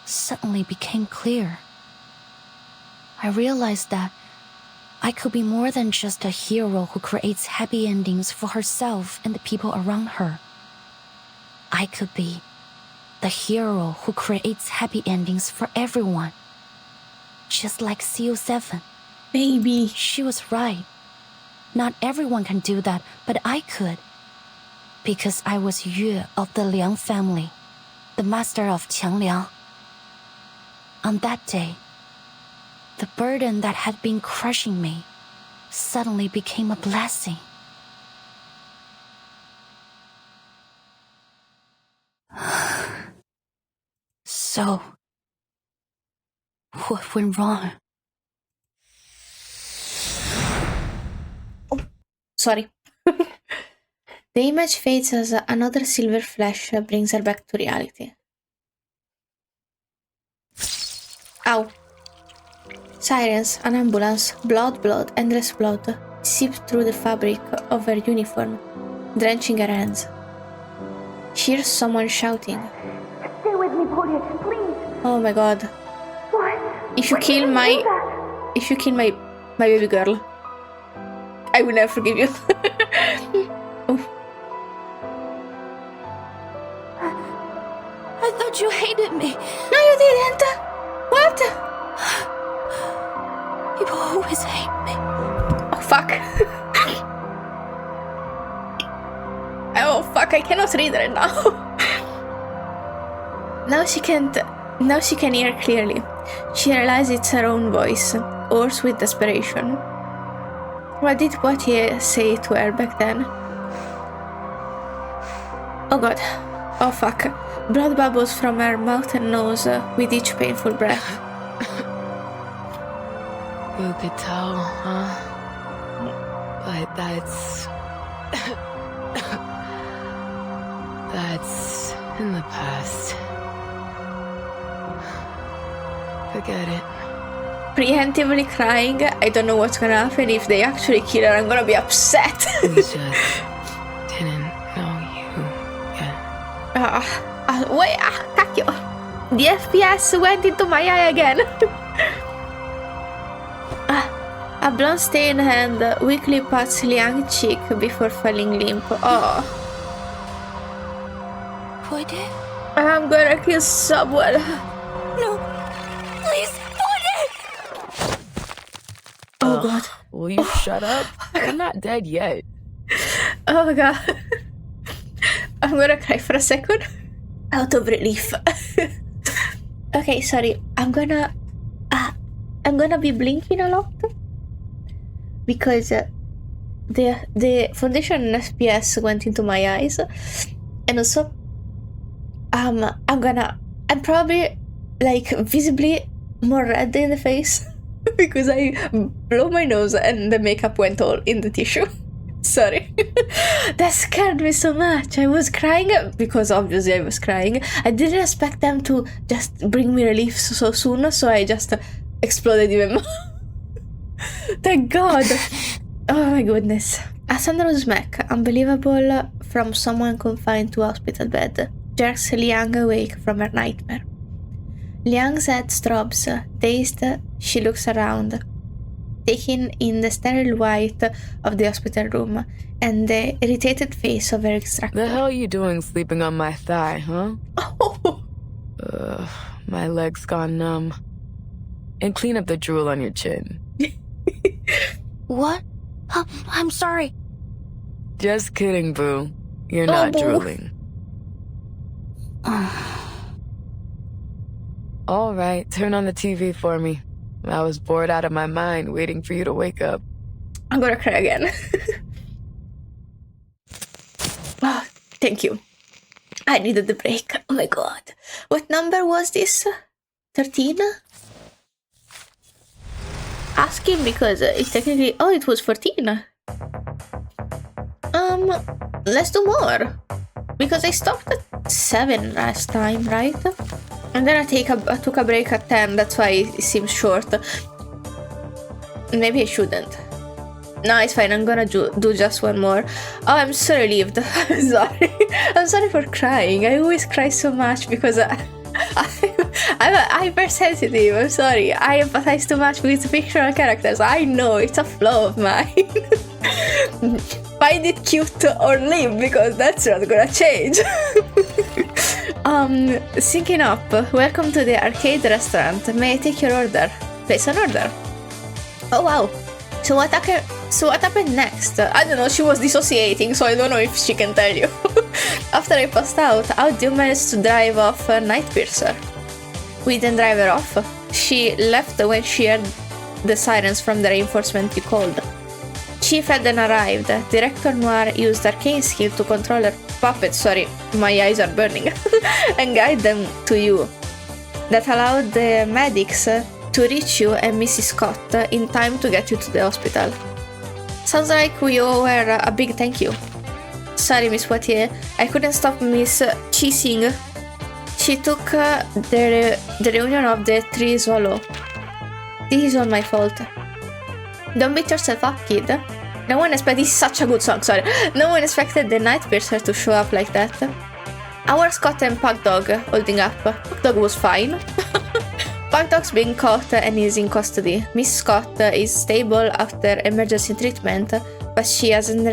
suddenly became clear. I realized that I could be more than just a hero who creates happy endings for herself and the people around her. I could be the hero who creates happy endings for everyone. Just like CO7. Baby. She was right. Not everyone can do that, but I could. Because I was Yue of the Liang family, the master of Qiangliang. On that day, the burden that had been crushing me suddenly became a blessing. So, what went wrong? Oh, sorry. The image fades as another silver flash brings her back to reality. Ow. Sirens, an ambulance, blood, endless blood seeped through the fabric of her uniform, drenching her hands. She hears someone shouting. Stay with me, Polly, please. Oh my god. What? If you kill my baby girl, I will never forgive you. I thought you hated me. No, you didn't. What? People always hate me. Oh, fuck. Oh, fuck, I cannot read right now. Now she can hear clearly. She realizes it's her own voice, hoarse with desperation. What did Poitier say to her back then? Oh god. Oh fuck. Blood bubbles from her mouth and nose with each painful breath. You could tell, huh? But that's... that's in the past. Forget it. Preemptively crying. I don't know what's gonna happen. If they actually kill her, I'm gonna be upset. We just didn't know you yet. Wait, cacchio. The FPS went into my eye again. A blonde stained hand weakly pats Liang's cheek before falling limp. Oh. Poitier? I'm gonna kill someone. No. Please, Poitier! Oh god. Will you shut up? I'm not dead yet. Oh god. I'm gonna cry for a second. Out of relief. Okay, sorry. I'm gonna be blinking a lot. Because the foundation and FPS went into my eyes. And also I'm probably like visibly more red in the face because I blew my nose and the makeup went all in the tissue. Sorry. That scared me so much. I was crying because obviously I was crying. I didn't expect them to just bring me relief so soon, so I just exploded even more. Thank God. Oh my goodness. A thunderous smack, unbelievable from someone confined to a hospital bed, jerks Liang awake from her nightmare. Liang's head throbs. Dazed, she looks around, taking in the sterile white of the hospital room and the irritated face of her extractor. The hell are you doing sleeping on my thigh, huh? Oh. My leg's gone numb. And clean up the drool on your chin. What? I'm sorry. Just kidding, boo. You're not drooling. All right, turn on the TV for me. I was bored out of my mind waiting for you to wake up. I'm gonna cry again. Oh, thank you. I needed the break. Oh my god. What number was this? 13? Ask him because it technically... Oh, it was 14. Let's do more. Because I stopped at 7 last time, right? And then I took a break at 10, that's why it seems short. Maybe I shouldn't. No, it's fine, I'm gonna do just one more. Oh, I'm so relieved. I'm sorry. I'm sorry for crying. I always cry so much because I'm hypersensitive. I'm sorry. I empathize too much with fictional characters. I know, it's a flaw of mine. Find it cute or leave because that's not gonna change. Syncing up. Welcome to the arcade restaurant. May I take your order? Place an order. Oh wow. So what happened next? I don't know, she was dissociating, so I don't know if she can tell you. After I passed out, how did you manage to drive off Nightpiercer? We didn't drive her off. She left when she heard the sirens from the reinforcement you called. Chief hadn't arrived. Director Noir used arcane skill to control her puppets, sorry, my eyes are burning, and guide them to you. That allowed the medics to reach you and Mrs. Scott in time to get you to the hospital. Sounds like we owe her a big thank you. Sorry, Miss Poitier, I couldn't stop Miss Cheesing. She took the reunion of the three solo. This is all my fault. Don't beat yourself up, kid. No one expected... This is such a good song, sorry. No one expected the Nightpiercer to show up like that. Our Scott and Pugdog holding up. Pugdog was fine. Pugdog's being caught and is in custody. Miss Scott is stable after emergency treatment, but she hasn't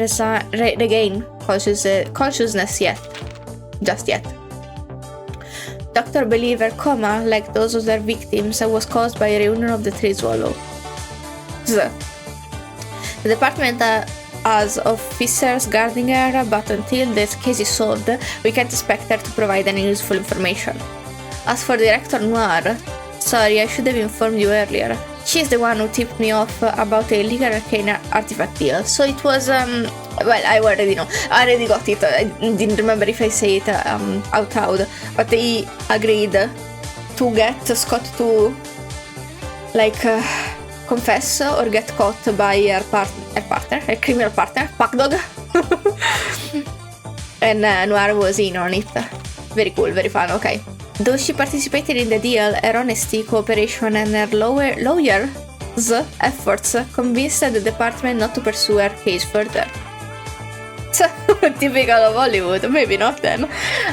regained consciousness yet. Just yet. Doctor believed her coma, like those of their victims, was caused by a reunion of the tree swallow. The department has officers guarding her, but until this case is solved, we can't expect her to provide any useful information. As for Director Noir, sorry, I should have informed you earlier. She's the one who tipped me off about the illegal arcane artifact deal. So it was, well, I already know. I already got it. I didn't remember if I say it out loud. But they agreed to get Scott to, like, confess or get caught by her partner, her criminal partner, Packdog. And Noir was in on it. Very cool, very fun, okay. Though she participated in the deal, her honesty, cooperation, and her lawyer's efforts convinced the department not to pursue her case further. Typical of Hollywood, maybe not then.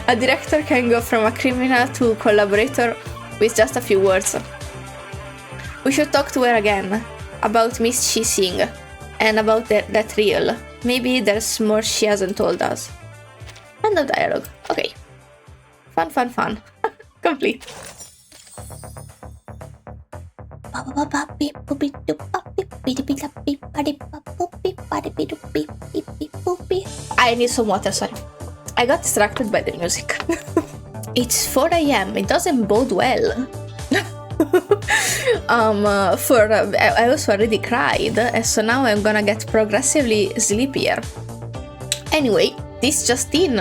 A director can go from a criminal to collaborator with just a few words. We should talk to her again about Miss Chi-Sing and about that reel. Maybe there's more she hasn't told us. End of dialogue. Okay. Fun. Complete. I need some water, sorry. I got distracted by the music. It's 4 AM, it doesn't bode well. I also already cried, and so now I'm gonna get progressively sleepier. Anyway, this just in.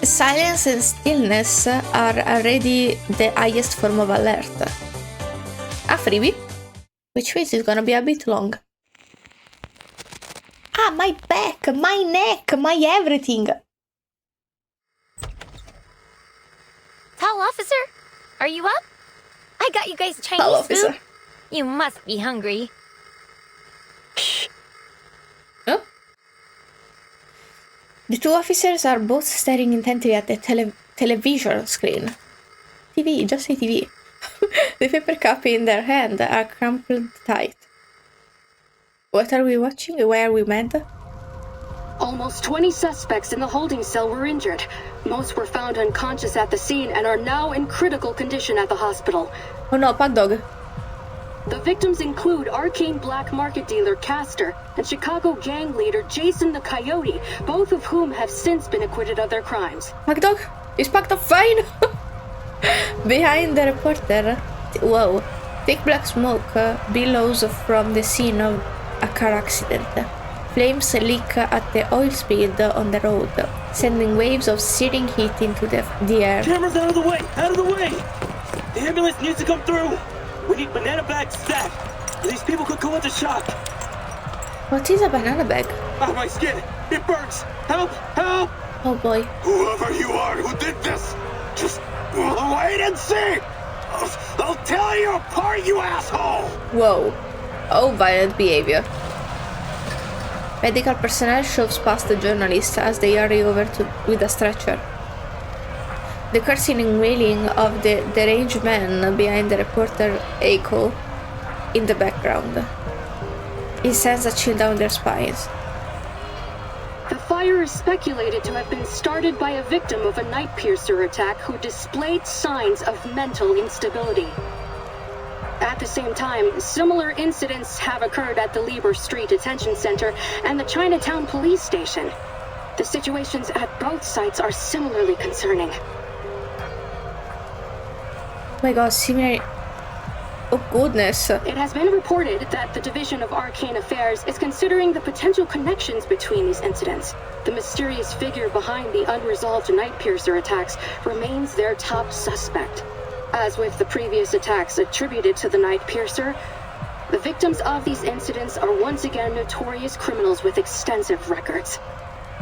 Silence and stillness are already the highest form of alert. A freebie, which means it's gonna be a bit long. Ah, my back, my neck, my everything. Tall officer, are you up? I got you guys Chinese food. You must be hungry. Oh? The two officers are both staring intently at the television screen. TV, just say TV. The paper copy in their hand are crumpled tight. What are we watching? Why are we mad? Almost 20 suspects in the holding cell were injured. Most were found unconscious at the scene and are now in critical condition at the hospital. Oh no, Packdog. The victims include arcane black market dealer Castor and Chicago gang leader Jason the Coyote, both of whom have since been acquitted of their crimes. Packdog? Is Packdog fine? Behind the reporter, whoa, thick black smoke billows from the scene of a car accident. Flames leak at the oil speed on the road, sending waves of searing heat into the air. Cameras out of the way! Out of the way! The ambulance needs to come through! We need banana bags stacked! These people could go into shock! What is a banana bag? Ah, my skin! It burns! Help! Help! Oh boy. Whoever you are who did this, just wait and see! I'll tear you apart, you asshole! Whoa. Oh, violent behavior. Medical personnel shoves past the journalists as they hurry over with a stretcher. The cursing and wailing of the deranged man behind the reporter echo in the background. It sends a chill down their spines. The fire is speculated to have been started by a victim of a nightpiercer attack who displayed signs of mental instability. At the same time, similar incidents have occurred at the Lieber Street Detention Center and the Chinatown police station. The situations at both sites are similarly concerning. Oh my god, similar... Oh goodness. It has been reported that the Division of Arcane Affairs is considering the potential connections between these incidents. The mysterious figure behind the unresolved Nightpiercer attacks remains their top suspect. As with the previous attacks attributed to the Nightpiercer, the victims of these incidents are once again notorious criminals with extensive records.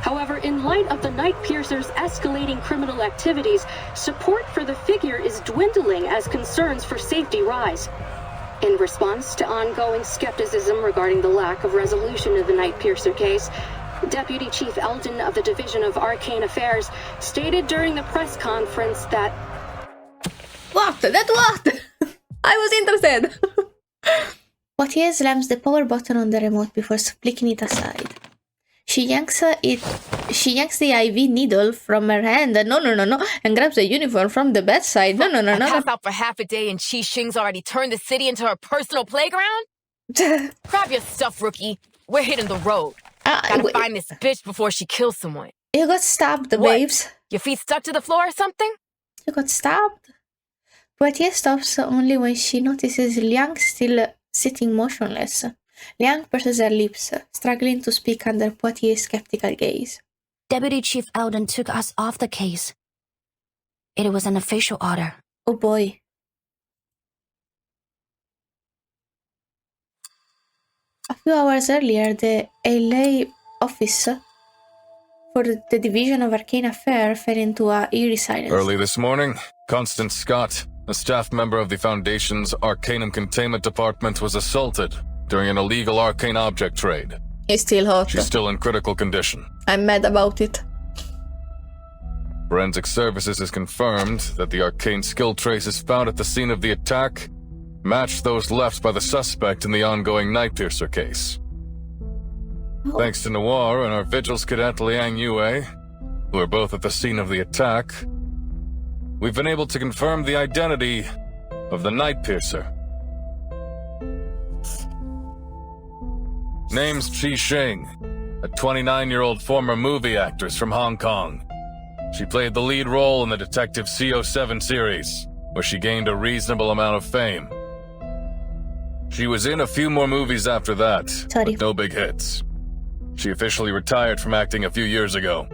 However, in light of the Nightpiercer's escalating criminal activities, support for the figure is dwindling as concerns for safety rise. In response to ongoing skepticism regarding the lack of resolution of the Nightpiercer case, Deputy Chief Eldon of the Division of Arcane Affairs stated during the press conference that... What? That what? I was interested. Poitier slams the power button on the remote before flicking it aside. She yanks it She yanks the IV needle from her hand. No, and grabs the uniform from the bedside. No. I pass out for half a day and Qi Xing's already turned the city into her personal playground? Grab your stuff, rookie. We're hitting the road. Gotta find this bitch before she kills someone. You got stabbed, babes. Your feet stuck to the floor or something? You got stabbed? Poitier stops only when she notices Liang still sitting motionless. Liang purses her lips, struggling to speak under Poitier's skeptical gaze. Deputy Chief Alden took us off the case. It was an official order. Oh boy. A few hours earlier, the LA office for the Division of Arcane Affairs fell into a eerie silence. Early this morning, Constance Scott, a staff member of the Foundation's Arcanum Containment Department, was assaulted during an illegal arcane object trade. It's still hot. She's still in critical condition. I'm mad about it. Forensic Services has confirmed that the arcane skill traces found at the scene of the attack matched those left by the suspect in the ongoing Nightpiercer case. Oh. Thanks to Noir and our Vigils cadet Liang Yue, who are both at the scene of the attack, we've been able to confirm the identity of the Nightpiercer. Name's Qi Xing, a 29-year-old former movie actress from Hong Kong. She played the lead role in the Detective CO7 series, where she gained a reasonable amount of fame. She was in a few more movies after that, but no big hits. She officially retired from acting a few years ago.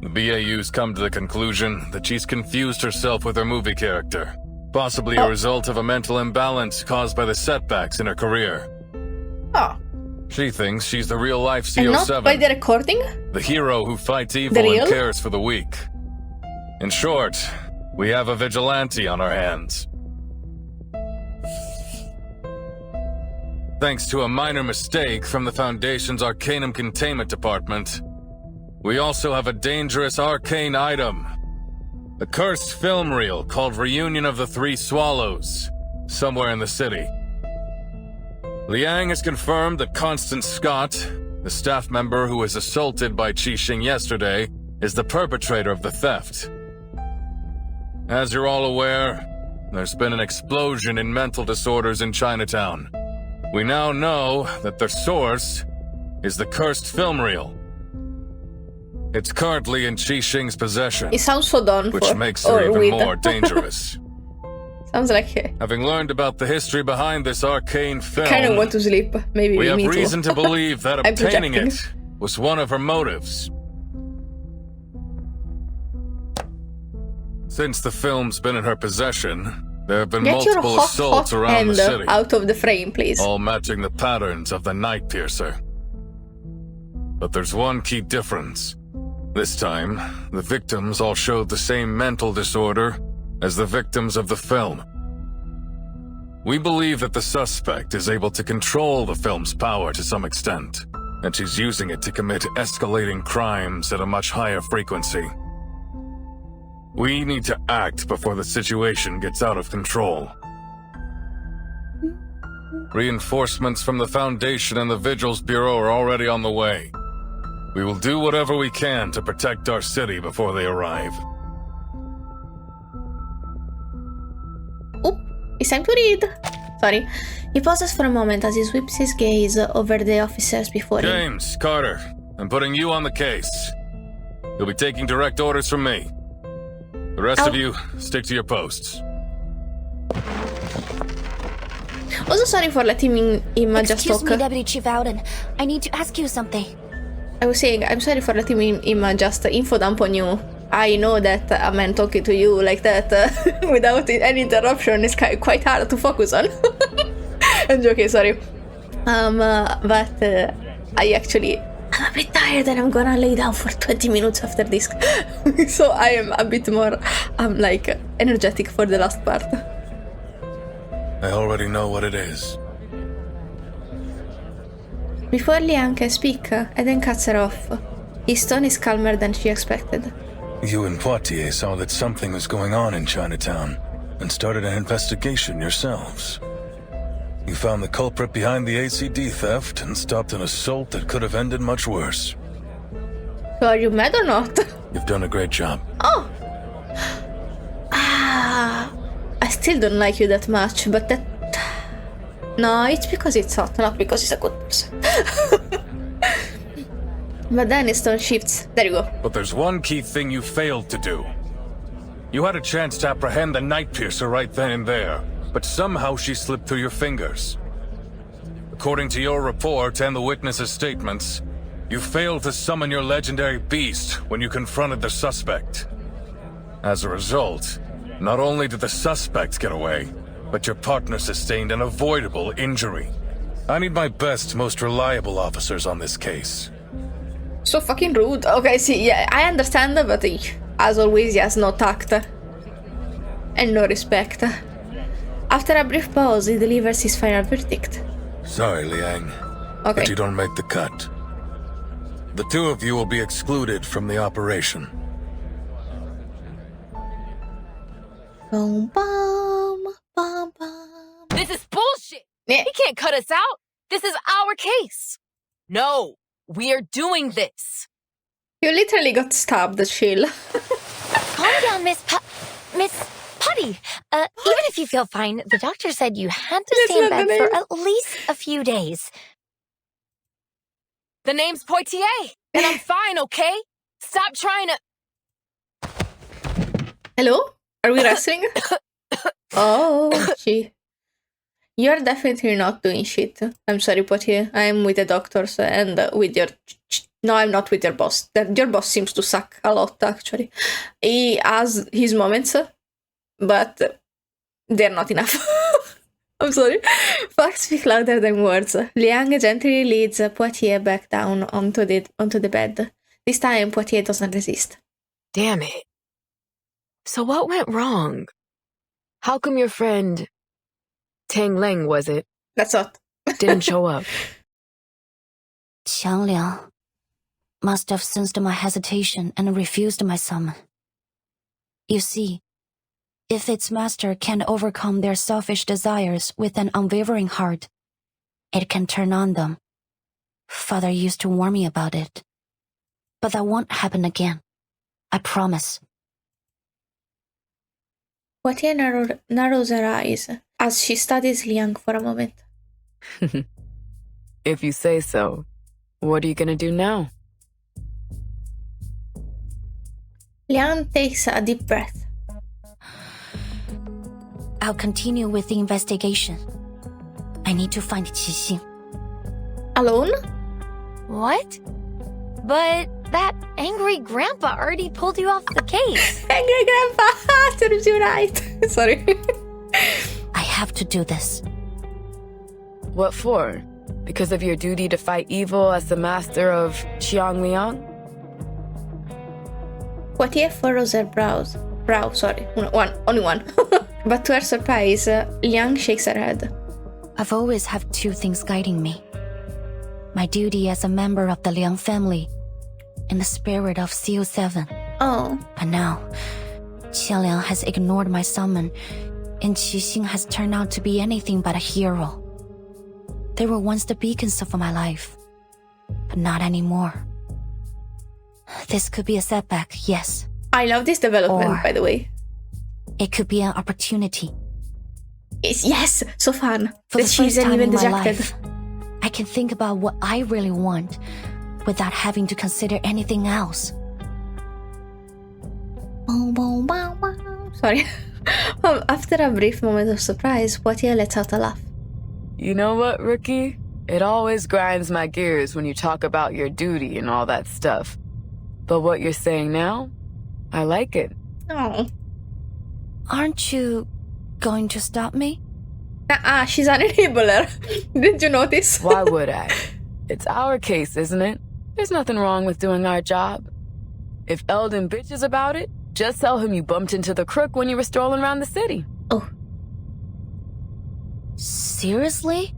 The BAU's come to the conclusion that she's confused herself with her movie character, possibly a result of a mental imbalance caused by the setbacks in her career. Oh. She thinks she's the real-life CO7. And not by the recording? The hero who fights evil and cares for the weak. In short, we have a vigilante on our hands. Thanks to a minor mistake from the Foundation's Arcanum Containment Department, we also have a dangerous arcane item. A cursed film reel called Reunion of the Three Swallows, somewhere in the city. Liang has confirmed that Constance Scott, the staff member who was assaulted by Qi Xing yesterday, is the perpetrator of the theft. As you're all aware, there's been an explosion in mental disorders in Chinatown. We now know that their source is the cursed film reel. It's currently in Qi Xing's possession. It sounds so done which for. makes her even more dangerous. Sounds like it. Having learned about the history behind this arcane film, I kind of want to sleep. Maybe we have me reason too. to believe that obtaining it was one of her motives. Since the film's been in her possession, there have been Get your multiple hot assaults around hand the city, out of the frame, please. all matching the patterns of the Nightpiercer. But there's one key difference. This time, the victims all showed the same mental disorder as the victims of the film. We believe that the suspect is able to control the film's power to some extent, and she's using it to commit escalating crimes at a much higher frequency. We need to act before the situation gets out of control. Reinforcements from the Foundation and the Vigils Bureau are already on the way. We will do whatever we can to protect our city before they arrive. It's time to read. Sorry. He pauses for a moment as he sweeps his gaze over the officers before him. James, Carter, I'm putting you on the case. You'll be taking direct orders from me. The rest of you, stick to your posts. Also, sorry for letting him just talk. Excuse me, Deputy Chief Alden. I need to ask you something. I was saying, I'm sorry for letting him just info dump on you. I know that a man talking to you like that without any interruption is quite hard to focus on. I'm joking, sorry. But I'm a bit tired and I'm gonna lay down for 20 minutes after this. So I am a bit more, energetic for the last part. I already know what it is. Before Liang can speak, Eden cuts her off. His tone is calmer than she expected. You and Poitier saw that something was going on in Chinatown and started an investigation yourselves. You found the culprit behind the ACD theft and stopped an assault that could have ended much worse. So are you mad or not? You've done a great job. Oh! I still don't like you that much, but that... No, it's because it's hot, not because he's a good person. But then his tone shifts. There you go. But there's one key thing you failed to do. You had a chance to apprehend the nightpiercer right then and there, but somehow she slipped through your fingers. According to your report and the witnesses' statements, you failed to summon your legendary beast when you confronted the suspect. As a result, not only did the suspect get away, but your partner sustained an avoidable injury. I need my best, most reliable officers on this case. So fucking rude. Okay, see, yeah, I understand, but as always, he has no tact. And no respect. After a brief pause, he delivers his final verdict. Sorry, Liang. Okay. But you don't make the cut. The two of you will be excluded from the operation. Boom, bum, bum, bum. This is bullshit! Yeah. He can't cut us out! This is our case! No! We are doing this! You literally got stabbed, chill. Calm down, Miss Putty. Even if you feel fine, the doctor said you had to stay in bed for at least a few days. The name's Poitier, and I'm fine, okay? Stop trying to... Hello? Are we wrestling? Oh, gee. You're definitely not doing shit. I'm sorry, Poitier. I'm with the doctors and with your... No, I'm not with your boss. Your boss seems to suck a lot, actually. He has his moments, but they're not enough. I'm sorry. Facts speak louder than words. Liang gently leads Poitier back down onto the bed. This time, Poitier doesn't resist. Damn it. So what went wrong? How come your friend... Tang Leng, was it? That's what. Didn't show up. Qiang Liang must have sensed my hesitation and refused my summon. You see, if its master can overcome their selfish desires with an unwavering heart, it can turn on them. Father used to warn me about it. But that won't happen again. I promise. Poitier narrows her eyes as she studies Liang for a moment. If you say so, what are you gonna do now? Liang takes a deep breath. I'll continue with the investigation. I need to find Qixing. Alone? What? But that angry grandpa already pulled you off the case. Angry grandpa! Serves you right. Sorry. I have to do this. What for? Because of your duty to fight evil as the master of Qiangliang? Poitier furrows her brows. Only one. But to her surprise, Liang shakes her head. I've always had two things guiding me. My duty as a member of the Liang family and the spirit of CO7. Oh. But now, Qianliang has ignored my summon, and Qixing has turned out to be anything but a hero. They were once the beacons of my life, but not anymore. This could be a setback, yes. I love this development, by the way. It could be an opportunity. Yes, so fun. For that the first time even in my dejected. life, I can think about what I really want without having to consider anything else. Sorry. After a brief moment of surprise, Poitier lets out a laugh. You know what, Rookie? It always grinds my gears when you talk about your duty and all that stuff. But what you're saying now, I like it. Oh. Aren't you going to stop me? She's an enabler. Didn't you notice? Why would I? It's our case, isn't it? There's nothing wrong with doing our job. If Eldon bitches about it, just tell him you bumped into the crook when you were strolling around the city. Oh. Seriously?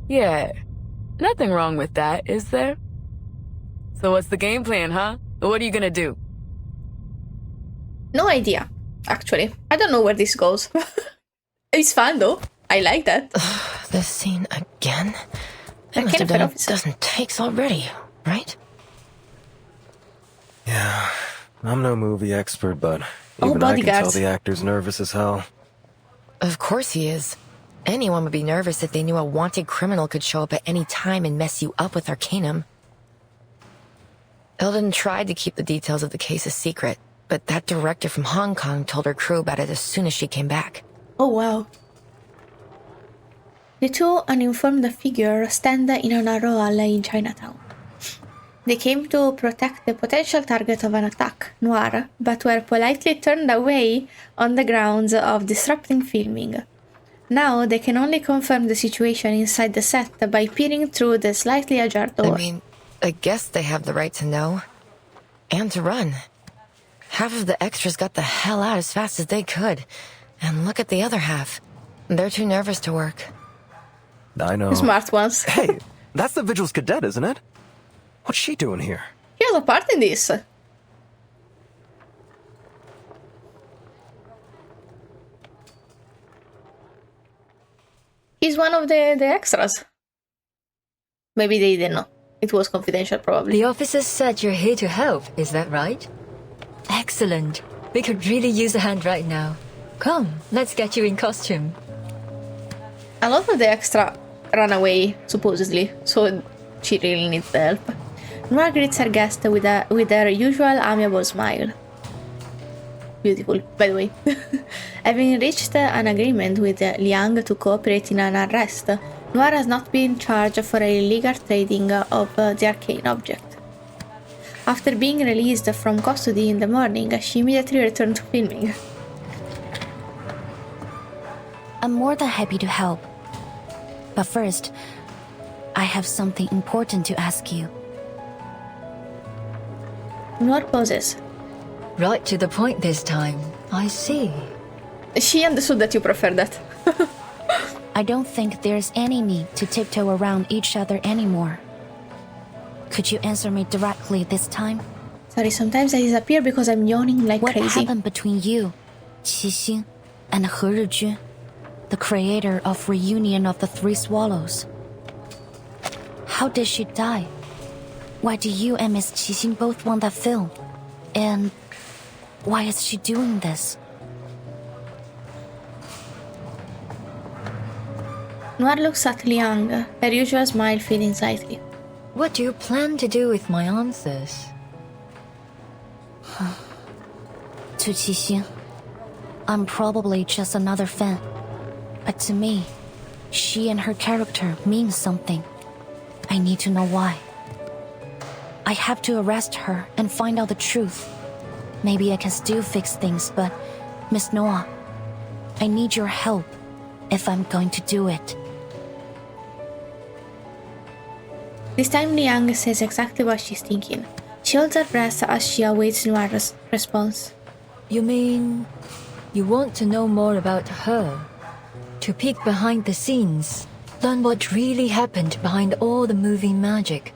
Yeah. Nothing wrong with that, is there? So what's the game plan, huh? What are you gonna do? No idea, actually. I don't know where this goes. It's fun, though. I like that. This scene again? I I must can't have done fit a dozen takes already, right? Yeah, I'm no movie expert, but Oh, even I can tell bodyguards. the actor's nervous as hell. Of course he is. Anyone would be nervous if they knew a wanted criminal could show up at any time and mess you up with Arcanum. Eldon tried to keep the details of the case a secret, but that director from Hong Kong told her crew about it as soon as she came back. Oh wow. The two uninformed figures stand in a narrow alley in Chinatown. They came to protect the potential target of an attack, Noir, but were politely turned away on the grounds of disrupting filming. Now they can only confirm the situation inside the set by peering through the slightly ajar door. I mean, I guess they have the right to know. And to run. Half of the extras got the hell out as fast as they could. And look at the other half. They're too nervous to work. I know. Smart ones. Hey, that's the Vigil's cadet, isn't it? What's she doing here? He has a part in this. He's one of the extras. Maybe they didn't know. It was confidential, probably. The officers said you're here to help, is that right? Excellent. We could really use a hand right now. Come, let's get you in costume. A lot of the extra ran away, supposedly, so she really needs the help. Noir greets her guest with her usual amiable smile. Beautiful, by the way. Having reached an agreement with Liang to cooperate in an arrest, Noir has not been charged for illegal trading of the arcane object. After being released from custody in the morning, she immediately returned to filming. I'm more than happy to help. But first, I have something important to ask you. Noir pauses. Right to the point this time. I see. She understood that you prefer that. I don't think there's any need to tiptoe around each other anymore. Could you answer me directly this time? Sorry, sometimes I disappear because I'm yawning like what crazy. What happened between you, Qixing, and He Rizhun, the creator of Reunion of the Three Swallows? How did she die? Why do you and Miss Qixing both want that film? And why is she doing this? Noir looks at Liang, her usual smile fading slightly. What do you plan to do with my answers? To Qixing, I'm probably just another fan. But to me, she and her character means something. I need to know why. I have to arrest her and find out the truth. Maybe I can still fix things, but Miss Noah, I need your help if I'm going to do it. This time Liang says exactly what she's thinking. She holds her breath as she awaits Noir's response. You mean you want to know more about her? To peek behind the scenes, learn what really happened behind all the movie magic.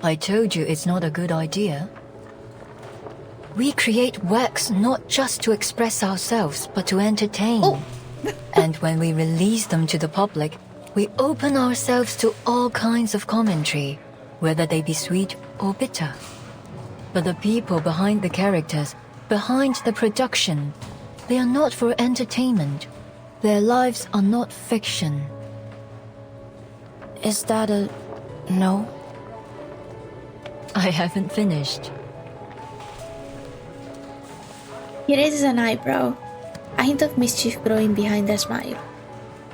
I told you it's not a good idea. We create works not just to express ourselves, but to entertain. Oh. And when we release them to the public, we open ourselves to all kinds of commentary, whether they be sweet or bitter. But the people behind the characters, behind the production, they are not for entertainment. Their lives are not fiction. Is that a no? I haven't finished. He raises an eyebrow, a hint of mischief growing behind her smile.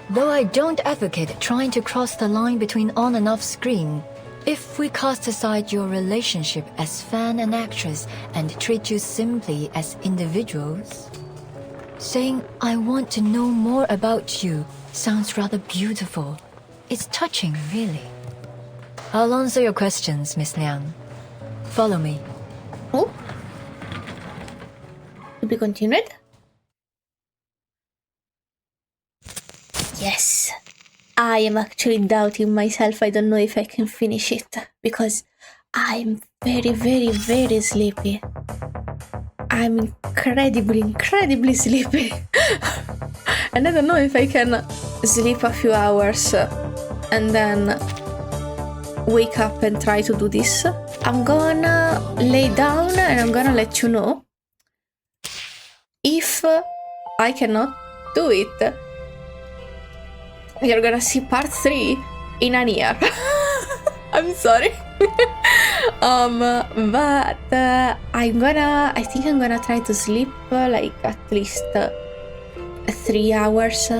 Though I don't advocate trying to cross the line between on and off screen, if we cast aside your relationship as fan and actress and treat you simply as individuals, saying I want to know more about you sounds rather beautiful. It's touching, really. I'll answer your questions, Miss Liang. Follow me. Oh? To be continued? Yes. I am actually doubting myself. I don't know if I can finish it because I'm very, very, very sleepy. I'm incredibly sleepy. And I don't know if I can sleep a few hours and then wake up and try to do this. I'm gonna lay down and I'm gonna let you know if I cannot do it. You're gonna see part 3 in an year. I'm sorry. But I think I'm gonna try to sleep like at least 3 hours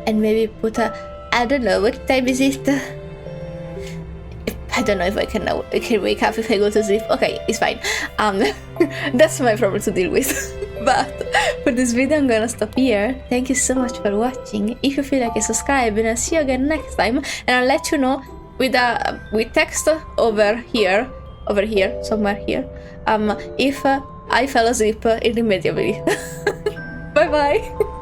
and maybe put I don't know, what time is it? I don't know if I can wake up if I go to sleep. Okay, it's fine. That's my problem to deal with. But for this video I'm gonna stop here. Thank you so much for watching. If you feel like a subscribe, and I'll see you again next time, and I'll let you know with text over here, somewhere here, if I fell asleep immediately. Bye bye.